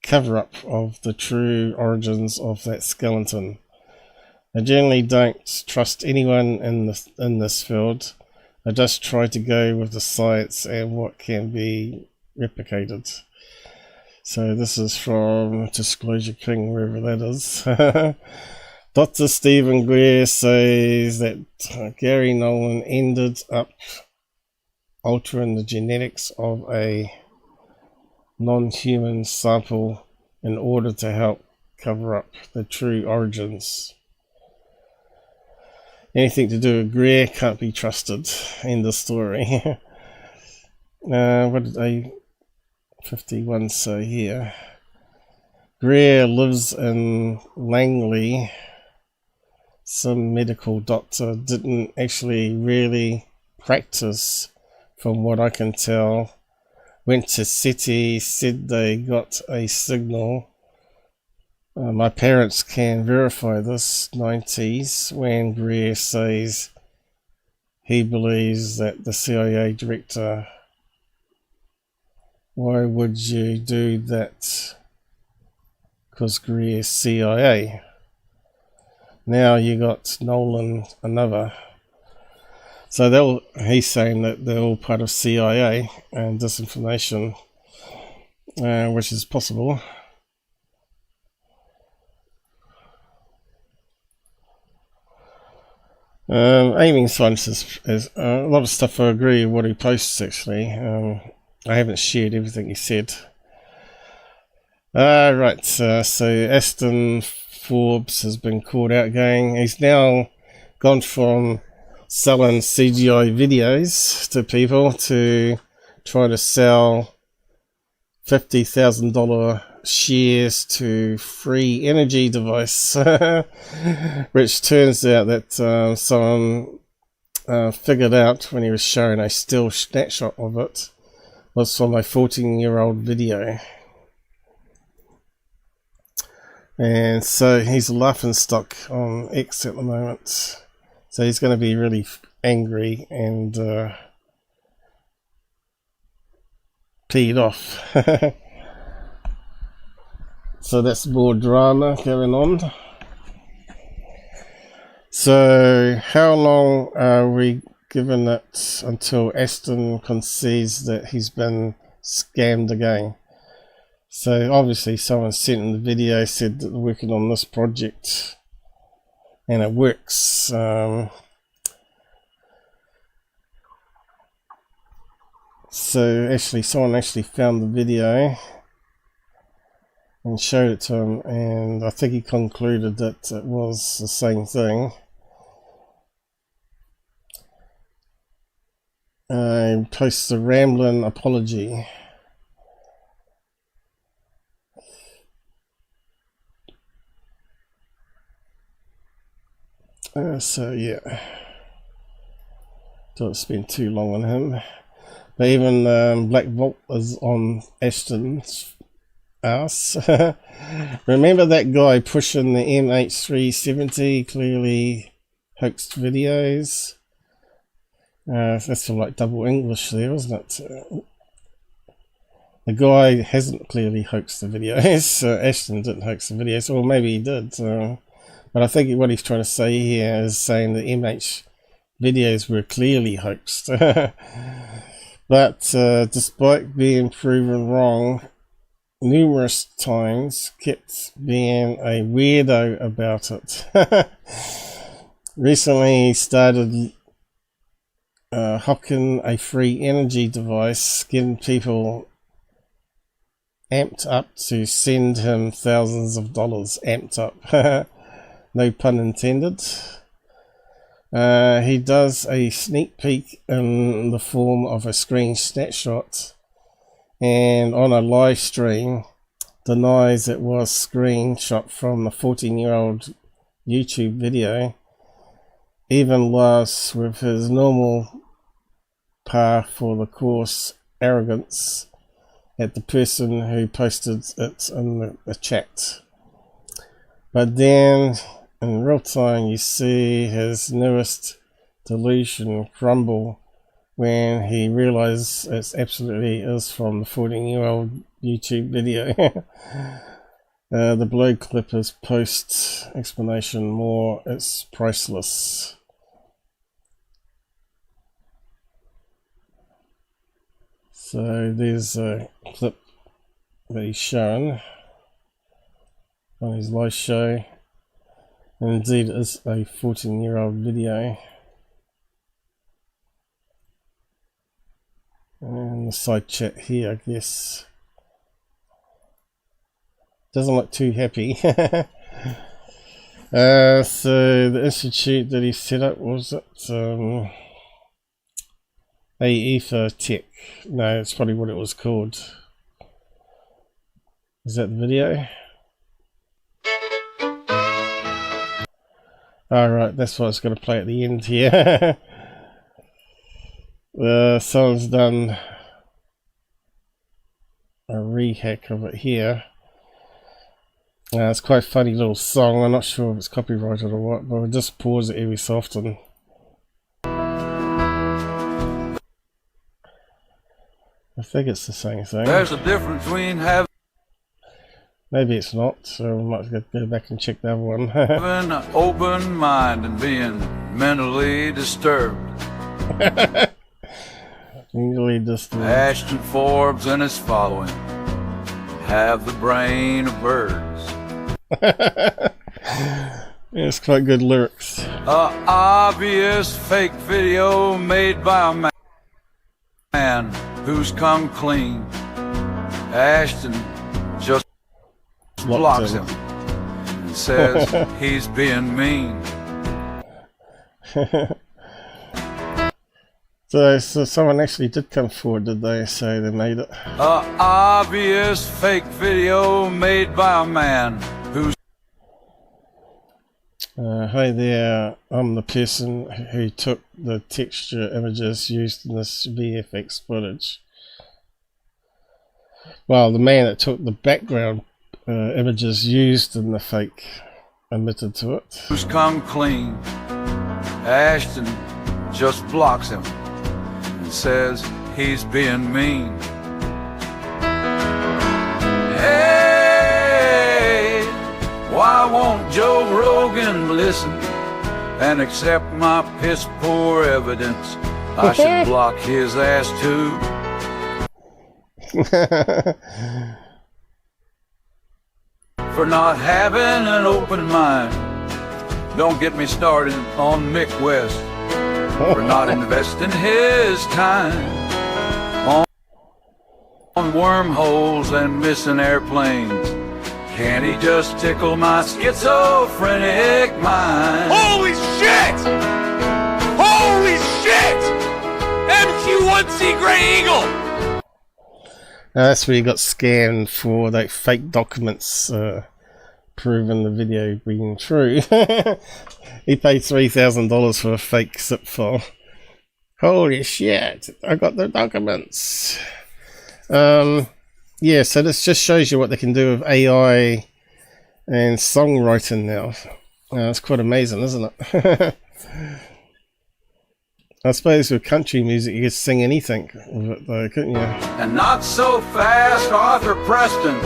cover-up of the true origins of that skeleton. I generally don't trust anyone in this field. I just try to go with the science and what can be replicated. So this is from Disclosure King, wherever that is. Dr. Stephen Greer says that Gary Nolan ended up altering the genetics of a non-human sample in order to help cover up the true origins. Anything to do with Greer can't be trusted. End of story. What did A51 say here? Greer lives in Langley. Some medical doctor didn't actually really practice, from what I can tell. Went to SETI, said they got a signal. My parents can verify this, 90s, when Greer says he believes that the CIA director. Why would you do that? Because Greer's CIA. Now you got Nolan, another. So he's saying that they're all part of CIA and disinformation, which is possible. Aiming science is a lot of stuff I agree with what he posts, actually. I haven't shared everything he said. Right, so Ashton Forbes has been called out again. He's now gone from selling CGI videos to people to try to sell $50,000 shares to free energy device, which turns out that someone figured out when he was showing a still snapshot of it was from a 14-year-old video. And so he's a laughingstock on X at the moment. So he's going to be really angry and peed off. So that's more drama going on. So how long are we given it until Ashton concedes that he's been scammed again? So obviously someone sent in the video, said that they're working on this project and it works. So actually someone actually found the video and showed it to him, and I think he concluded that it was the same thing. Posts a rambling apology. So yeah, don't spend too long on him. But even Black Vault is on Ashton's ass. Remember that guy pushing the MH370, clearly hoaxed videos? That's like double English there, isn't it? The guy hasn't clearly hoaxed the videos. Ashton didn't hoax the videos, or maybe he did. But I think what he's trying to say here is saying the MH videos were clearly hoaxed. But despite being proven wrong numerous times, kept being a weirdo about it. Recently he started hawking a free energy device, getting people amped up to send him thousands of dollars. Amped up. No pun intended. He does a sneak peek in the form of a screen snapshot, and on a live stream denies it was screenshot from a 14-year-old YouTube video, even worse with his normal par for the course arrogance at the person who posted it in the chat. But then in real time you see his newest delusion crumble when he realizes it absolutely is from the 14-year-old YouTube video. The below clip is post explanation more, it's priceless. So there's a clip that he's shown on his live show, and indeed it is a 14-year-old video. And the side chat here, I guess, doesn't look too happy. So the institute that he set up, was it AEFA Tech? No, that's probably what it was called. Is that the video? Alright, that's what I was going to play at the end here. Someone's done a rehack of it here. It's quite a funny little song. I'm not sure if it's copyrighted or what, but we'll just pause it every so often. I think it's the same thing. There's a difference between having Maybe it's not, so we might go back and check the other one. an open mind and being mentally disturbed. Mentally disturbed. Ashton Forbes and his following have the brain of birds. Yeah, it's quite good lyrics. Obvious fake video made by a man who's come clean. Ashton just blocks him and says he's being mean. So someone actually did come forward, did they? Say they made it. Obvious fake video made by a man who's hi there, I'm the person who took the texture images used in this VFX footage. Well, the man that took the background images used in the fake admitted to it. who's come clean. Ashton just blocks him and says he's being mean. Hey, why won't Joe Rogan listen and accept my piss poor evidence? I should block his ass too. For not having an open mind. Don't get me started on Mick West for not investing his time on wormholes and missing airplanes. Can't he just tickle my schizophrenic mind? Holy shit! Holy shit! MQ-1C Grey Eagle! That's where you got scanned for like fake documents proving the video being true. He paid $3,000 for a fake zip file. Holy shit! I got the documents. Yeah, so this just shows you what they can do with AI and songwriting now. It's quite amazing, isn't it? I suppose with country music you could sing anything with it though, couldn't you? And not so fast, Arthur Preston.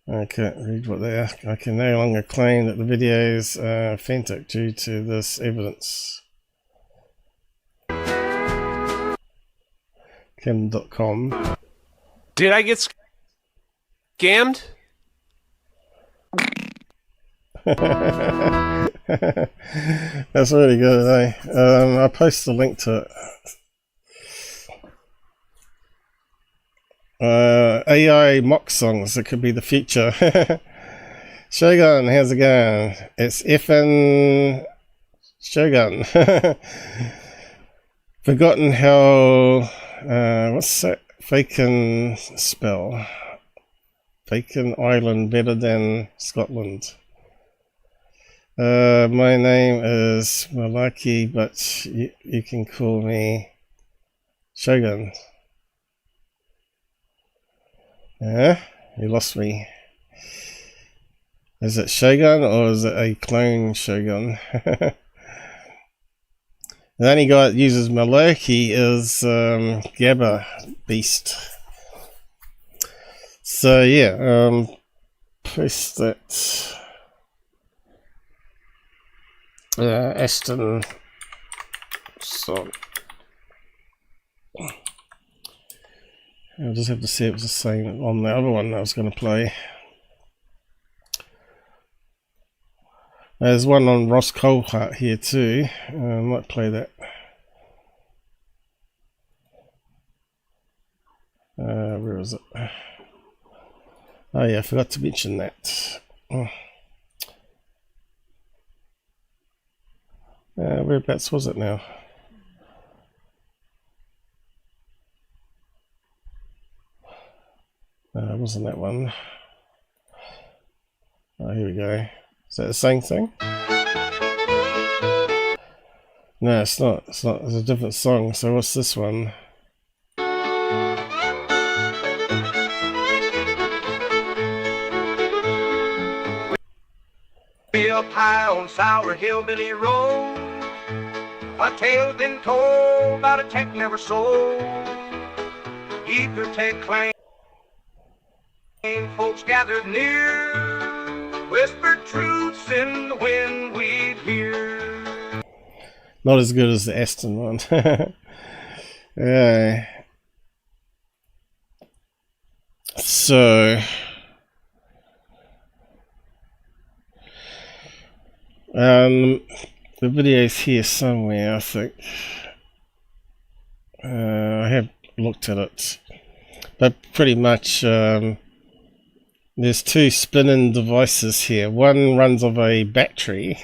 I can't read what they are. I can no longer claim that the videos are authentic due to this evidence. Kim.com. Did I get scammed? That's really good, eh? I'll post the link to it. AI mock songs, it could be the future. Shogun, how's it going? It's effing Shogun. Forgotten how, what's that Faken spell? Faken Island better than Scotland. My name is Malaki, but you can call me Shogun. Yeah, you lost me. Is it Shogun or is it a clone Shogun? The only guy that uses Malaki is Gabba Beast. So yeah, press that Ashton song. I'll just have to see if it's the same on the other one that I was going to play. There's one on Ross Coldheart here too. I might play that. Where is it? Oh yeah, I forgot to mention that. Whereabouts was it now? It wasn't that one. Oh, here we go. Is that the same thing? No, it's not. It's not. It's a different song. So what's this one? Way up high on Sour Hillbilly Road, a tale's been told about a tech never sold. Eager tech claim, folks gathered near, whispered truths in the wind we'd hear. Not as good as the Aston one. Yeah. So the video's here somewhere, I think. I have looked at it, but pretty much there's two spinning devices here. One runs off a battery,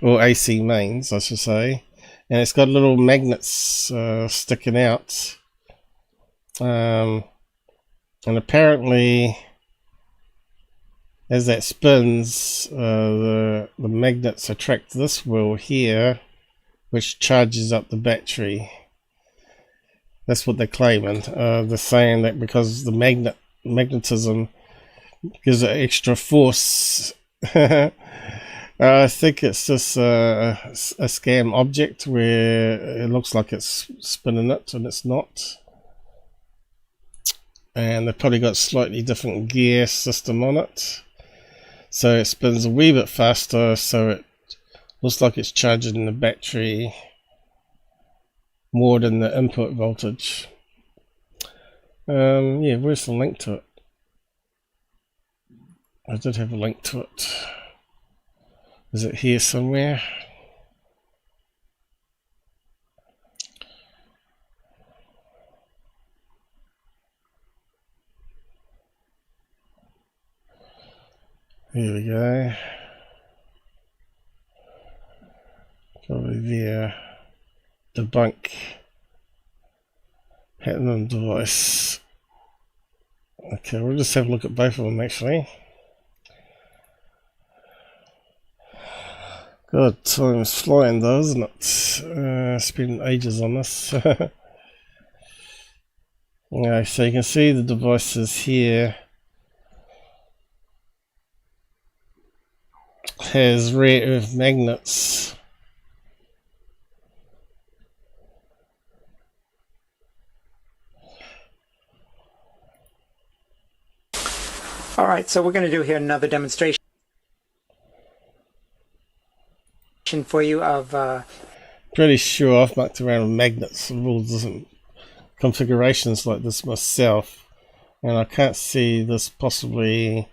or AC mains, I should say, and it's got little magnets sticking out. And apparently, as that spins, the magnets attract this wheel here, which charges up the battery. That's what they're claiming. They're saying that because the magnetism gives it extra force. I think it's just a scam object where it looks like it's spinning it and it's not. And they've probably got slightly different gear system on it, so it spins a wee bit faster, so it looks like it's charging the battery more than the input voltage. Yeah, where's the link to it? I did have a link to it. Is it here somewhere? Here we go. Probably there. Debunk pattern device. Okay, we'll just have a look at both of them actually. God, time's flying though, isn't it? Spending ages on this. Yeah, so you can see the devices here. Has rare earth magnets. All right, so we're going to do here another demonstration for you of Pretty sure I've mucked around with magnets and all different configurations like this myself, and I can't see this possibly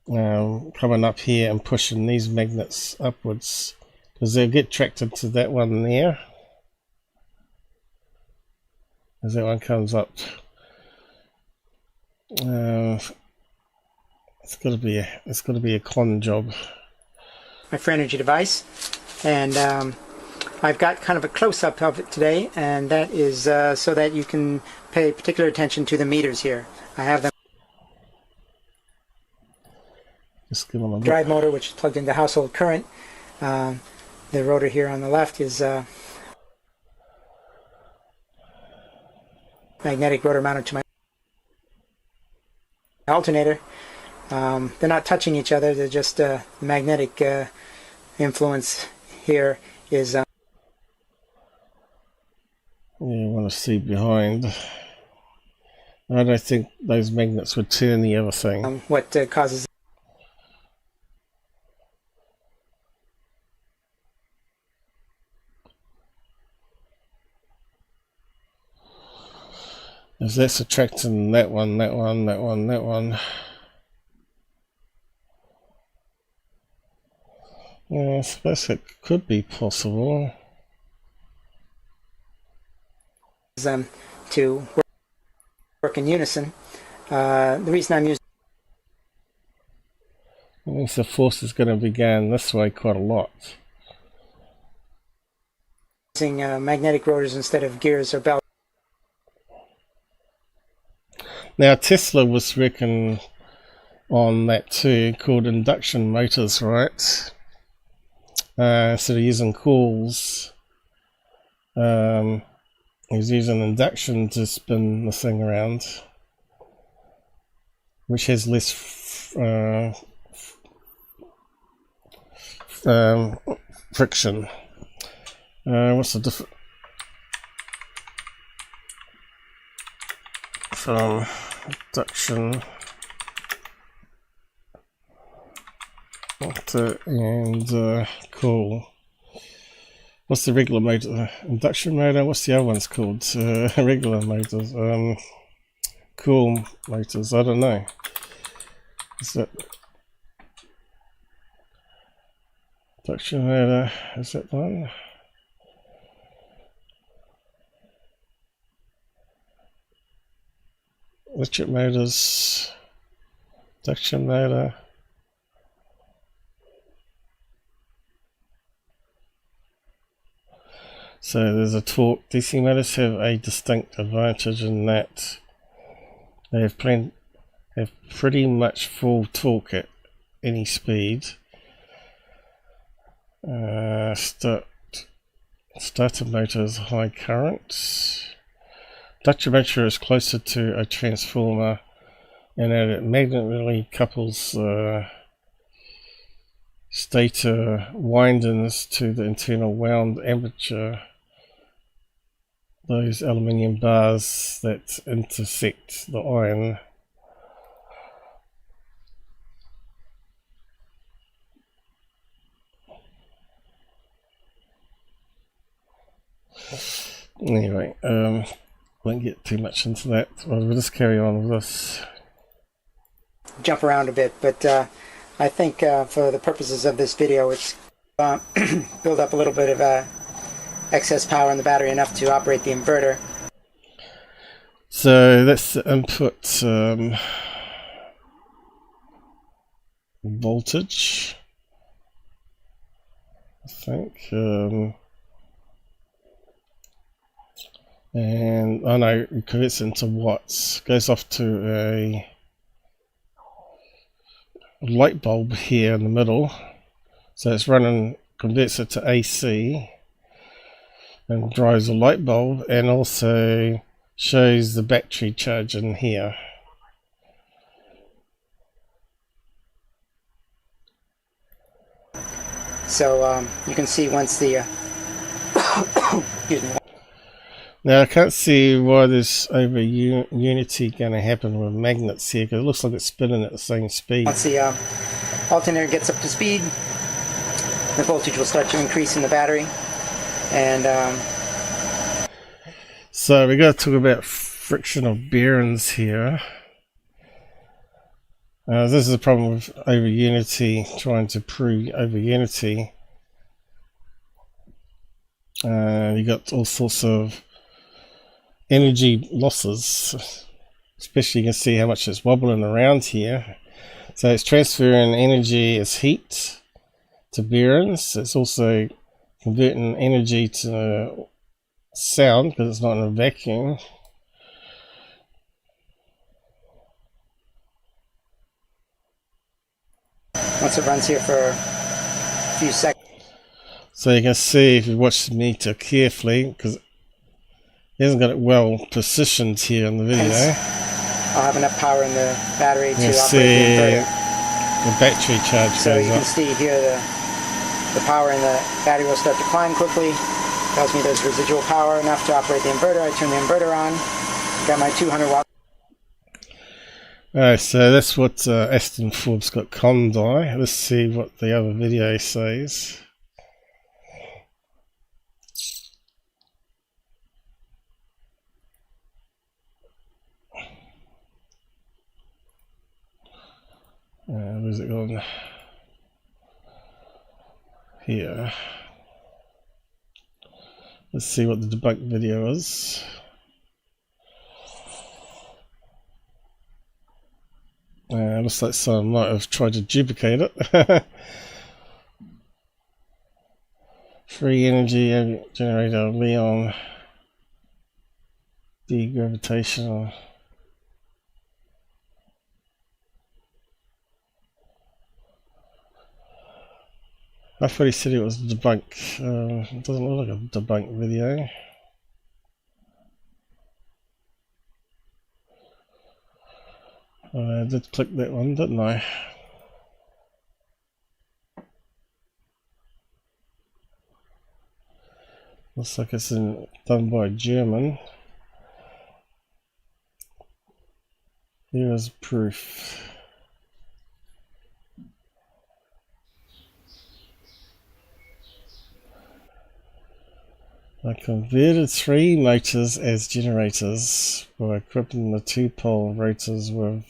coming up here and pushing these magnets upwards, because they'll get attracted to that one there as that one comes up. It's got to be a con job. my free energy device, and I've got kind of a close-up of it today, and that is so that you can pay particular attention to the meters here. I have them. Just give them a Drive motor, which is plugged into household current. The rotor here on the left is magnetic rotor mounted to my alternator. They're not touching each other, they're just the magnetic influence here is you want to see behind. I don't think those magnets would turn the other thing. What causes. Is that's attracting that one, that one, that one, that one. Yeah, I suppose it could be possible. To work in unison. The reason I'm The force is going to be going this way quite a lot. using magnetic rotors instead of gears or belts. Now Tesla was working on that too, called induction motors, right? Instead of using coils, he's using induction to spin the thing around, which has less friction. What's the difference from induction and cool? What's the regular motor? Induction motor? What's the other one's called? Regular motors. Cool motors. I don't know. Is that induction motor? Is that one? Electric motors. Induction motor. So there's a torque. DC motors have a distinct advantage in that they have pretty much full torque at any speed. Starter motor is high current. Induction motor is closer to a transformer, and it magnetically couples stator windings to the internal wound armature. Those aluminium bars that intersect the iron. Anyway, won't get too much into that. We'll just carry on with this. Jump around a bit, but I think for the purposes of this video, it's build up a little bit of excess power in the battery, enough to operate the inverter. So that's the input voltage, I think. And I know it converts into watts. Goes off to a light bulb here in the middle. So it's running, converts it to AC and drives a light bulb, and also shows the battery charge in here. So you can see once the excuse me. Now I can't see why there's over unity going to happen with magnets here, because it looks like it's spinning at the same speed. Once the alternator gets up to speed, the voltage will start to increase in the battery. And so we got to talk about friction of bearings here. This is a problem with over unity, trying to prove over unity. You got all sorts of energy losses, especially you can see how much it's wobbling around here. So it's transferring energy as heat to bearings. It's also converting energy to sound because it's not in a vacuum. Once it runs here for a few seconds. So you can see if you watch the meter carefully, because he hasn't got it well positioned here in the video. I'll have enough power in the battery to operate the inverter. The battery charge So goes you up. can see here the power in the battery will start to climb quickly. Tells me there's residual power enough to operate the inverter. I turn the inverter on. Got my 200 watt. Alright, so that's what Ashton Forbes got conned by. Let's see what the other video says. Where's it gone? Here. Let's see what the debunk video is. Looks like someone might have tried to duplicate it. Free energy generator, Leon. Degravitational. I thought he said it was a debunk. It doesn't look like a debunk video. I did click that one, didn't I? Looks like it's done by a German. Here is proof. I converted 3 motors as generators by equipping the 2-pole rotors with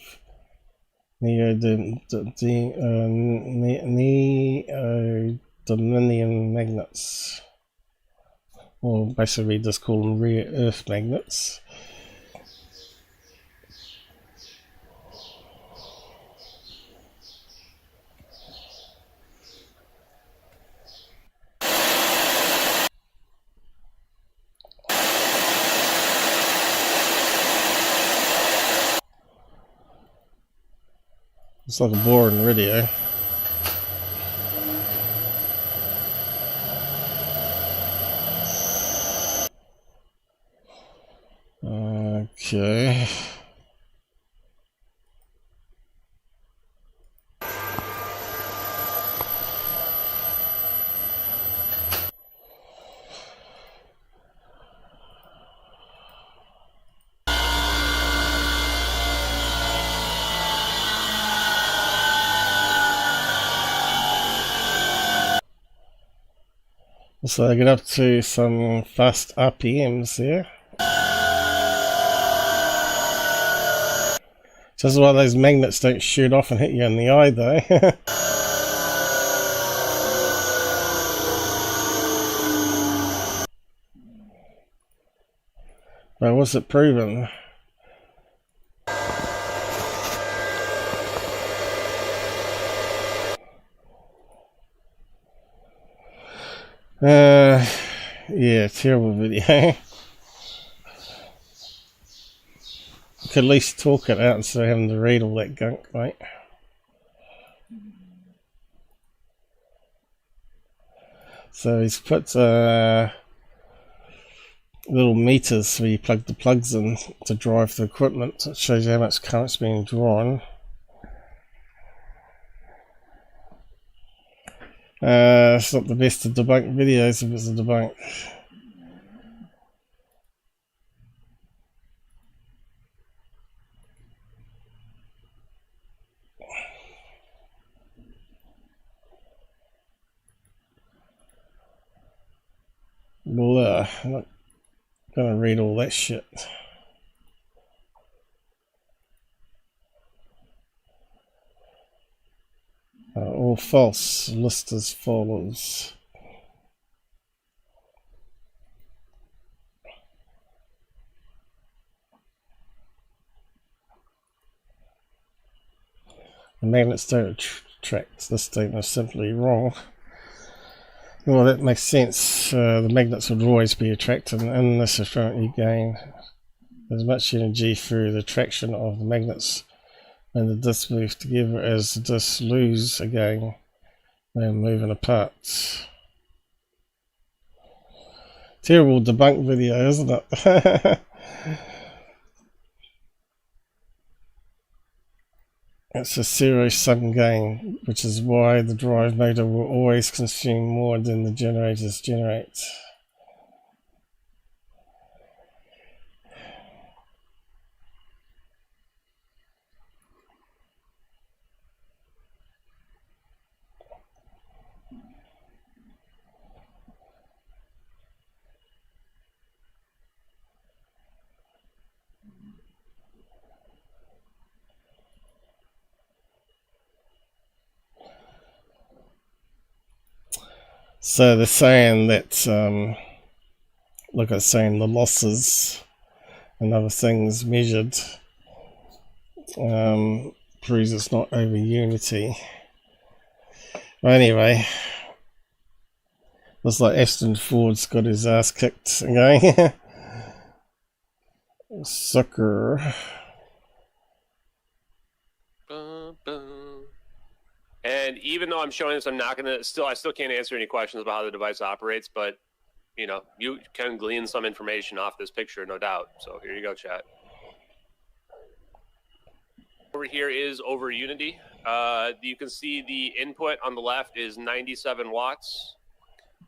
neodymium magnets. Or basically just call them rare earth magnets. It's like a boring radio. Okay. So I get up to some fast RPMs there. Just why those magnets don't shoot off and hit you in the eye though. But what's it proven? Yeah, terrible video. Could at least talk it out instead of having to read all that gunk, mate. So he's put little meters where you plug the plugs in to drive the equipment. It shows you how much current's being drawn. It's not the best of debunk videos if it's a debunk. Blah. I'm not gonna read all that shit. All false. List as follows. The magnets don't attract. This statement is simply wrong. Well, that makes sense. The magnets would always be attracted, and in this experiment you gain as much energy through the attraction of the magnets and the discs move together as the discs lose again when moving apart. Terrible debunk video, isn't it? It's a zero-sum game, which is why the drive motor will always consume more than the generators generate. So they're saying that, look, it's saying the losses and other things measured proves it's not over unity. Well, anyway, looks like Ashton Forbes got his ass kicked again. Sucker. And even though I'm showing this, I'm not gonna I still can't answer any questions about how the device operates, but you know, you can glean some information off this picture, no doubt. So here you go, chat. Over here is over unity. You can see the input on the left is 97 watts.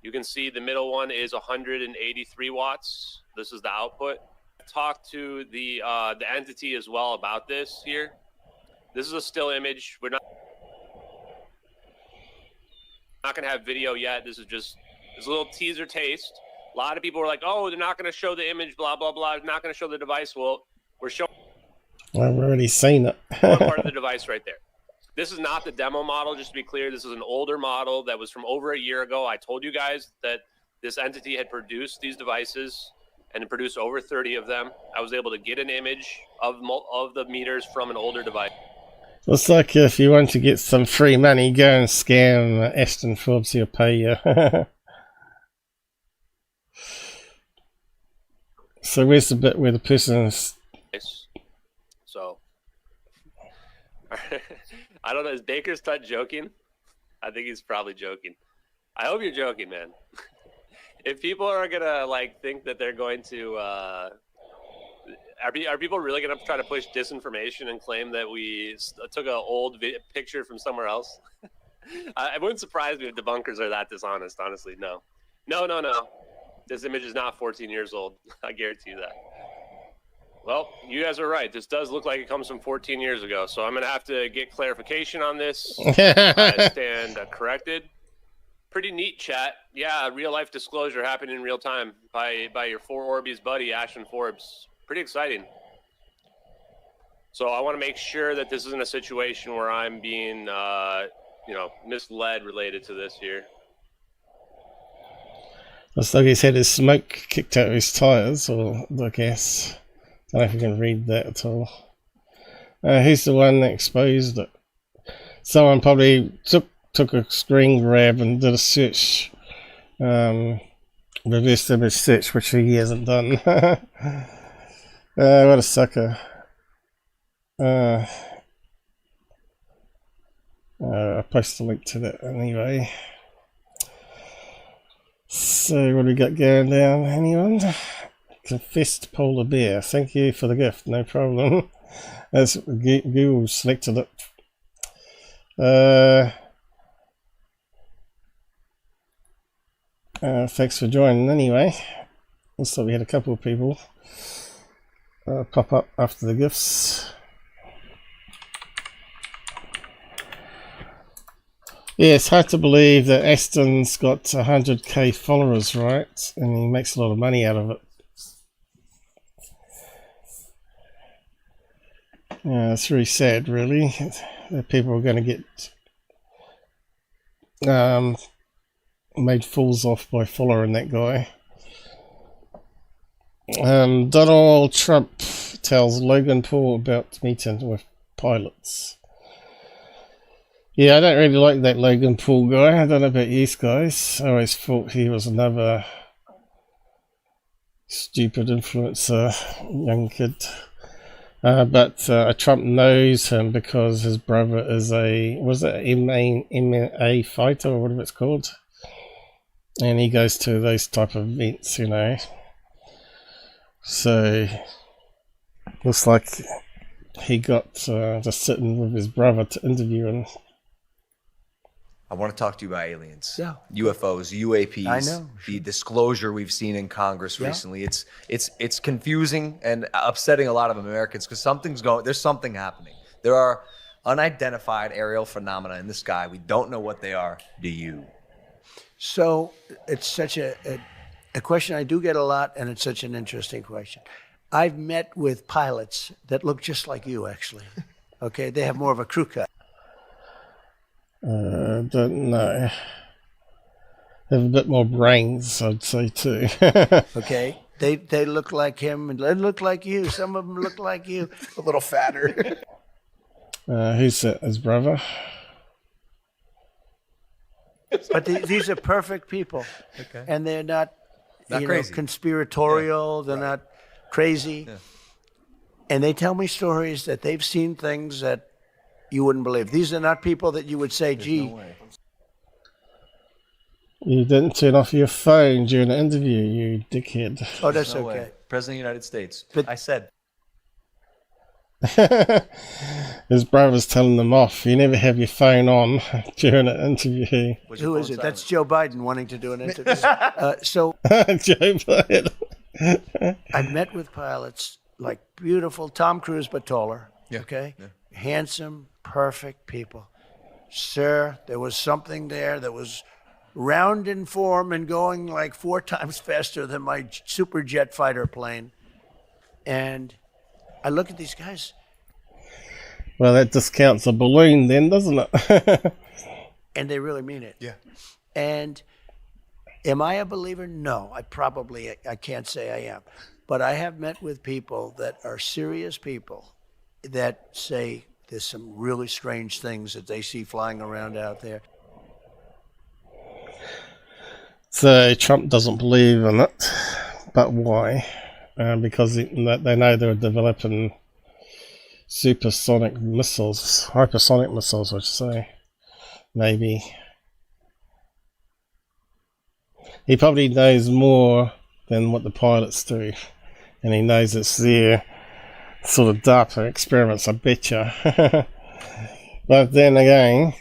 You can see the middle one is 183 watts. This is the output. Talk to the entity as well about this here. This is a still image. We're not going to have video yet. This is just a little teaser taste. A lot of people were like, oh, they're not going to show the image, blah, blah, blah. They're not going to show the device. Well, we're showing I've already seen it. one part of the device right there. This is not the demo model, just to be clear. This is an older model that was from over a year ago. I told you guys that this entity had produced these devices and it produced over 30 of them. I was able to get an image of the meters from an older device. Looks like if you want to get some free money, go and scam Ashton Forbes, he'll pay you. So where's the bit where the person's... So, I don't know, is Baker's Tut joking? I think he's probably joking. I hope you're joking, man. If people are gonna like think that they're going to... Are people really going to try to push disinformation and claim that we took an old picture from somewhere else? It wouldn't surprise me if debunkers are that dishonest, honestly. No. No. This image is not 14 years old. I guarantee you that. Well, you guys are right. This does look like it comes from 14 years ago, so I'm going to have to get clarification on this. I stand corrected. Pretty neat, chat. Yeah, real-life disclosure happened in real time by your 4Orbies buddy, Ashton Forbes. Pretty exciting. So I want to make sure that this isn't a situation where I'm being, misled related to this here. Looks like he's had his smoke kicked out of his tires, or I guess. I don't know if you can read that at all. Who's the one that exposed it? Someone probably took a screen grab and did a search, reverse image search, which he hasn't done. What a sucker. I'll post a link to that anyway. So what do we got going down? Anyone? Confessed polar bear. Thank you for the gift. No problem. As Google selected it. Thanks for joining anyway. Looks like we had a couple of people pop up after the gifts. Yeah, it's hard to believe that Ashton's got 100k followers, right? And he makes a lot of money out of it. Yeah, it's really sad, really, that people are going to get made fools off by following that guy. Donald Trump tells Logan Paul about meeting with pilots. Yeah, I don't really like that Logan Paul guy. I don't know about you guys. I always thought he was another stupid influencer, young kid. But Trump knows him because his brother is was it MMA fighter or whatever it's called? And he goes to those type of events, you know. So, looks like he got just sitting with his brother to interview him. I want to talk to you about aliens. Yeah. UFOs, UAPs. I know. The disclosure we've seen in Congress recently. It's confusing and upsetting a lot of Americans because there's something happening. There are unidentified aerial phenomena in the sky. We don't know what they are. Do you? So it's such a question I do get a lot, and it's such an interesting question. I've met with pilots that look just like you, actually. Okay, they have more of a crew cut. Don't know. They have a bit more brains, I'd say, too. Okay, they look like him, and they look like you. Some of them look like you, a little fatter. Who's that? His brother? But these are perfect people, okay, and they're not crazy, conspiratorial. Yeah. They're not crazy, and they tell me stories that they've seen things that you wouldn't believe. These are not people that you would say, "Gee." No way. You didn't turn off your phone during the interview, you dickhead. Oh, that's no okay. Way. President of the United States. But I said. His brother's telling them off. You never have your phone on during an interview. Who is it? Silent? That's Joe Biden wanting to do an interview. Joe Biden. I met with pilots like beautiful Tom Cruise, but taller. Yeah. Okay, handsome, perfect people. Sir, there was something there that was round in form and going like 4 times faster than my super jet fighter plane. And I look at these guys. Well, that discounts a balloon then, doesn't it? And they really mean it. Yeah. And am I a believer? No, I can't say I am. But I have met with people that are serious people that say there's some really strange things that they see flying around out there. So Trump doesn't believe in it, but why? Because they know they're developing supersonic missiles, hypersonic missiles, I should say. Maybe. He probably knows more than what the pilots do. And he knows it's their sort of DARPA experiments, I betcha. But then again,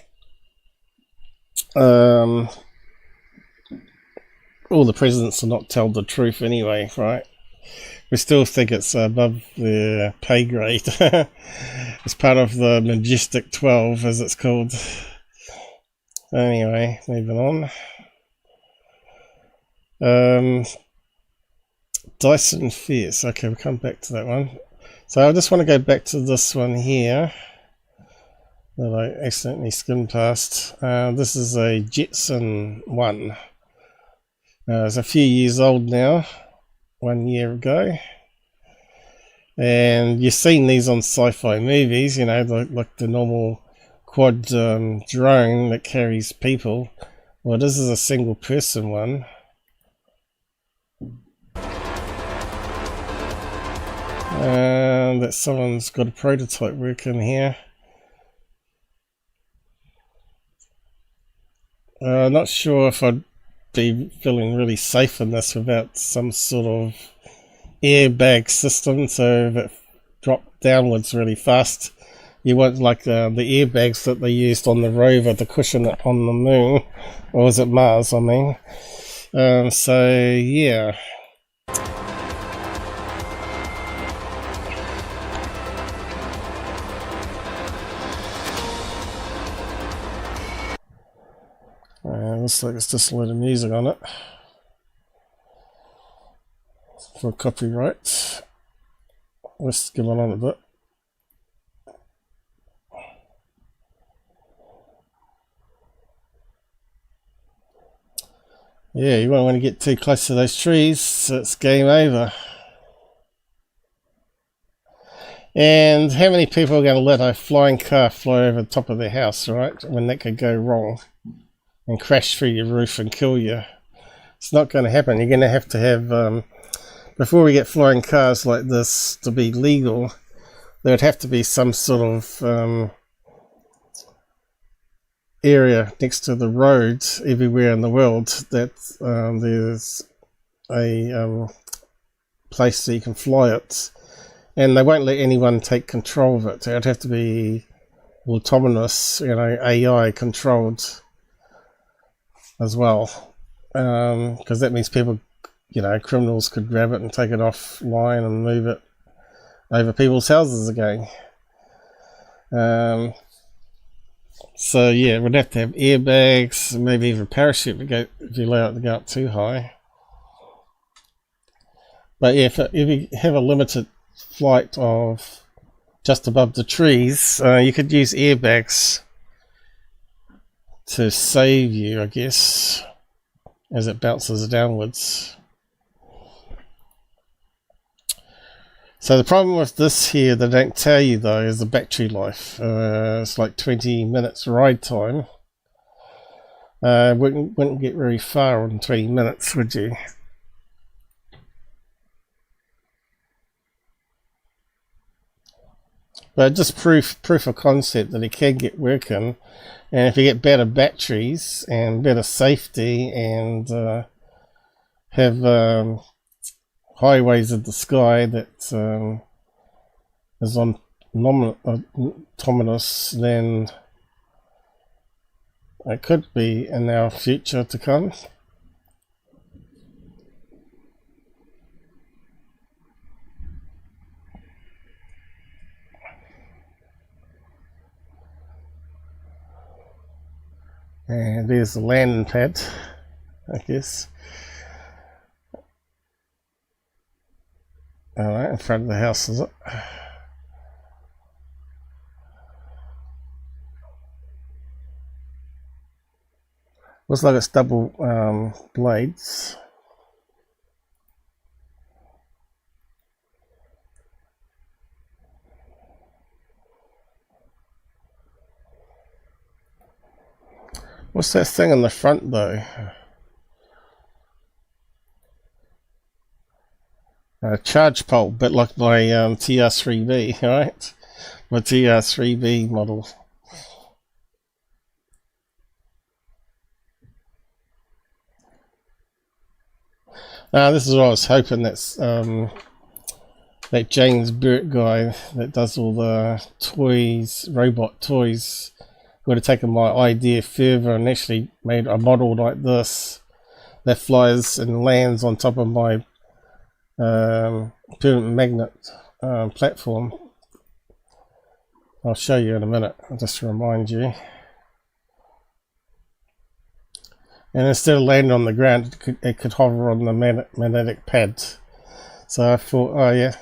all the presidents will not tell the truth anyway, right? We still think it's above the pay grade. It's part of the Majestic 12, as it's called. Anyway, moving on. Dyson Fierce. Okay, we'll come back to that one. So I just want to go back to this one here that I accidentally skimmed past. This is a Jetson 1. It's a few years old now. 1 year ago, and you've seen these on sci-fi movies, you know, like the normal quad drone that carries people. Well, this is a single person one. And that someone's got a prototype working here. Not sure if I'd be feeling really safe in this without some sort of airbag system, so if it dropped downwards really fast, you won't like the airbags that they used on the rover to cushion it on the moon, or was it Mars, I mean. So yeah. Looks like it's just a load of music on it for copyright. Let's give it on a bit. Yeah, you won't want to get too close to those trees, so it's game over. And how many people are going to let a flying car fly over the top of their house, right? When that could go wrong and crash through your roof and kill you. It's not going to happen. You're going to have, before we get flying cars like this to be legal, there would have to be some sort of area next to the roads everywhere in the world that there's a place that you can fly it. And they won't let anyone take control of it. It would have to be autonomous, AI controlled as well. Because that means people, criminals could grab it and take it offline and move it over people's houses again. So yeah, we'd have to have airbags, maybe even a parachute if you allow it to go up too high. But yeah, if you have a limited flight of just above the trees, you could use airbags to save you, I guess, as it bounces downwards. So the problem with this here, they don't tell you though, is the battery life. It's like 20 minutes ride time. Wouldn't get very far in 20 minutes, would you? But just proof of concept that it can get working, and if you get better batteries and better safety and have highways of the sky that is autonomous, then it could be in our future to come. And there's the landing pad, I guess. Alright, in front of the house, is it? Looks like it's double blades. What's that thing on the front though? A charge pole, bit like my TR3B, right? My TR3B model. This is what I was hoping. That's that James Burt guy that does all the toys, robot toys, would have taken my idea further and actually made a model like this that flies and lands on top of my permanent magnet platform. I'll show you in a minute, just to remind you. And instead of landing on the ground, it could hover on the magnetic pad. So I thought, oh yeah,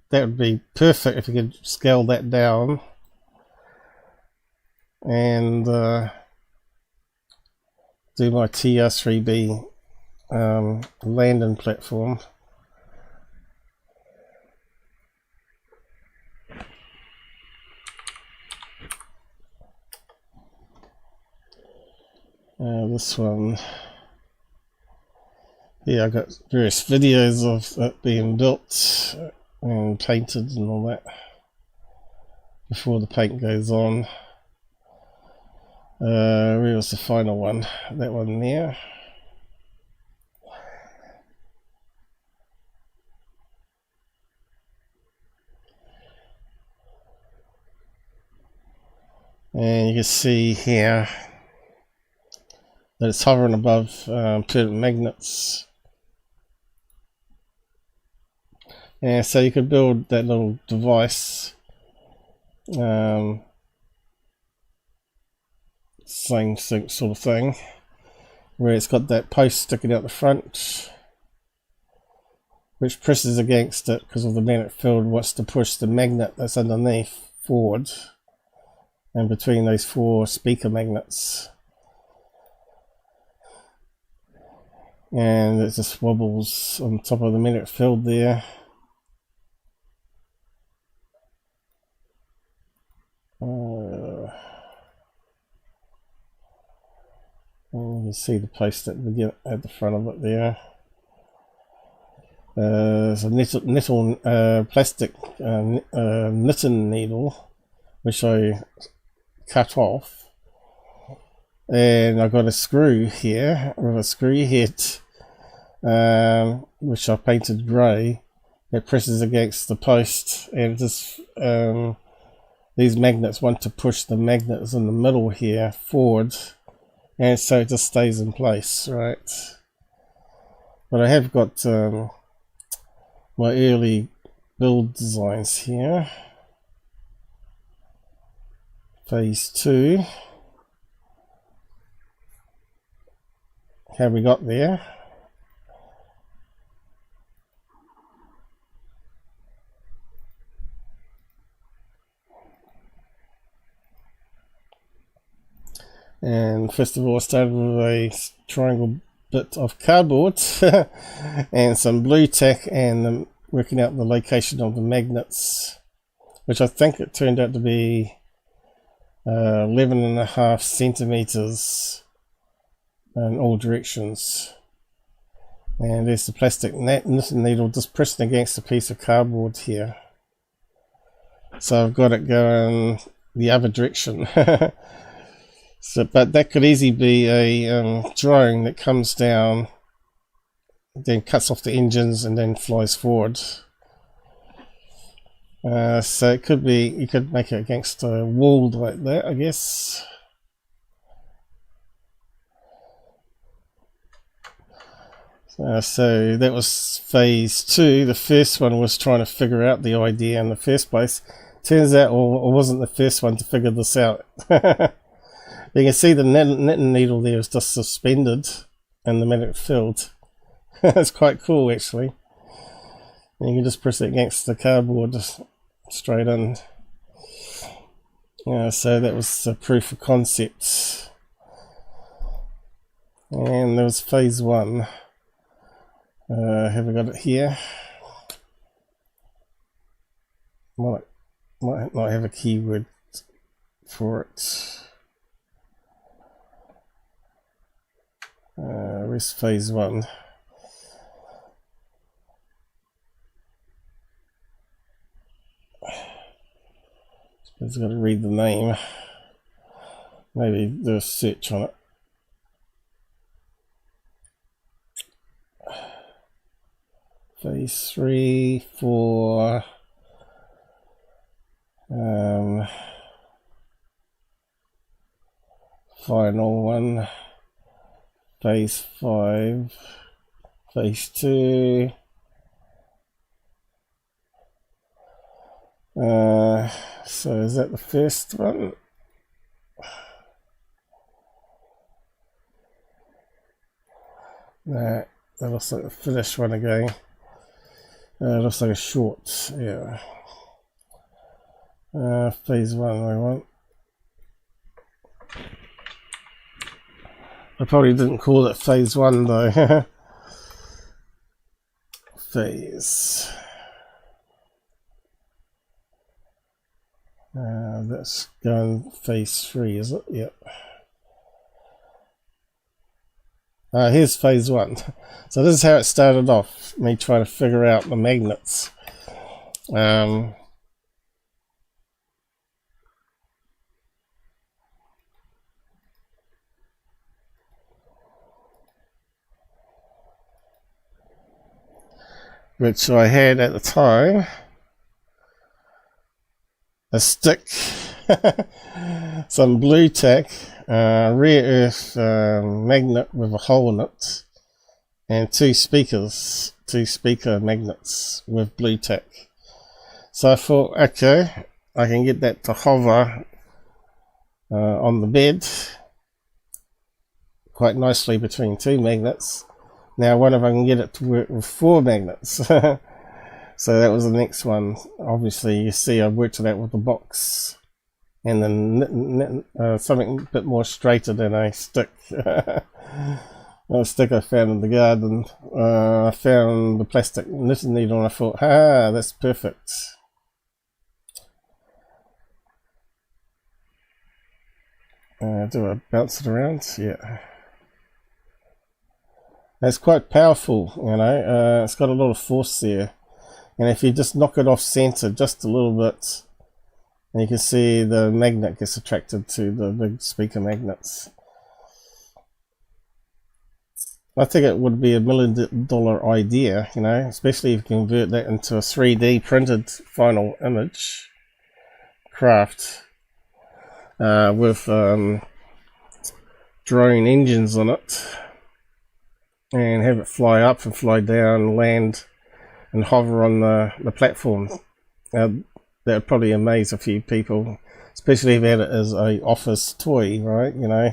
that would be perfect if you could scale that down and do my TR3B landing platform. This one, yeah, I got various videos of it being built and painted and all that before the paint goes on. Where was the final one? That one there. And you can see here that it's hovering above permanent magnets. And so you could build that little device, same sort of thing, where it's got that post sticking out the front, which presses against it because of the magnetic field, wants to push the magnet that's underneath forward and between those four speaker magnets. And it just wobbles on top of the magnetic field there. You see the post at the front of it there. There's a plastic knitting needle, which I cut off, and I've got a screw here with a screw head, which I painted grey. It presses against the post, and just these magnets want to push the magnets in the middle here forward, and so it just stays in place, right? But I have got my early build designs here. Phase 2. How we got there? And first of all, I started with a triangle bit of cardboard and some blue tack, and working out the location of the magnets, which I think it turned out to be 11.5 centimeters in all directions. And there's the plastic knitting needle just pressing against a piece of cardboard here. So I've got it going the other direction. So, but that could easily be a drone that comes down, then cuts off the engines and then flies forward. So it could be, you could make it against a wall like that, I guess. So that was phase 2. The first one was trying to figure out the idea in the first place. Turns out I wasn't the first one to figure this out. You can see the knitting needle there is just suspended in the magnetic field. It's quite cool, actually. And you can just press it against the cardboard straight in. So that was the proof of concept. And there was phase 1. Have I got it here? Might not have a keyword for it. Where's phase 1? Suppose I've got to read the name. Maybe do a search on it. Phase 3 for final one. Phase 5, phase 2, so is that the first one? No, that looks like the finished one again. It looks like a short, yeah. Phase 1 I want. I probably didn't call it phase 1 though. Phase. That's going phase 3, is it? Yep. Here's phase 1. So this is how it started off, me trying to figure out the magnets. Which I had at the time, a stick, some blue tack, rare earth magnet with a hole in it, and two speaker magnets with blue tack. So I thought, okay, I can get that to hover on the bed quite nicely between two magnets. Now, what if I can get it to work with 4 magnets? So that was the next one. Obviously, you see I've worked it out with the box. And then something a bit more straighter than a stick. A stick I found in the garden. I found the plastic knitting needle and I thought, that's perfect. Do I bounce it around? Yeah. It's quite powerful, you know. It's got a lot of force there. And if you just knock it off center just a little bit, and you can see the magnet gets attracted to the big speaker magnets. I think it would be $1 million idea, you know, especially if you convert that into a 3D printed final image craft with drone engines on it, and have it fly up and fly down, land and hover on the platform. That would probably amaze a few people, especially if you had it as a office toy, right? You know,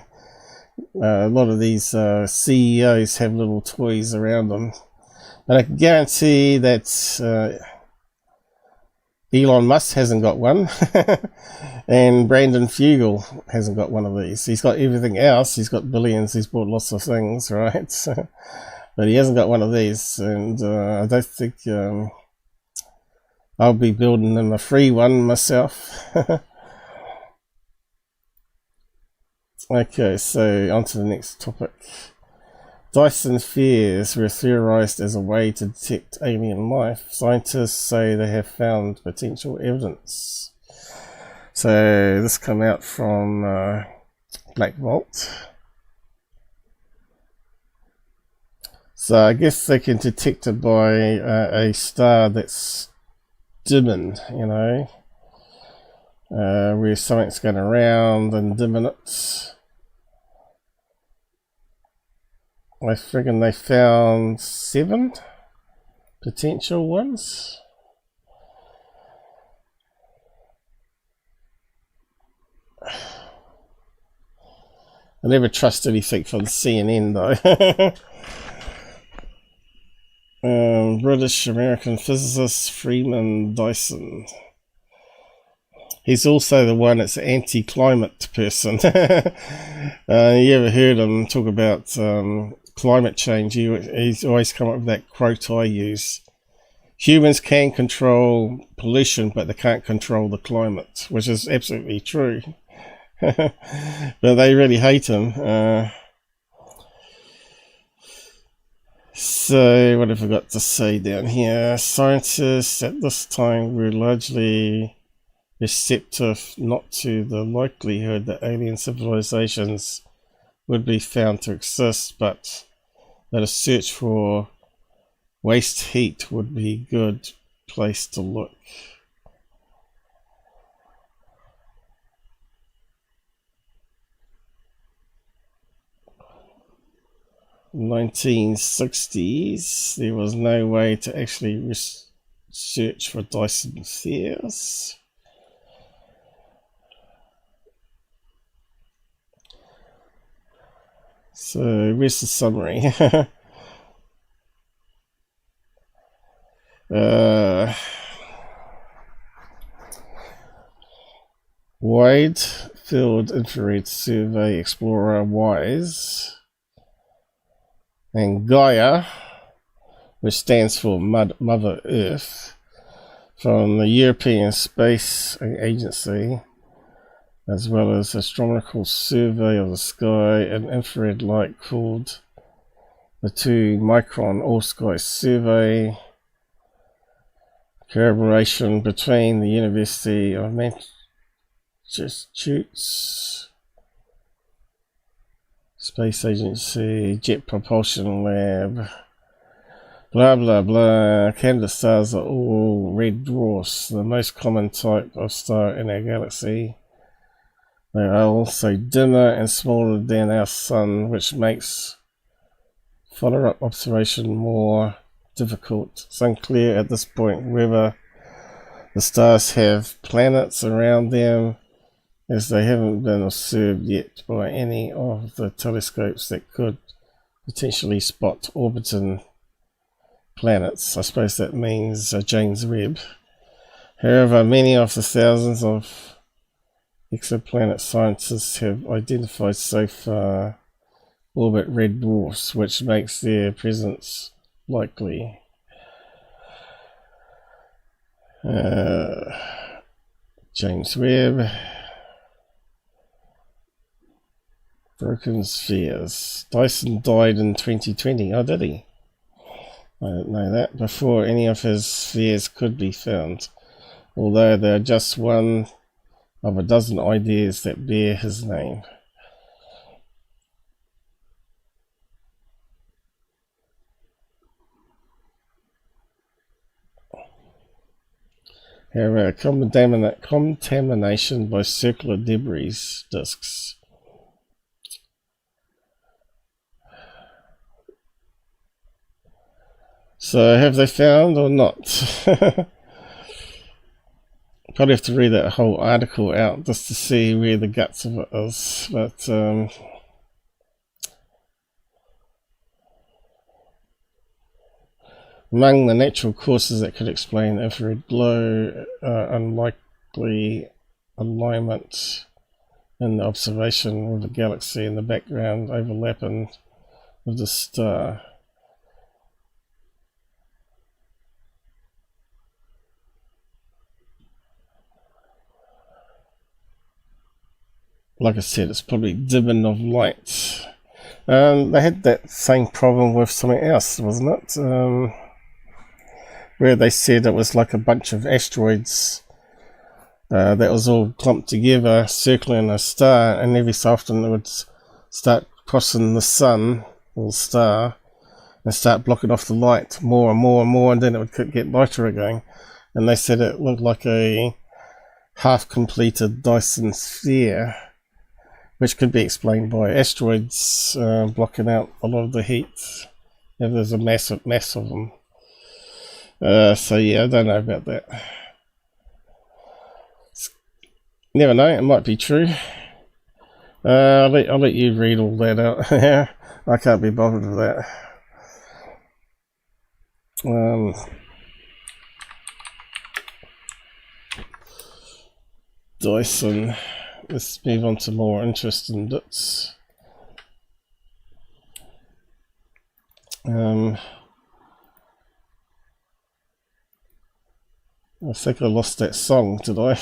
a lot of these CEOs have little toys around them, but I can guarantee that Elon Musk hasn't got one, and Brandon Fugel hasn't got one of these. He's got everything else. He's got billions. He's bought lots of things, right? But he hasn't got one of these, and I don't think I'll be building him a free one myself. Okay, so on to the next topic. Dyson spheres were theorized as a way to detect alien life. Scientists say they have found potential evidence. So this came out from Black Vault. So I guess they can detect it by a star that's dimming, you know, where something's going around and dimming it. I reckon they found 7 potential ones. I never trust anything from CNN though. British American physicist Freeman Dyson. He's also the one that's an anti-climate person. You ever heard him talk about climate change? He's always come up with that quote I use. Humans can control pollution, but they can't control the climate, which is absolutely true. But they really hate him. So, what have I got to say down here? Scientists at this time were largely receptive not to the likelihood that alien civilizations would be found to exist, but that a search for waste heat would be a good place to look. In the 1960s, there was no way to actually search for Dyson spheres. So, where's the summary? Wide Field Infrared Survey Explorer WISE and Gaia, which stands for Mother Earth, from the European Space Agency, as well as astronomical survey of the sky and infrared light called the 2 Micron All-Sky Survey, collaboration between the University of Massachusetts, Space Agency, Jet Propulsion Lab, blah blah blah. Canada stars are all red dwarfs, the most common type of star in our galaxy. They are also dimmer and smaller than our sun, which makes follow-up observation more difficult. It's unclear at this point whether the stars have planets around them, as they haven't been observed yet by any of the telescopes that could potentially spot orbiting planets. I suppose that means James Webb. However, many of the thousands of exoplanet scientists have identified so far orbit red dwarfs, which makes their presence likely. James Webb. Broken spheres. Dyson died in 2020. Oh, did he? I didn't know that. Before any of his spheres could be found. Although there are just one of a dozen ideas that bear his name. However, contamination by circular debris disks. So, have they found or not? Probably have to read that whole article out just to see where the guts of it is. But among the natural causes that could explain infrared glow, unlikely alignment in the observation with the galaxy in the background overlapping with the star. Like I said, it's probably dimming of light. They had that same problem with something else, wasn't it? Where they said it was like a bunch of asteroids that was all clumped together, circling a star, and every so often it would start crossing the sun or star and start blocking off the light more and more and more, and then it would get lighter again. And they said it looked like a half-completed Dyson sphere, which could be explained by asteroids blocking out a lot of the heat. If there's a massive mass of them. So yeah, I don't know about that. Never know, it might be true. I'll let you read all that out. I can't be bothered with that. Dyson. Let's move on to more interesting bits. I think I lost that song, did I?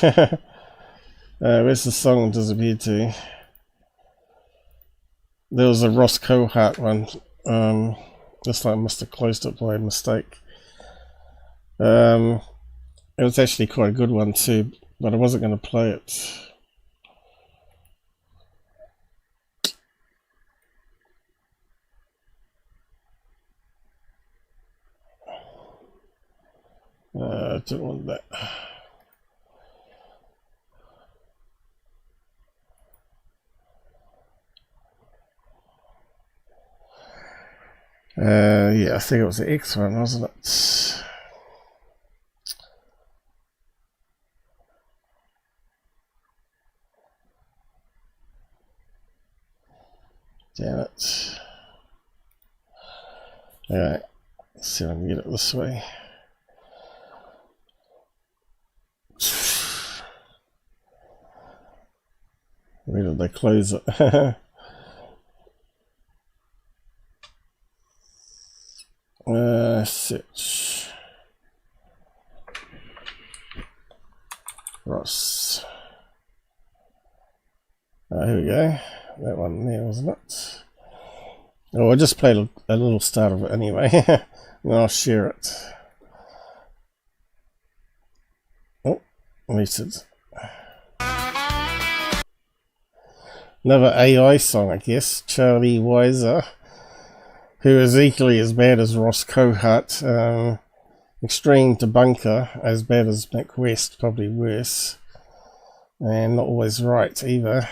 Where's the song disappeared to? There was a Ross Cohart one. Just like I must have closed it by mistake. It was actually quite a good one too, but I wasn't going to play it. I don't want that. Yeah, I think it was the X one, wasn't it? Damn it. Alright, let's see if I can get it this way. Where did they close it? Search. Ross. Here we go. That one there, wasn't it? Oh, I just played a little start of it anyway. And I'll share it. Oh, muted. Another AI song, I guess. Charlie Weiser, who is equally as bad as Ross Cohart. Extreme debunker, as bad as Mick West, probably worse. And not always right either.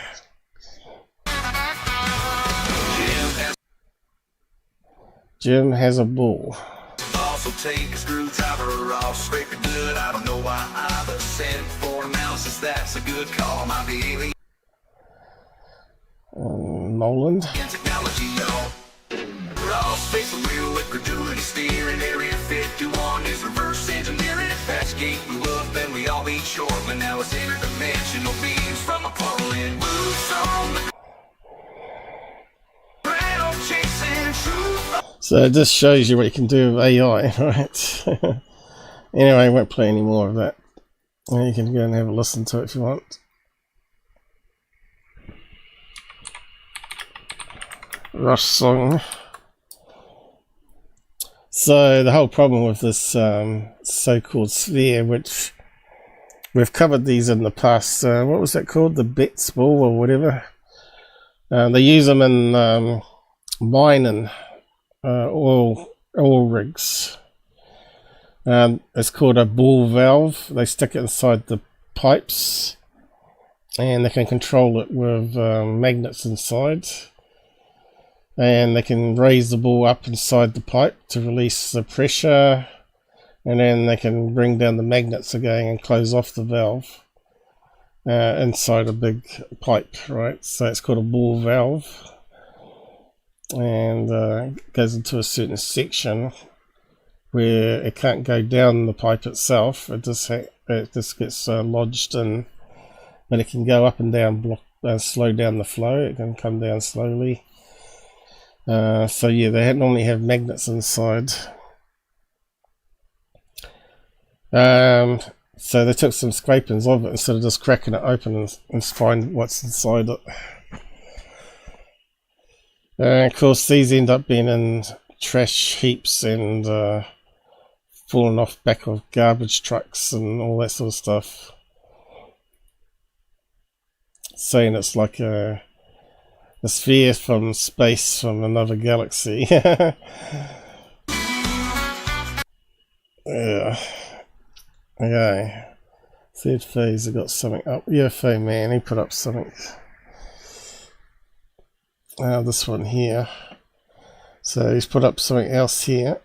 Jim has a bull. Also take a screwdriver off, scrape it good. I don't know why I was sent for analysis. That's a good call, my daily. Noland. Technology, y'all. Ross face a real with credulity steering. Area 51 is reverse engineering. Patchgate blew up and we all beat short. But now it's interdimensional beams from a portal and moves on the ground chasing truth. So it just shows you what you can do with AI, right? Anyway, I won't play any more of that. You can go and have a listen to it if you want. Rush song. So the whole problem with this so-called sphere, which we've covered these in the past, what was that called? The bits ball or whatever. They use them in mining oil rigs. It's called a ball valve. They stick it inside the pipes, and they can control it with magnets inside. And they can raise the ball up inside the pipe to release the pressure, and then they can bring down the magnets again and close off the valve inside a big pipe, right? So it's called a ball valve, and it goes into a certain section where it can't go down the pipe itself. It just gets lodged in, but it can go up and down, slow down the flow. It can come down slowly. So yeah, they normally have magnets inside. So they took some scrapings of it instead of just cracking it open and find what's inside it. Of course, these end up being in trash heaps and falling off back of garbage trucks and all that sort of stuff. Saying it's like a sphere from space from another galaxy. Yeah. Okay. Thirdphase, I got something up. UFOman, he put up something. This one here. So he's put up something else here.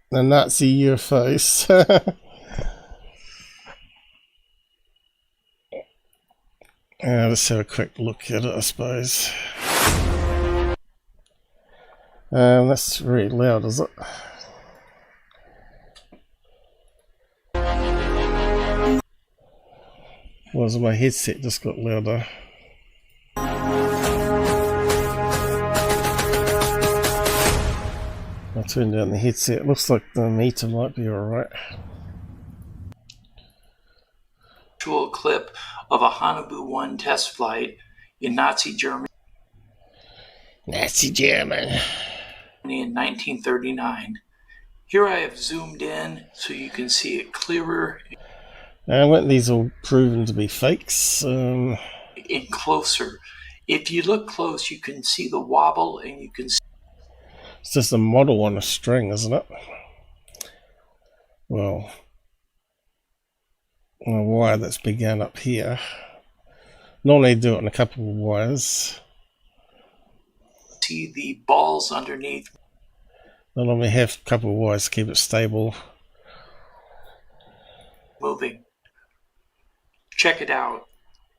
The Nazi UFOs. Let's have a quick look at it, I suppose. That's really loud, is it? Was my headset just got louder? I'll turn down the headset. It looks like the meter might be alright. Clip of a Hanabu 1 test flight in Nazi Germany. Nazi German. In 1939. Here I have zoomed in so you can see it clearer. Weren't these all proven to be fakes? In closer. If you look close, you can see the wobble, and you can see. It's just a model on a string, isn't it? Well, a wire that's begun up here. Normally do it on a couple of wires. See the balls underneath. I normally have a couple of wires to keep it stable. Moving. Check it out.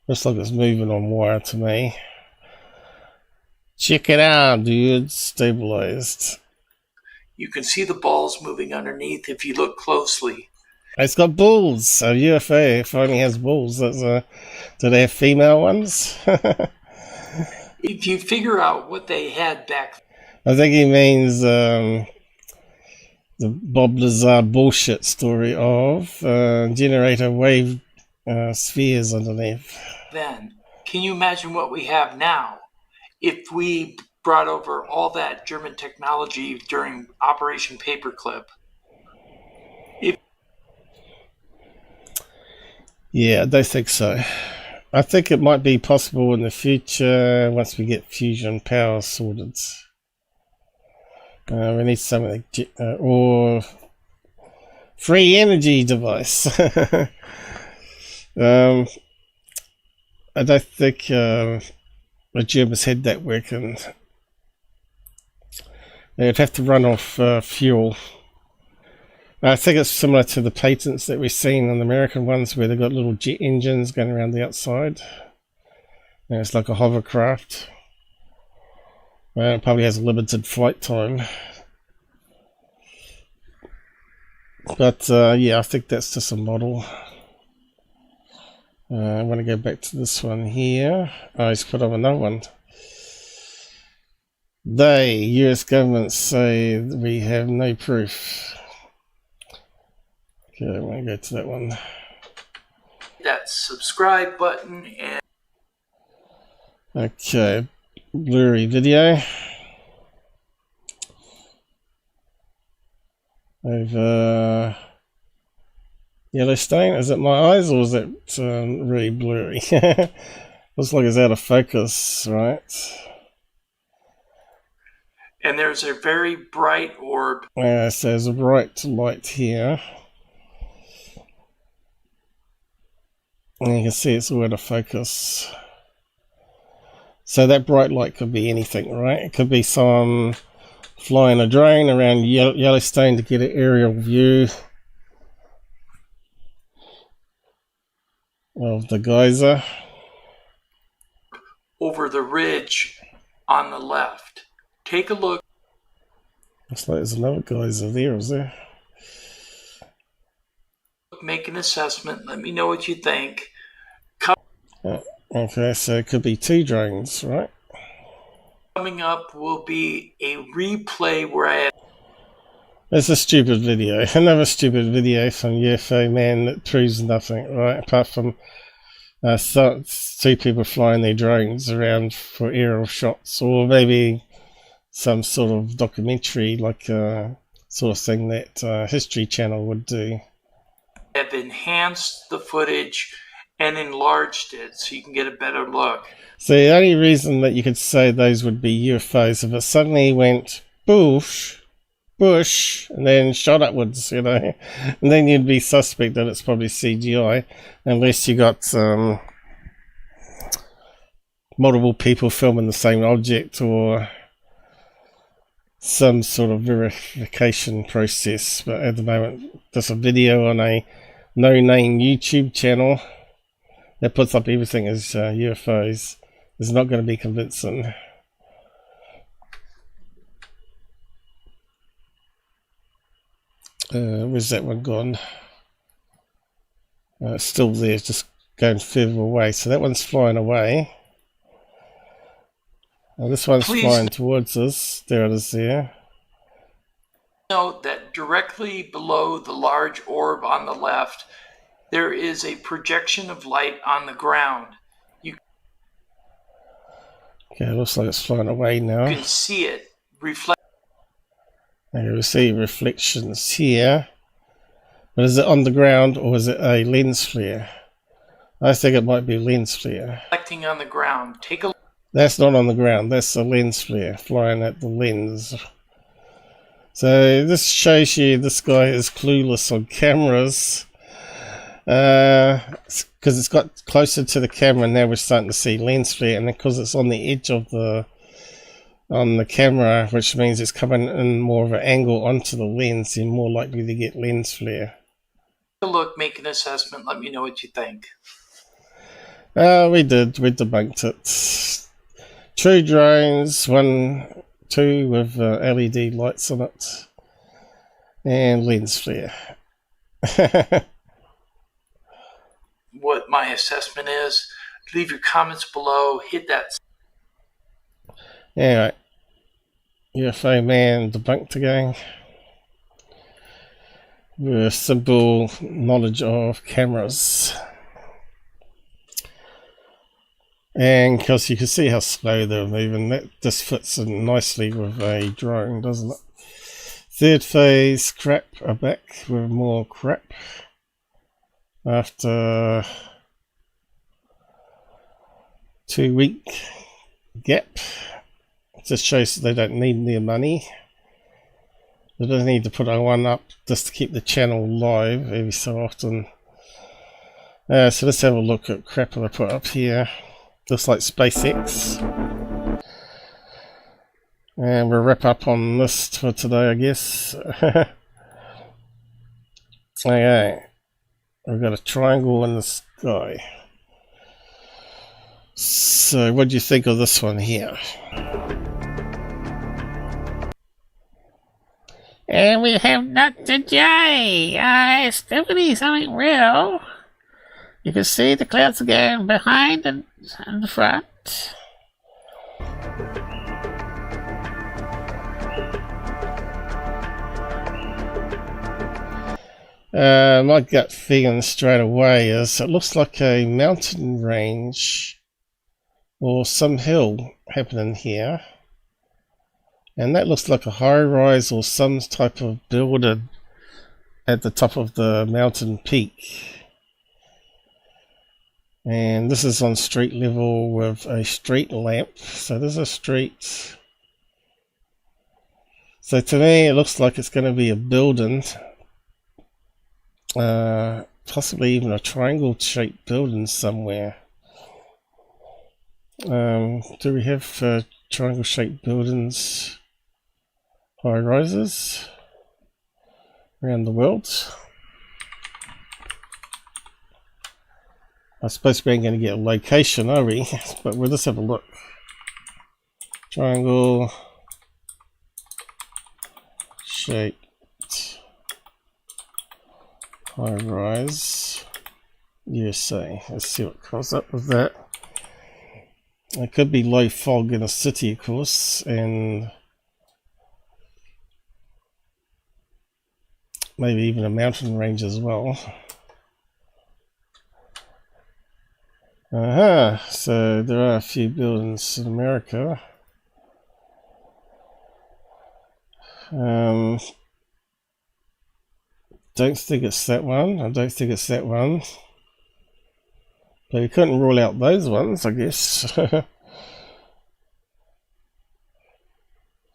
Looks like it's moving on wire to me. Check it out, dude. Stabilized. You can see the balls moving underneath if you look closely. It's got balls. A UFO finally has balls. Do they have female ones? If you figure out what they had back I think he means the Bob Lazar bullshit story of generator wave spheres underneath. then, can you imagine what we have now? If we brought over all that German technology during Operation Paperclip. Yeah, I don't think so. I think it might be possible in the future once we get fusion power sorted. We need something or free energy device. I don't think the Germans had that working. They'd have to run off fuel. I think it's similar to the patents that we've seen in the American ones where they've got little jet engines going around the outside. And it's like a hovercraft. Well, it probably has a limited flight time. But yeah, I think that's just a model. I want to go back to this one here. Oh, he's put up another one. They, US government, say we have no proof. Okay, I want to go to that one. That subscribe button and Okay, blurry video. over Yellowstone. Is it my eyes or is it really blurry? Looks like it's out of focus, right? And there's a very bright orb. Yeah, so there's a bright light here. And you can see it's all out of focus. So that bright light could be anything, right? It could be someone flying a drone around Yellowstone to get an aerial view of the geyser. Over the ridge on the left. Take a look. Looks like there's another geyser there, is there? Make an assessment. Let me know what you think. Okay, so it could be 2 drones, right? Coming up will be a replay where I... It's a stupid video. Another stupid video from UFOman that proves nothing, right? Apart from 2 people flying their drones around for aerial shots, or maybe some sort of documentary, like sort of thing that History Channel would do. Have enhanced the footage and enlarged it so you can get a better look. So the only reason that you could say those would be UFOs if it suddenly went bush, and then shot upwards, you know, and then you'd be suspect that it's probably CGI, unless you got multiple people filming the same object or some sort of verification process. But at the moment, there's a video on a no-name YouTube channel that puts up everything as UFOs. It's not going to be convincing. Where's that one gone? It's still there, it's just going further away. So that one's flying away. This one's flying towards us. There it is there. Note that directly below the large orb on the left, there is a projection of light on the ground. Okay, it looks like it's flying away now. You can see it reflect. Okay, we see reflections here. But is it on the ground or is it a lens flare? I think it might be a lens flare. Reflecting on the ground. Take a look. That's not on the ground, that's a lens flare flying at the lens. So this shows you this guy is clueless on cameras. Because it's got closer to the camera, now we're starting to see lens flare, and because it's on the edge of the camera, which means it's coming in more of an angle onto the lens, you're more likely to get lens flare. Take a look, make an assessment, let me know what you think. We debunked it. True drones, 2 with LED lights on it, and lens flare. What my assessment is, leave your comments below, hit that. Anyway, UFOman debunked again with simple knowledge of cameras. And because you can see how slow they're moving, that just fits in nicely with a drone, doesn't it? Thirdphase crap are back with more crap. After 2-week gap, it just shows that they don't need their money. They don't need to put one up just to keep the channel live every so often. So let's have a look at crap that I put up here. Looks like SpaceX. And we'll wrap up on this for today, I guess. Okay. We've got a triangle in the sky. So what do you think of this one here? And we have Dr. J. It's definitely something real. You can see the clouds again behind and in the front. My gut feeling straight away is it looks like a mountain range or some hill happening here, and that looks like a high rise or some type of building at the top of the mountain peak. And this is on street level with a street lamp. So there's a street. So to me, it looks like it's going to be a building. Possibly even a triangle-shaped building somewhere. Do we have triangle-shaped buildings, high-rises around the world? I suppose we ain't going to get a location, are we? But we'll just have a look. Triangle shaped high-rise USA. Let's see what comes up with that. It could be low fog in a city, of course, and maybe even a mountain range as well. So there are a few buildings in America. Don't think it's that one. I don't think it's that one. But you couldn't rule out those ones, I guess.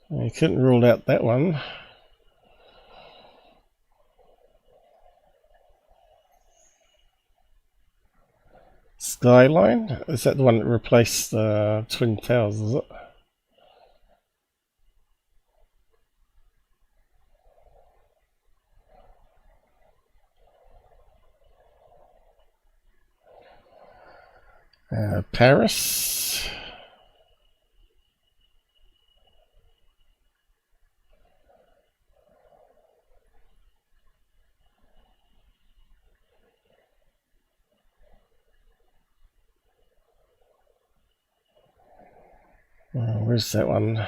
You couldn't rule out that one. Skyline? Is that the one that replaced the Twin Towers, is it? Paris. Where's that one?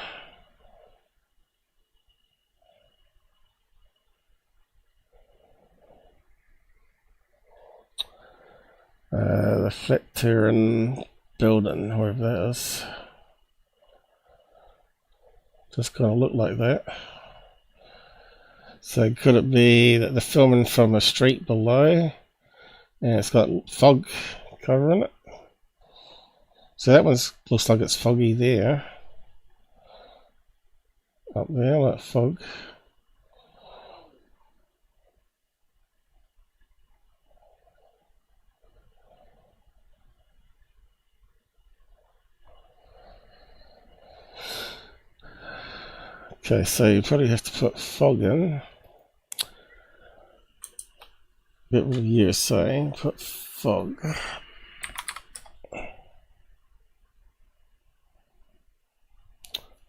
The Flatiron building, wherever that is. Just kind of look like that. So could it be that they're filming from a street below and it's got fog covering it? So that one looks like it's foggy there. Up there, that fog. Okay, so you probably have to put fog in. Get rid of USA, put fog.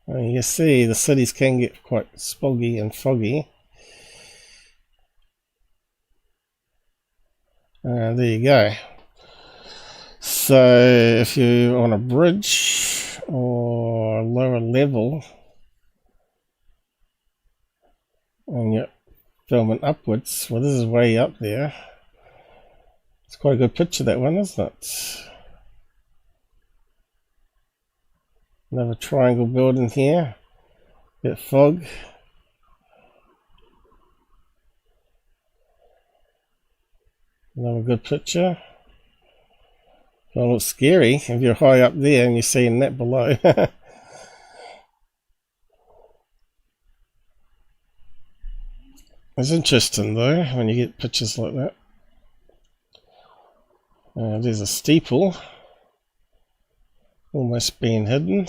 And you see the cities can get quite spoggy and foggy. There you go. So if you're on a bridge or lower level and you're filming upwards, well, this is way up there. It's quite a good picture, that one, isn't it? Another triangle building here. Bit fog. Another good picture. Well, it looks scary if you're high up there and you're seeing that below. It's interesting though when you get pictures like that. There's a steeple almost being hidden.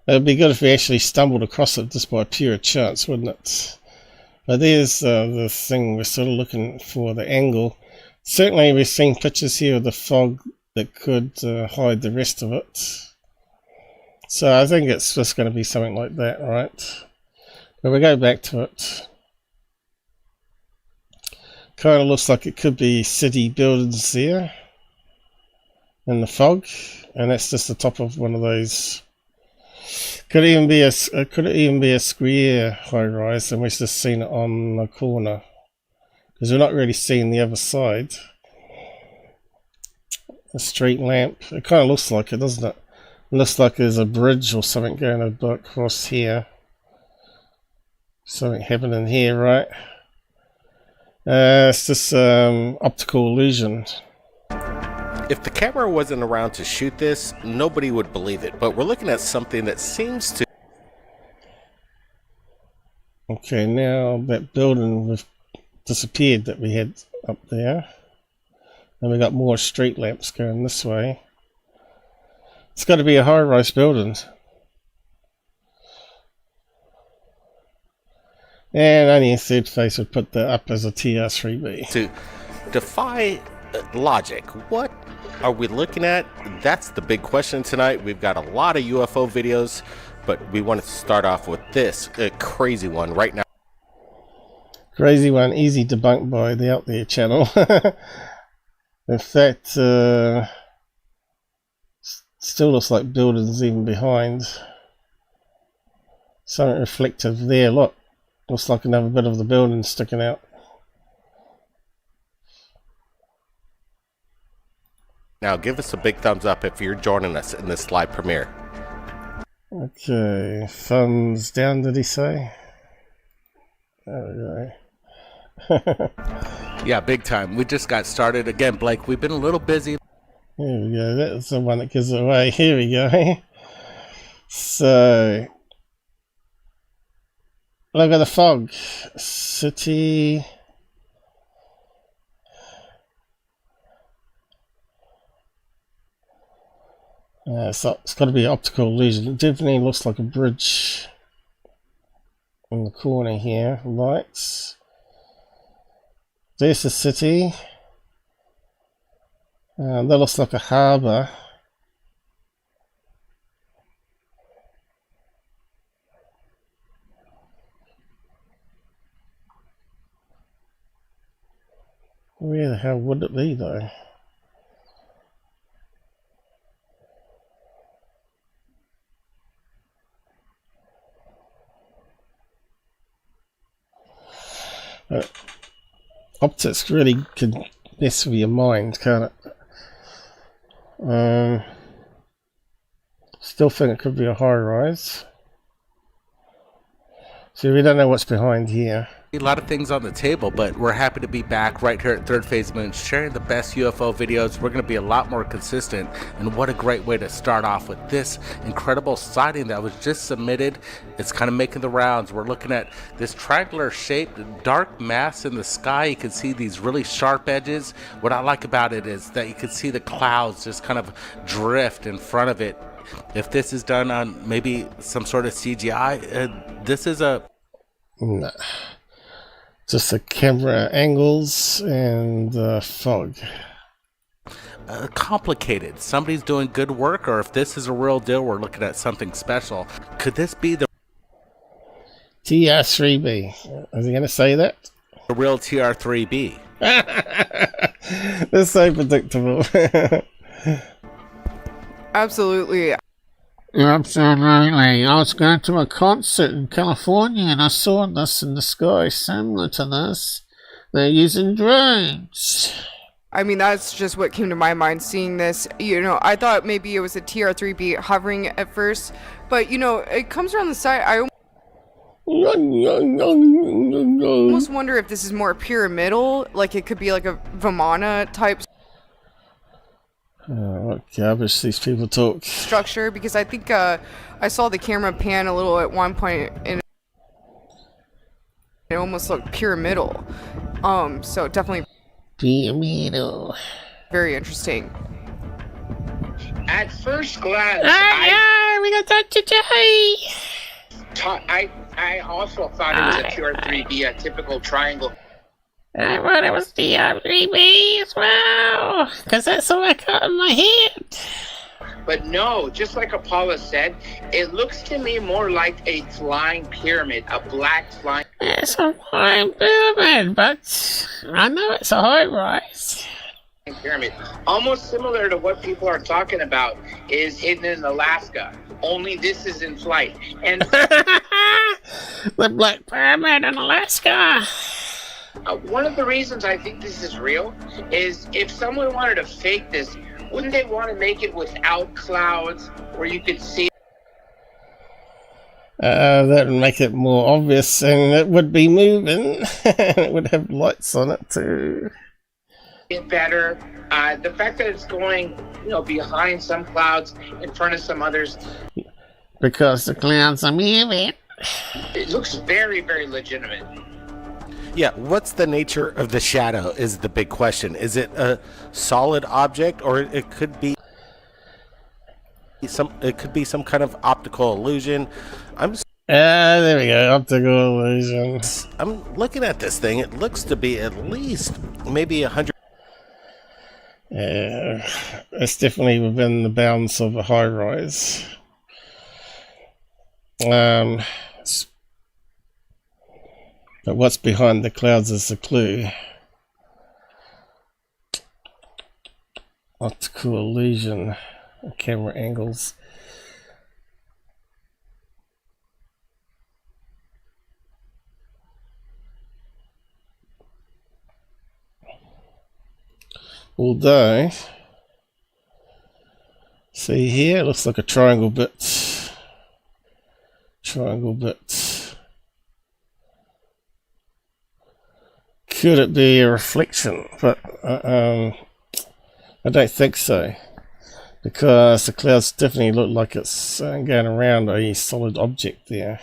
It'd be good if we actually stumbled across it just by pure chance, wouldn't it? But there's the thing we're sort of looking for, the angle. Certainly we've seen pictures here of the fog that could hide the rest of it. So I think it's just going to be something like that, right? But we go back to it. Kind of looks like it could be city buildings there in the fog, and that's just the top of one of those. Could it even be a square high rise, and we've just seen it on the corner because we're not really seeing the other side. A street lamp. It kind of looks like it, doesn't it? It looks like there's a bridge or something going across here. Something happening here, right? It's just optical illusion. If the camera wasn't around to shoot this, nobody would believe it. But we're looking at something that seems to... Okay, now that building disappeared that we had up there. And we got more street lamps going this way. It's got to be a high-rise building. And only a Thirdphase would put that up as a TR3B. To defy logic, what are we looking at? That's the big question tonight. We've got a lot of UFO videos, but we wanted to start off with this crazy one right now. Crazy one, easy debunked by the Out There channel. In fact, still looks like buildings even behind. Something reflective there, look. Looks like another bit of the building sticking out. Now give us a big thumbs up if you're joining us in this live premiere. Okay, thumbs down, did he say? There we go. Yeah, big time. We just got started. Again, Blake, we've been a little busy. Here we go. That's the one that gives it away. Here we go. So, look at the fog. City. It's got to be an optical illusion. It definitely looks like a bridge in the corner here. Lights. There's the city. That looks like a harbour. Where the hell would it be though? Optics really can mess with your mind, can't it? Still think it could be a high rise. So we don't know what's behind here. A lot of things on the table, but we're happy to be back right here at Thirdphase Moon, sharing the best UFO videos. We're going to be a lot more consistent, and what a great way to start off with this incredible sighting that was just submitted. It's kind of making the rounds. We're looking at this triangular shaped dark mass in the sky. You can see these really sharp edges. What I like about it is that you can see the clouds just kind of drift in front of it. If this is done on maybe some sort of CGI, this is a... No. Just the camera angles and fog. Complicated. Somebody's doing good work, or if this is a real deal, we're looking at something special. Could this be the TR3B? Is he going to say that? The real TR3B. That's so predictable. Absolutely. Absolutely. I was going to a concert in California and I saw this in the sky similar to this. They're using drones. I mean, that's just what came to my mind seeing this. You know, I thought maybe it was a TR3B hovering at first, but you know, it comes around the side. I almost wonder if this is more pyramidal, like it could be like a Vimana type what garbage these people talk. Structure, because I think I saw the camera pan a little at one point and it almost looked pyramidal. So definitely pyramidal. Very interesting. At first glance, we got that today. I also thought it was a TR3B, a typical triangle. I thought it was TR3B as well, because that's all I got in my head. But no, just like Apollo said, it looks to me more like a flying pyramid, a black flying... It's a flying pyramid, but I know it's a high rise. Pyramid. Almost similar to what people are talking about is hidden in Alaska, only this is in flight. And the Black Pyramid in Alaska. One of the reasons I think this is real is if someone wanted to fake this, wouldn't they want to make it without clouds where you could see? That would make it more obvious, and it would be moving. It would have lights on it too. Get better. The fact that it's going, behind some clouds, in front of some others. Because the clouds are moving. It looks very, very legitimate. Yeah, what's the nature of the shadow is the big question. Is it a solid object, or it could be some kind of optical illusion? There we go, optical illusion. I'm looking at this thing. It looks to be at least maybe 100. It's definitely within the bounds of a high rise. But what's behind the clouds is the clue. Optical illusion, camera angles. Although, see here, it looks like a triangle bit. Triangle bit. Could it be a reflection? But I don't think so, because the clouds definitely look like it's going around a solid object there.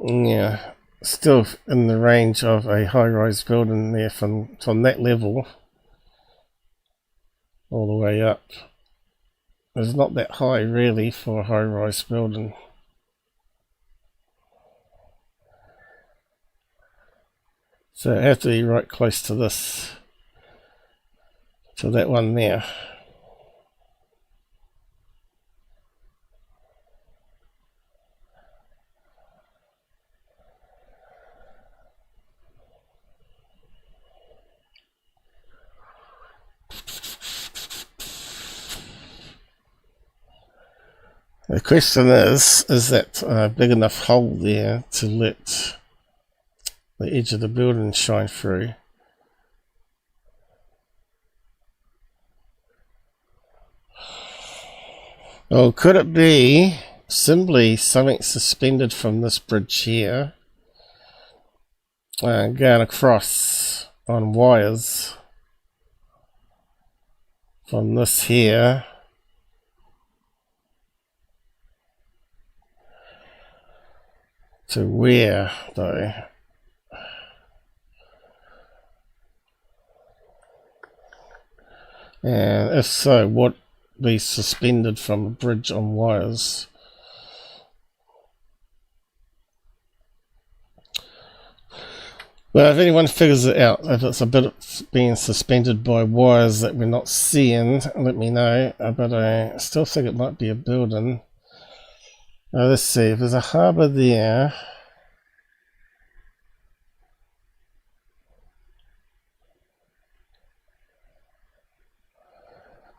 Yeah, still in the range of a high-rise building there from that level all the way up. It's not that high really for a high-rise building. So it has to be right close to this, to that one there. The question is that a big enough hole there to let the edge of the building shine through? Or could it be simply something suspended from this bridge here, going across on wires from this here to where, though? And if so, what be suspended from a bridge on wires? Well, if anyone figures it out, if it's a bit being suspended by wires that we're not seeing, let me know. But I still think it might be a building. Let's see, if there's a harbour there.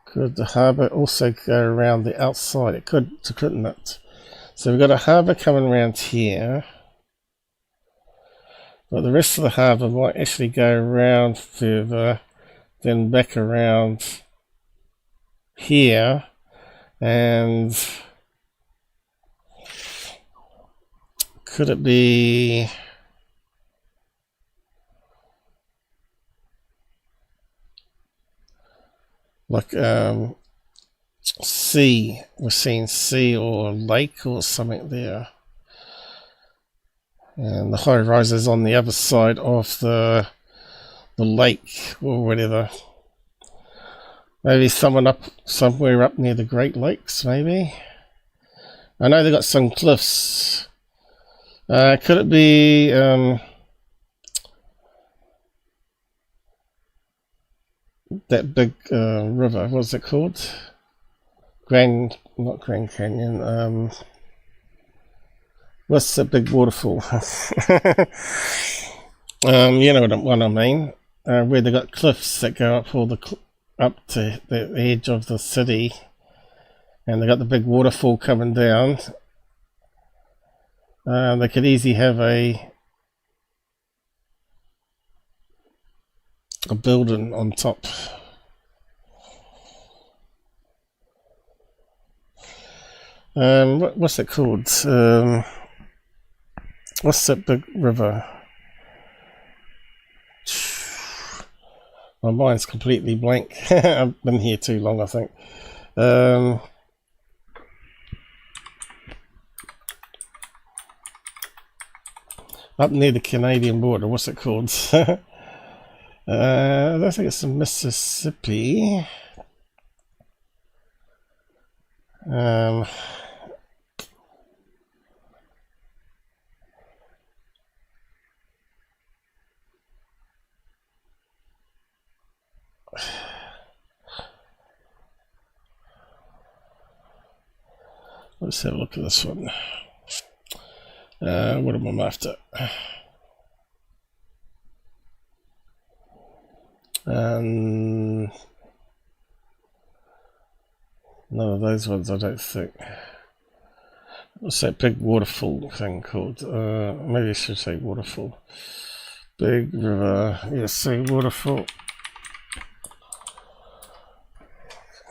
Could the harbour also go around the outside? It could, couldn't it? So we've got a harbour coming around here. But the rest of the harbour might actually go around further, then back around here, and could it be like sea? We're seeing sea or lake or something there. And the high rise is on the other side of the lake or whatever. Maybe someone somewhere up near the Great Lakes, maybe. I know they've got some cliffs. Could it be that big river? What's it called? Not Grand Canyon. What's the big waterfall? You know what I mean. Where they got cliffs that go up up to the edge of the city, and they got the big waterfall coming down. They could easily have a building on top. What's it called? What's that big river? My mind's completely blank. I've been here too long, I think. Up near the Canadian border, what's it called? I don't think it's in Mississippi. Let's have a look at this one. What am I after? None of those ones, I don't think. What's that big waterfall thing called? Maybe I should say waterfall. Big river. Yes, say waterfall.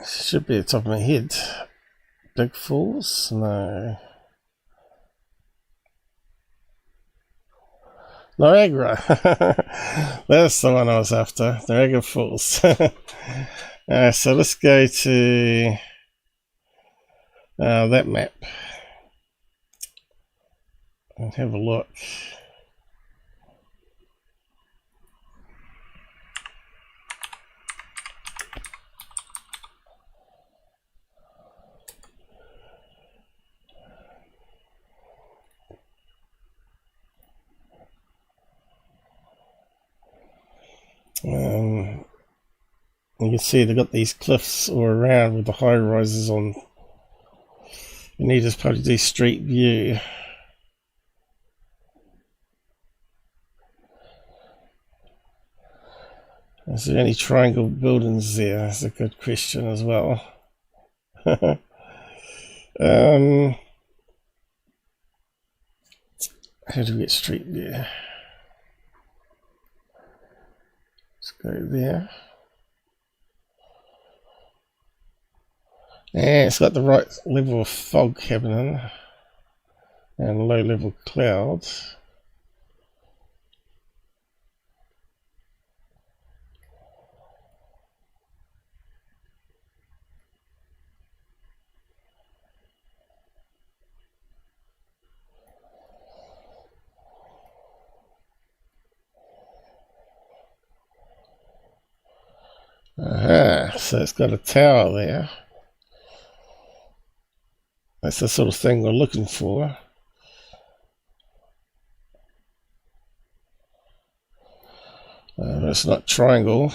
Should be at the top of my head. Big Falls? No. Niagara. That's the one I was after. Niagara Falls. So let's go to that map and have a look. You can see they've got these cliffs all around with the high rises on. You need to probably do street view. Is there any triangle buildings there? That's a good question as well. How do we get street view? Let's go there. And it's got the right level of fog happening and low level clouds. So it's got a tower there. That's the sort of thing we're looking for. It's not triangle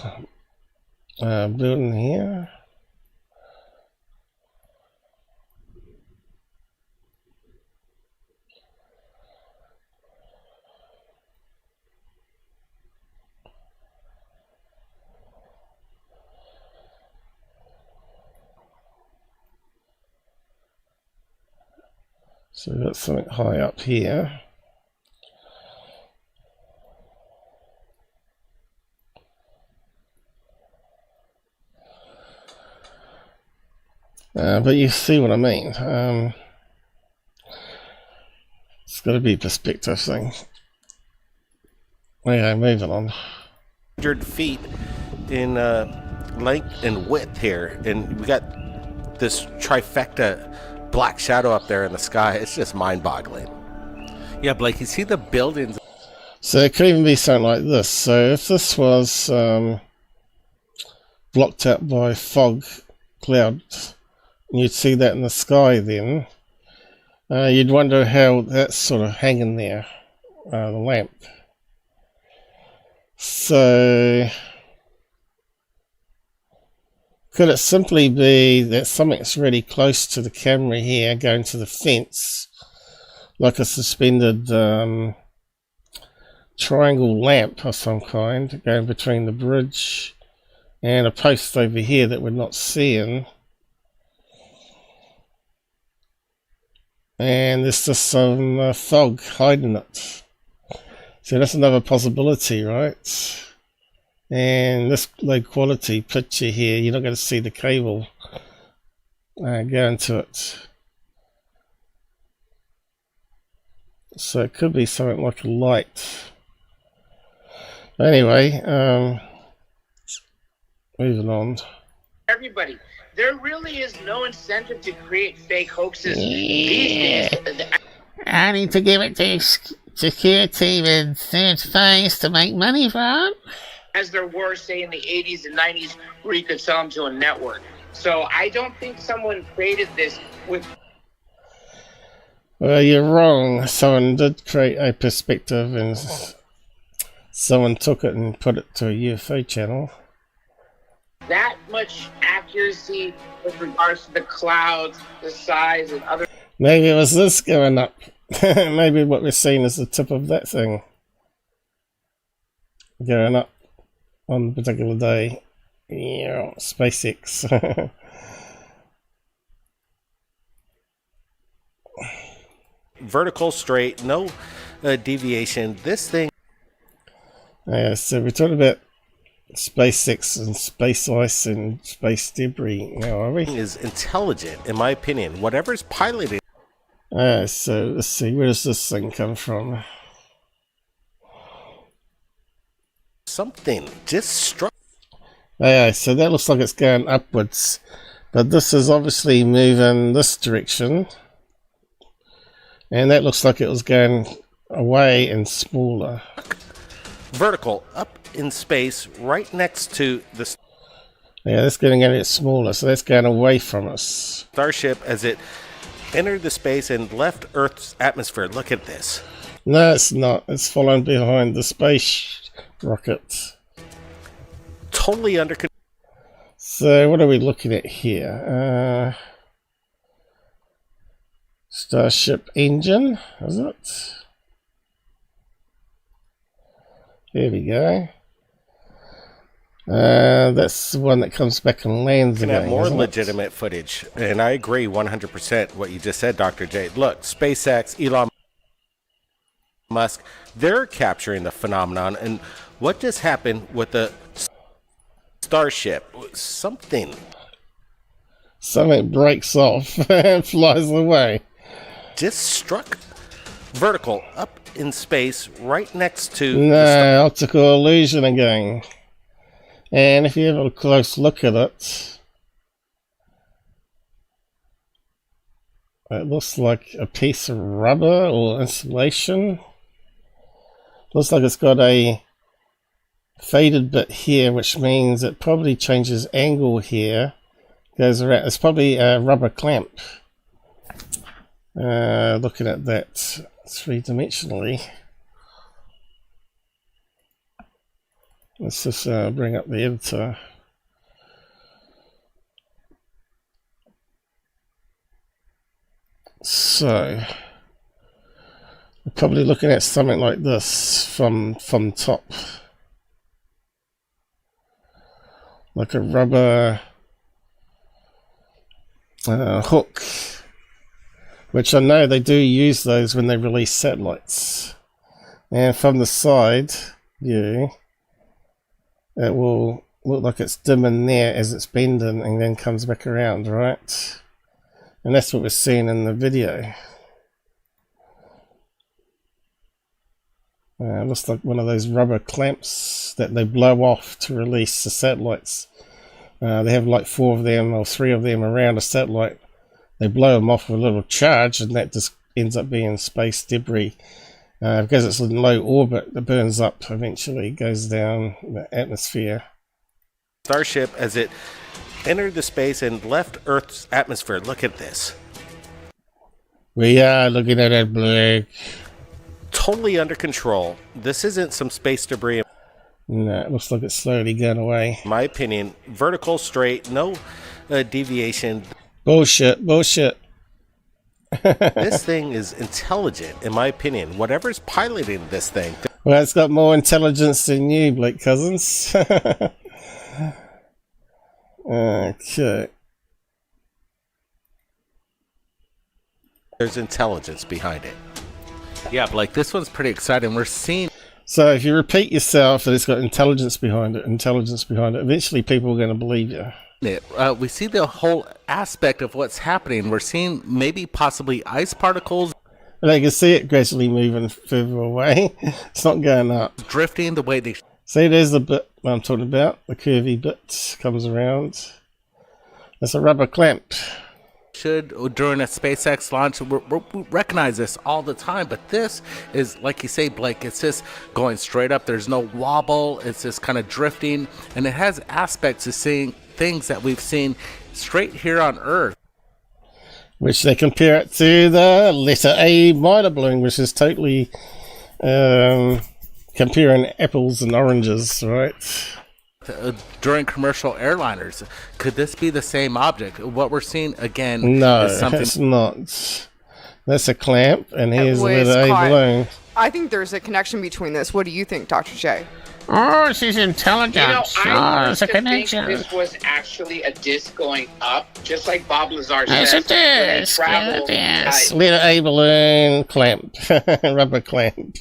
building here. So we've got something high up here. But you see what I mean. It's got to be a perspective thing. Okay, moving on. 100 feet in length and width here, and we got this trifecta black shadow up there in the sky. It's just mind-boggling. Yeah, Blake, you see the buildings. So it could even be something like this. So if this was blocked out by fog clouds, you'd see that in the sky then. You'd wonder how that's sort of hanging there, the lamp. So could it simply be that something's really close to the camera here going to the fence, like a suspended triangle lamp of some kind going between the bridge and a post over here that we're not seeing? And there's just some fog hiding it. So that's another possibility, right? And this low quality picture here, you're not going to see the cable going to it. So it could be something like a light. Anyway, moving on. Everybody, there really is no incentive to create fake hoaxes these days. I need to give it to security with Thirdphase to make money from. As there were, say, in the 80s and 90s, where you could sell them to a network. So I don't think someone created this with... Well, you're wrong. Someone did create a perspective and someone took it and put it to a UFO channel. that much accuracy with regards to the clouds, the size, and other... Maybe it was this going up. Maybe what we're seeing is the tip of that thing going up on a particular day. Yeah, SpaceX. Vertical, straight, no deviation. This thing. Yeah, so we're talking about SpaceX and space ice and space debris now, are we? Is intelligent, in my opinion. Whatever's piloting. So let's see, where does this thing come from? Something just struck. Yeah, so that looks like it's going upwards, but this is obviously moving this direction, and that looks like it was going away and smaller. Vertical, up in space, right next to the... Yeah, that's getting a bit smaller, so that's going away from us. Starship as it entered the space and left Earth's atmosphere. Look at this. No, it's not. It's following behind the space rocket. Totally under control. So what are we looking at here? Starship engine, is it? Here we go. That's the one that comes back and lands Can again. have more legitimate footage, and I agree 100% what you just said, Dr. J. Look, SpaceX, Elon Musk, they're capturing the phenomenon, and what just happened with the Starship? Something breaks off and flies away. Just struck vertical up in space right next to... No, optical illusion again. And if you have a close look at it, it looks like a piece of rubber or insulation. Looks like it's got a faded bit here, which means it probably changes angle here. Goes around. It's probably a rubber clamp. Looking at that three-dimensionally. Let's just bring up the editor. So, we're probably looking at something like this from top. Like a rubber hook. Which I know they do use those when they release satellites. And from the side view, it will look like it's dimming there as it's bending and then comes back around, right? And that's what we're seeing in the video. Looks like one of those rubber clamps that they blow off to release the satellites. They have like 4 of them or 3 of them around a satellite. They blow them off with a little charge, and that just ends up being space debris. Because it's in low orbit, it burns up eventually, goes down the atmosphere. Starship as it entered the space and left Earth's atmosphere. Look at this. We are looking at it, Blake. Totally under control. This isn't some space debris. No, it looks like it's slowly going away. In my opinion, vertical, straight, no deviation. Bullshit, bullshit. This thing is intelligent, in my opinion. Whatever's piloting this thing. Well, it's got more intelligence than you, Blake Cousins. Okay. There's intelligence behind it. Yeah, Blake, this one's pretty exciting. We're seeing... So if you repeat yourself that it's got intelligence behind it, eventually people are going to believe you. We see the whole aspect of what's happening. We're seeing maybe possibly ice particles. But I can see it gradually moving further away. It's not going up. Drifting the way they... See, there's the bit I'm talking about. The curvy bit comes around. That's a rubber clamp. Should, during a SpaceX launch, we recognize this all the time, but this is, like you say, Blake, it's just going straight up. There's no wobble. It's just kind of drifting, and it has aspects of seeing things that we've seen straight here on Earth. Which they compare it to the letter A minor balloon, which is totally comparing apples and oranges, right? During commercial airliners, could this be the same object? What we're seeing again no, is something... it's not. That's a clamp, and here's the was letter A caught. balloon. I think there's a connection between this. What do you think, Dr. J? Oh, she's intelligent. You know, I there's used a to think connection. this was actually a disc going up, just like Bob Lazar Yes, said. it is. Travel, Yes. Letter A balloon clamp. Rubber clamp.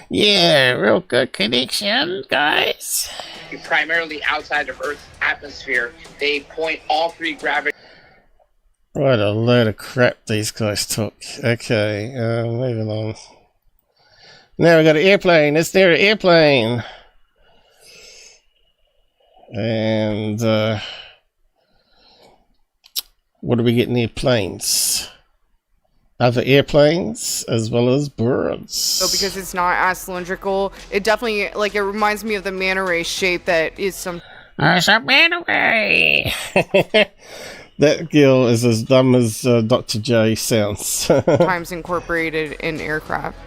Yeah, real good connection, guys. primarily outside of Earth's atmosphere, they point all three gravity. What a load of crap these guys took. Okay, moving on. Now we got an airplane. Is there an airplane? And what do we get near planes? Other airplanes as well as birds. So because it's not as cylindrical, it definitely, like, it reminds me of the manta ray shape that is some... It's a manta ray! That girl is as dumb as Dr. J sounds. sometimes incorporated in aircraft.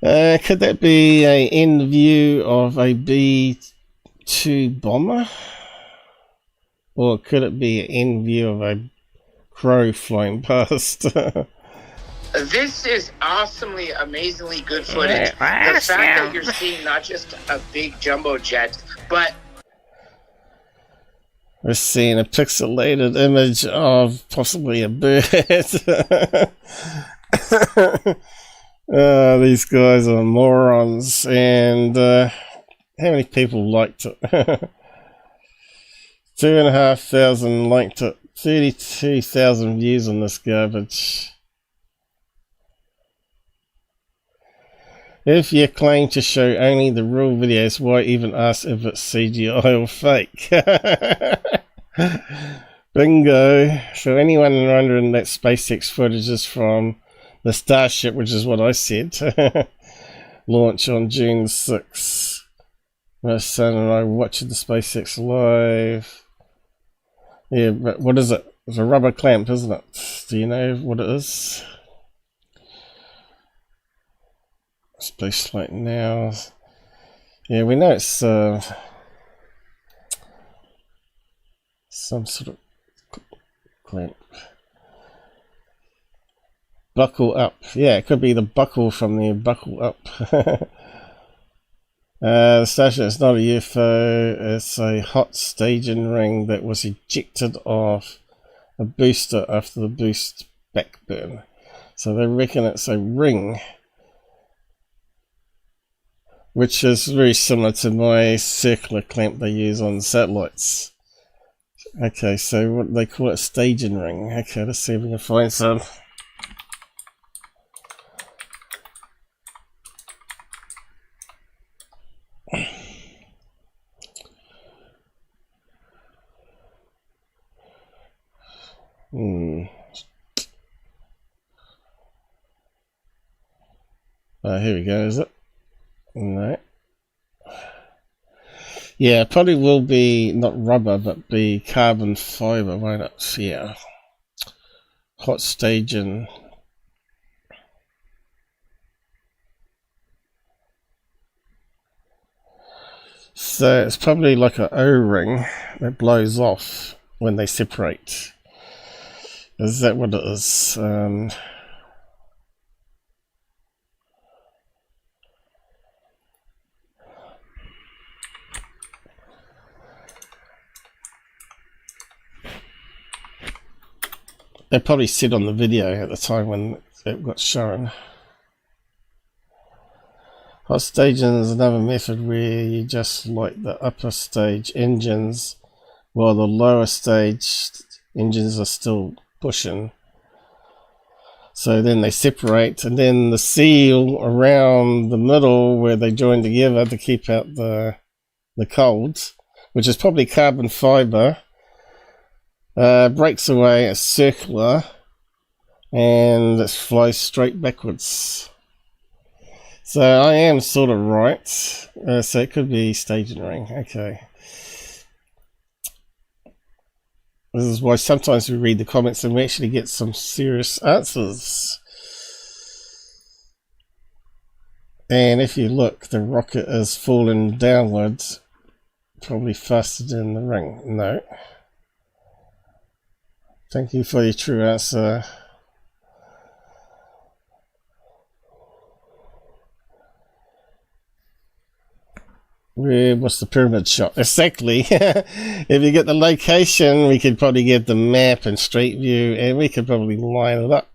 Could that be an end view of a B-2 bomber? Or could it be an end view of a crow flying past? This is awesomely, amazingly good footage. The fact that you're seeing not just a big jumbo jet, but we're seeing a pixelated image of possibly a bird. These guys are morons. And how many people liked it? 2,500 liked it. 32,000 views on this garbage. If you claim to show only the real videos, why even ask if it's CGI or fake? Bingo. For anyone wondering, that SpaceX footage is from the Starship, which is what I said. Launch on June 6th. My son and I watching the SpaceX live. Yeah, but what is it? It's a rubber clamp, isn't it? Do you know what it is? Space flight now. Yeah, we know it's some sort of clamp. Buckle up. Yeah, it could be the buckle from the buckle up. The station is not a UFO, it's a hot staging ring that was ejected off a booster after the boost backburn. So they reckon it's a ring, which is very similar to my circular clamp they use on satellites. Okay, so what they call it, a staging ring. Okay, let's see if we can find some. Here we go, is it? No. Yeah, it probably will be not rubber, but be carbon fiber, won't it? Yeah. Hot staging. So it's probably like an O-ring that blows off when they separate. Is that what it is? They probably said on the video at the time when it got shown. Hot staging is another method where you just light the upper stage engines while the lower stage engines are still pushing. So then they separate, and then the seal around the middle where they join together to keep out the cold, which is probably carbon fiber, breaks away as circular, and it flies straight backwards. So I am sort of right. So it could be stationary. Okay. This is why sometimes we read the comments and we actually get some serious answers. And if you look, the rocket is falling downwards, probably faster than the ring. No. Thank you for your true answer. What's the pyramid shot? Exactly. If you get the location, we could probably get the map and street view, and we could probably line it up.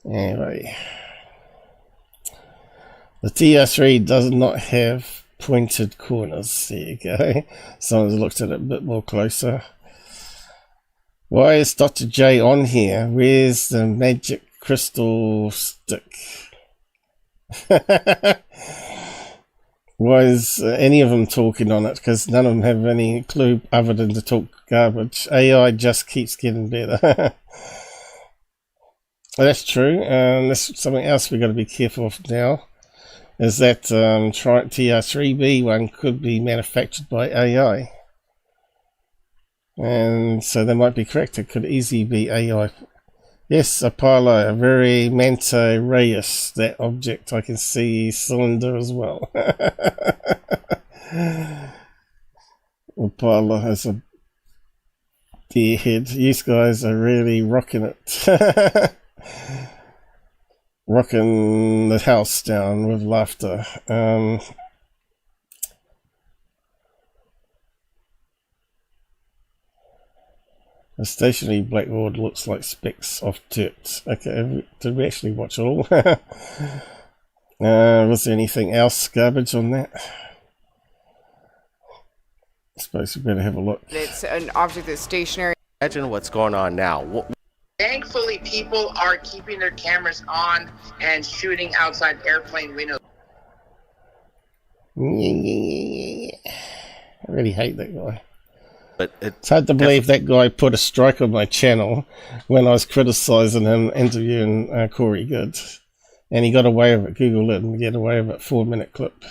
Anyway, the TR3 does not have pointed corners. There you go. Someone's looked at it a bit more closer. Why is Dr. J on here? Where's the magic crystal stick? Why is any of them talking on it? Because none of them have any clue other than to talk garbage. AI just keeps getting better. That's true. That's something else we've got to be careful of now. Is that TR3B one could be manufactured by AI. And so they might be correct. It could easily be AI. Yes, Apollo, a very Manta Reyes, that object. I can see cylinder as well. Apollo has a deer head. You guys are really rocking it. Rocking the house down with laughter. The stationary blackboard looks like specks of dirt. Okay, did we actually watch it all? Was there anything else garbage on that? I suppose we better have a look. It's an object that's stationary. Imagine what's going on now. Thankfully, people are keeping their cameras on and shooting outside airplane windows. I really hate that guy. But it's hard to believe that guy put a strike on my channel when I was criticizing him interviewing Corey Good. And he got away with it. Google let him get away with it. 4-minute clip.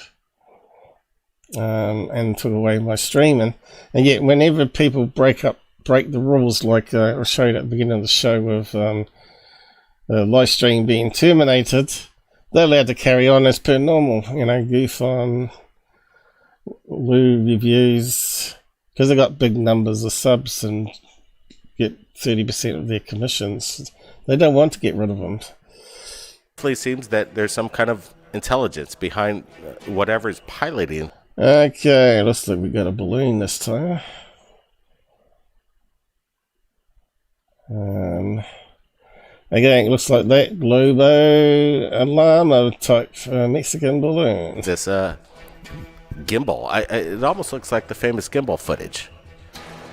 And took away my streaming. And yet, whenever people break the rules, like I showed at the beginning of the show with the live stream being terminated, they're allowed to carry on as per normal. You know, goof on, Lou reviews, because they got big numbers of subs and get 30% of their commissions. They don't want to get rid of them. It seems that there's some kind of intelligence behind whatever's piloting. Okay, looks like we got a balloon this time. Again, it looks like that Globo Alarma type Mexican balloon. This gimbal. It almost looks like the famous gimbal footage.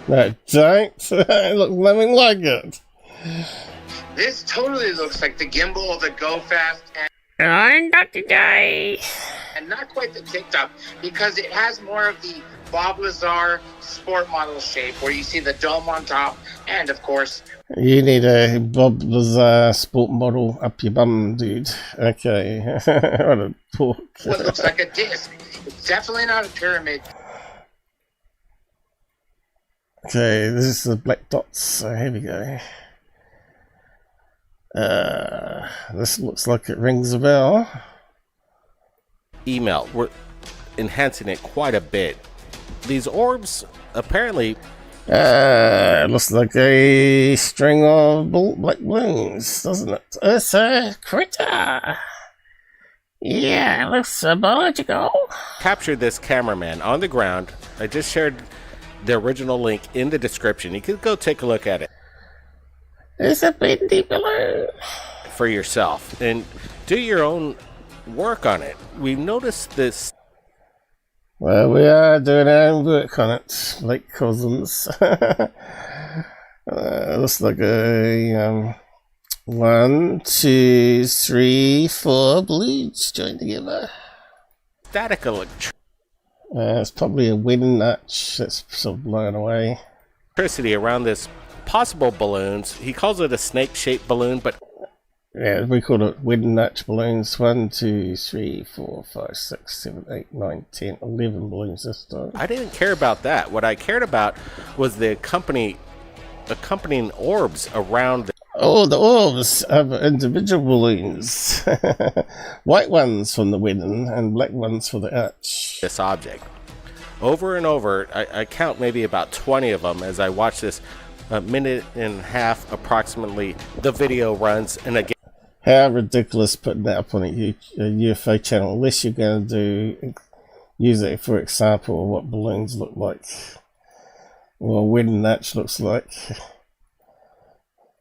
No, don't. It looks nothing like it. This totally looks like the gimbal of the Go Fast and I'm Dr. J. And not quite the TikTok, because it has more of the Bob Lazar sport model shape where you see the dome on top and, of course... You need a Bob Lazar sport model up your bum, dude. Okay. What a talk. What looks like a disc. It's definitely not a pyramid. Okay, this is the black dots. So here we go. This looks like it rings a bell. Email. We're enhancing it quite a bit. These orbs apparently... looks like a string of black balloons, doesn't it? It's a critter. Yeah, it looks biological. Captured this cameraman on the ground. I just shared the original link in the description. You can go take a look at it. It's a bendy balloon. for yourself and do your own work on it. We've noticed this. Well, we are doing our own work on it, like cousins. Looks like a 1, 2, 3, 4 balloons joined together. Static electricity. It's probably a wind notch that's sort of blown away. Electricity around this possible balloons. He calls it a snake-shaped balloon, but yeah, we call it wind notch balloons. 1, 2, 3, 4, 5, 6, 7, 8, 9, 10, 11 balloons this time. I didn't care about that. What I cared about was the accompanying orbs around the... Oh, the orbs have individual balloons. White ones from the wedding and black ones for the arch. This object. Over and over, I count maybe about 20 of them as I watch this minute and a half approximately. The video runs, and again... How ridiculous putting that up on a UFO channel, unless you're going to use it for example of what balloons look like. Well, wedding notch looks like.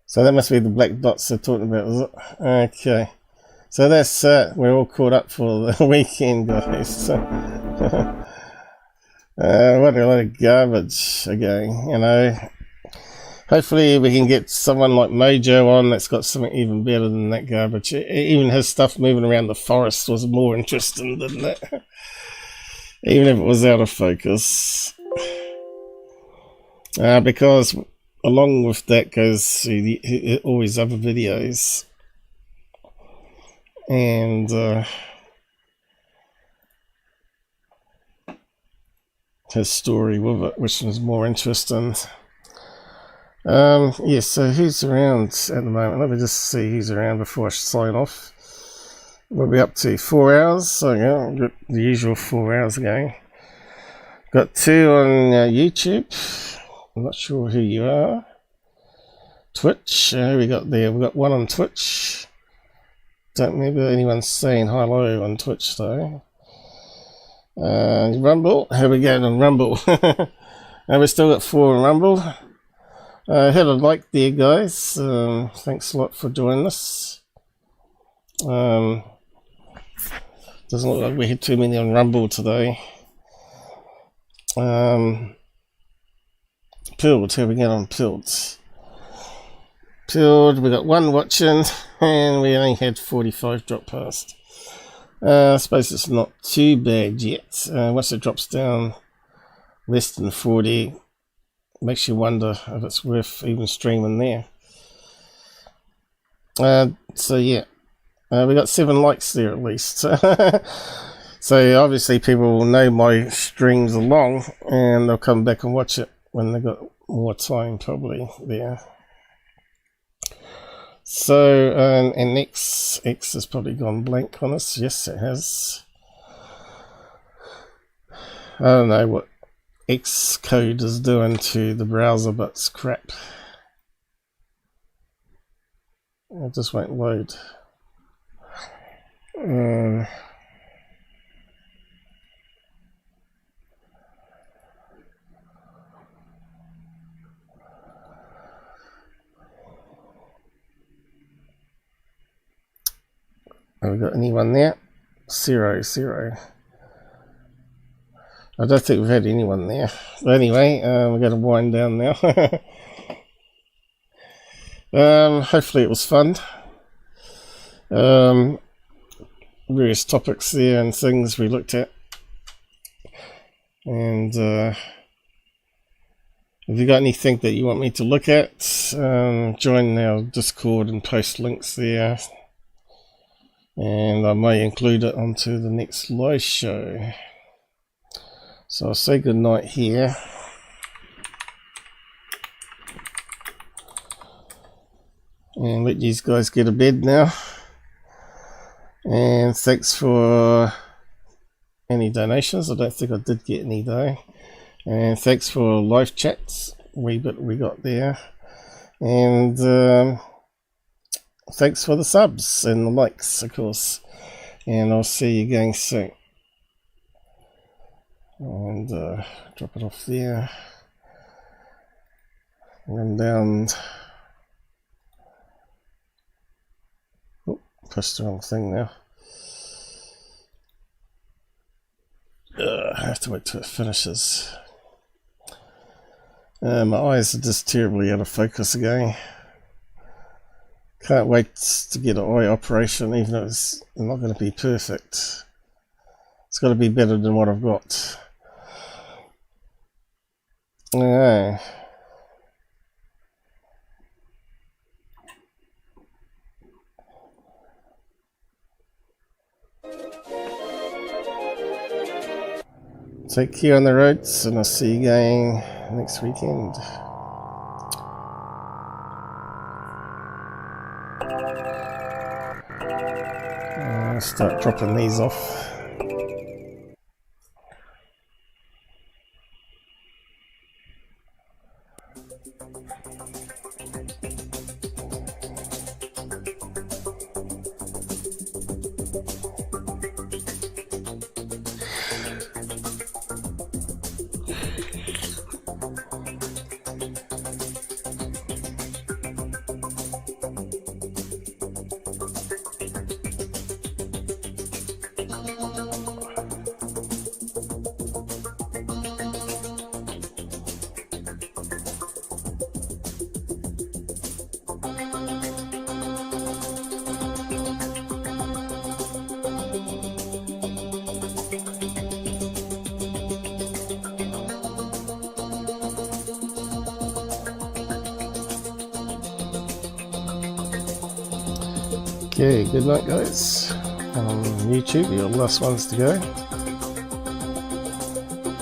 So that must be the black dots they're talking about, is it? Okay. So that's we're all caught up for the weekend, guys. What a lot of garbage again, you know. Hopefully we can get someone like Mojo on that's got something even better than that garbage. Even his stuff moving around the forest was more interesting than that. Even if it was out of focus. Because along with that goes all his other videos. And his story with it, which was more interesting. Yeah, so who's around at the moment? Let me just see who's around before I sign off. We'll be up to 4 hours, so yeah, got the usual 4 hours going. Got 2 on YouTube. I'm not sure who you are. Twitch, we got there. We got 1 on Twitch. Don't remember anyone saying hello on Twitch though. Rumble, here we go on Rumble. And we still got 4 on Rumble. Hit a like there, guys. Thanks a lot for joining us. Doesn't look like we had too many on Rumble today. Pilled, here we go on Pilled. Pilled, we got 1 watching, and we only had 45 drop past. I suppose it's not too bad yet. Once it drops down less than 40, makes you wonder if it's worth even streaming there. So yeah, we got 7 likes there at least. So obviously people will know my streams are long, and they'll come back and watch it when they got more time probably there. So and X has probably gone blank on us. Yes, it has. I don't know what Xcode is doing to the browser, but it's crap. It just won't load. Have we got anyone there? 0, 0. I don't think we've had anyone there. But anyway, we're going to wind down now. Hopefully it was fun. Various topics there and things we looked at. And if you got anything that you want me to look at, join our Discord and post links there. And I may include it onto the next live show. So I'll say good night here. And let these guys get to bed now. And thanks for any donations. I don't think I did get any though. And thanks for live chats. We got there. And thanks for the subs and the likes, of course. And I'll see you again soon. And drop it off there. Run down. Pressed the wrong thing now. I have to wait till it finishes. My eyes are just terribly out of focus again. Can't wait to get an eye operation, even though it's not going to be perfect. It's got to be better than what I've got. Okay. Take care on the roads, and I'll see you again next weekend. I'll start dropping these off. Okay, good night guys. On YouTube, you're the last ones to go.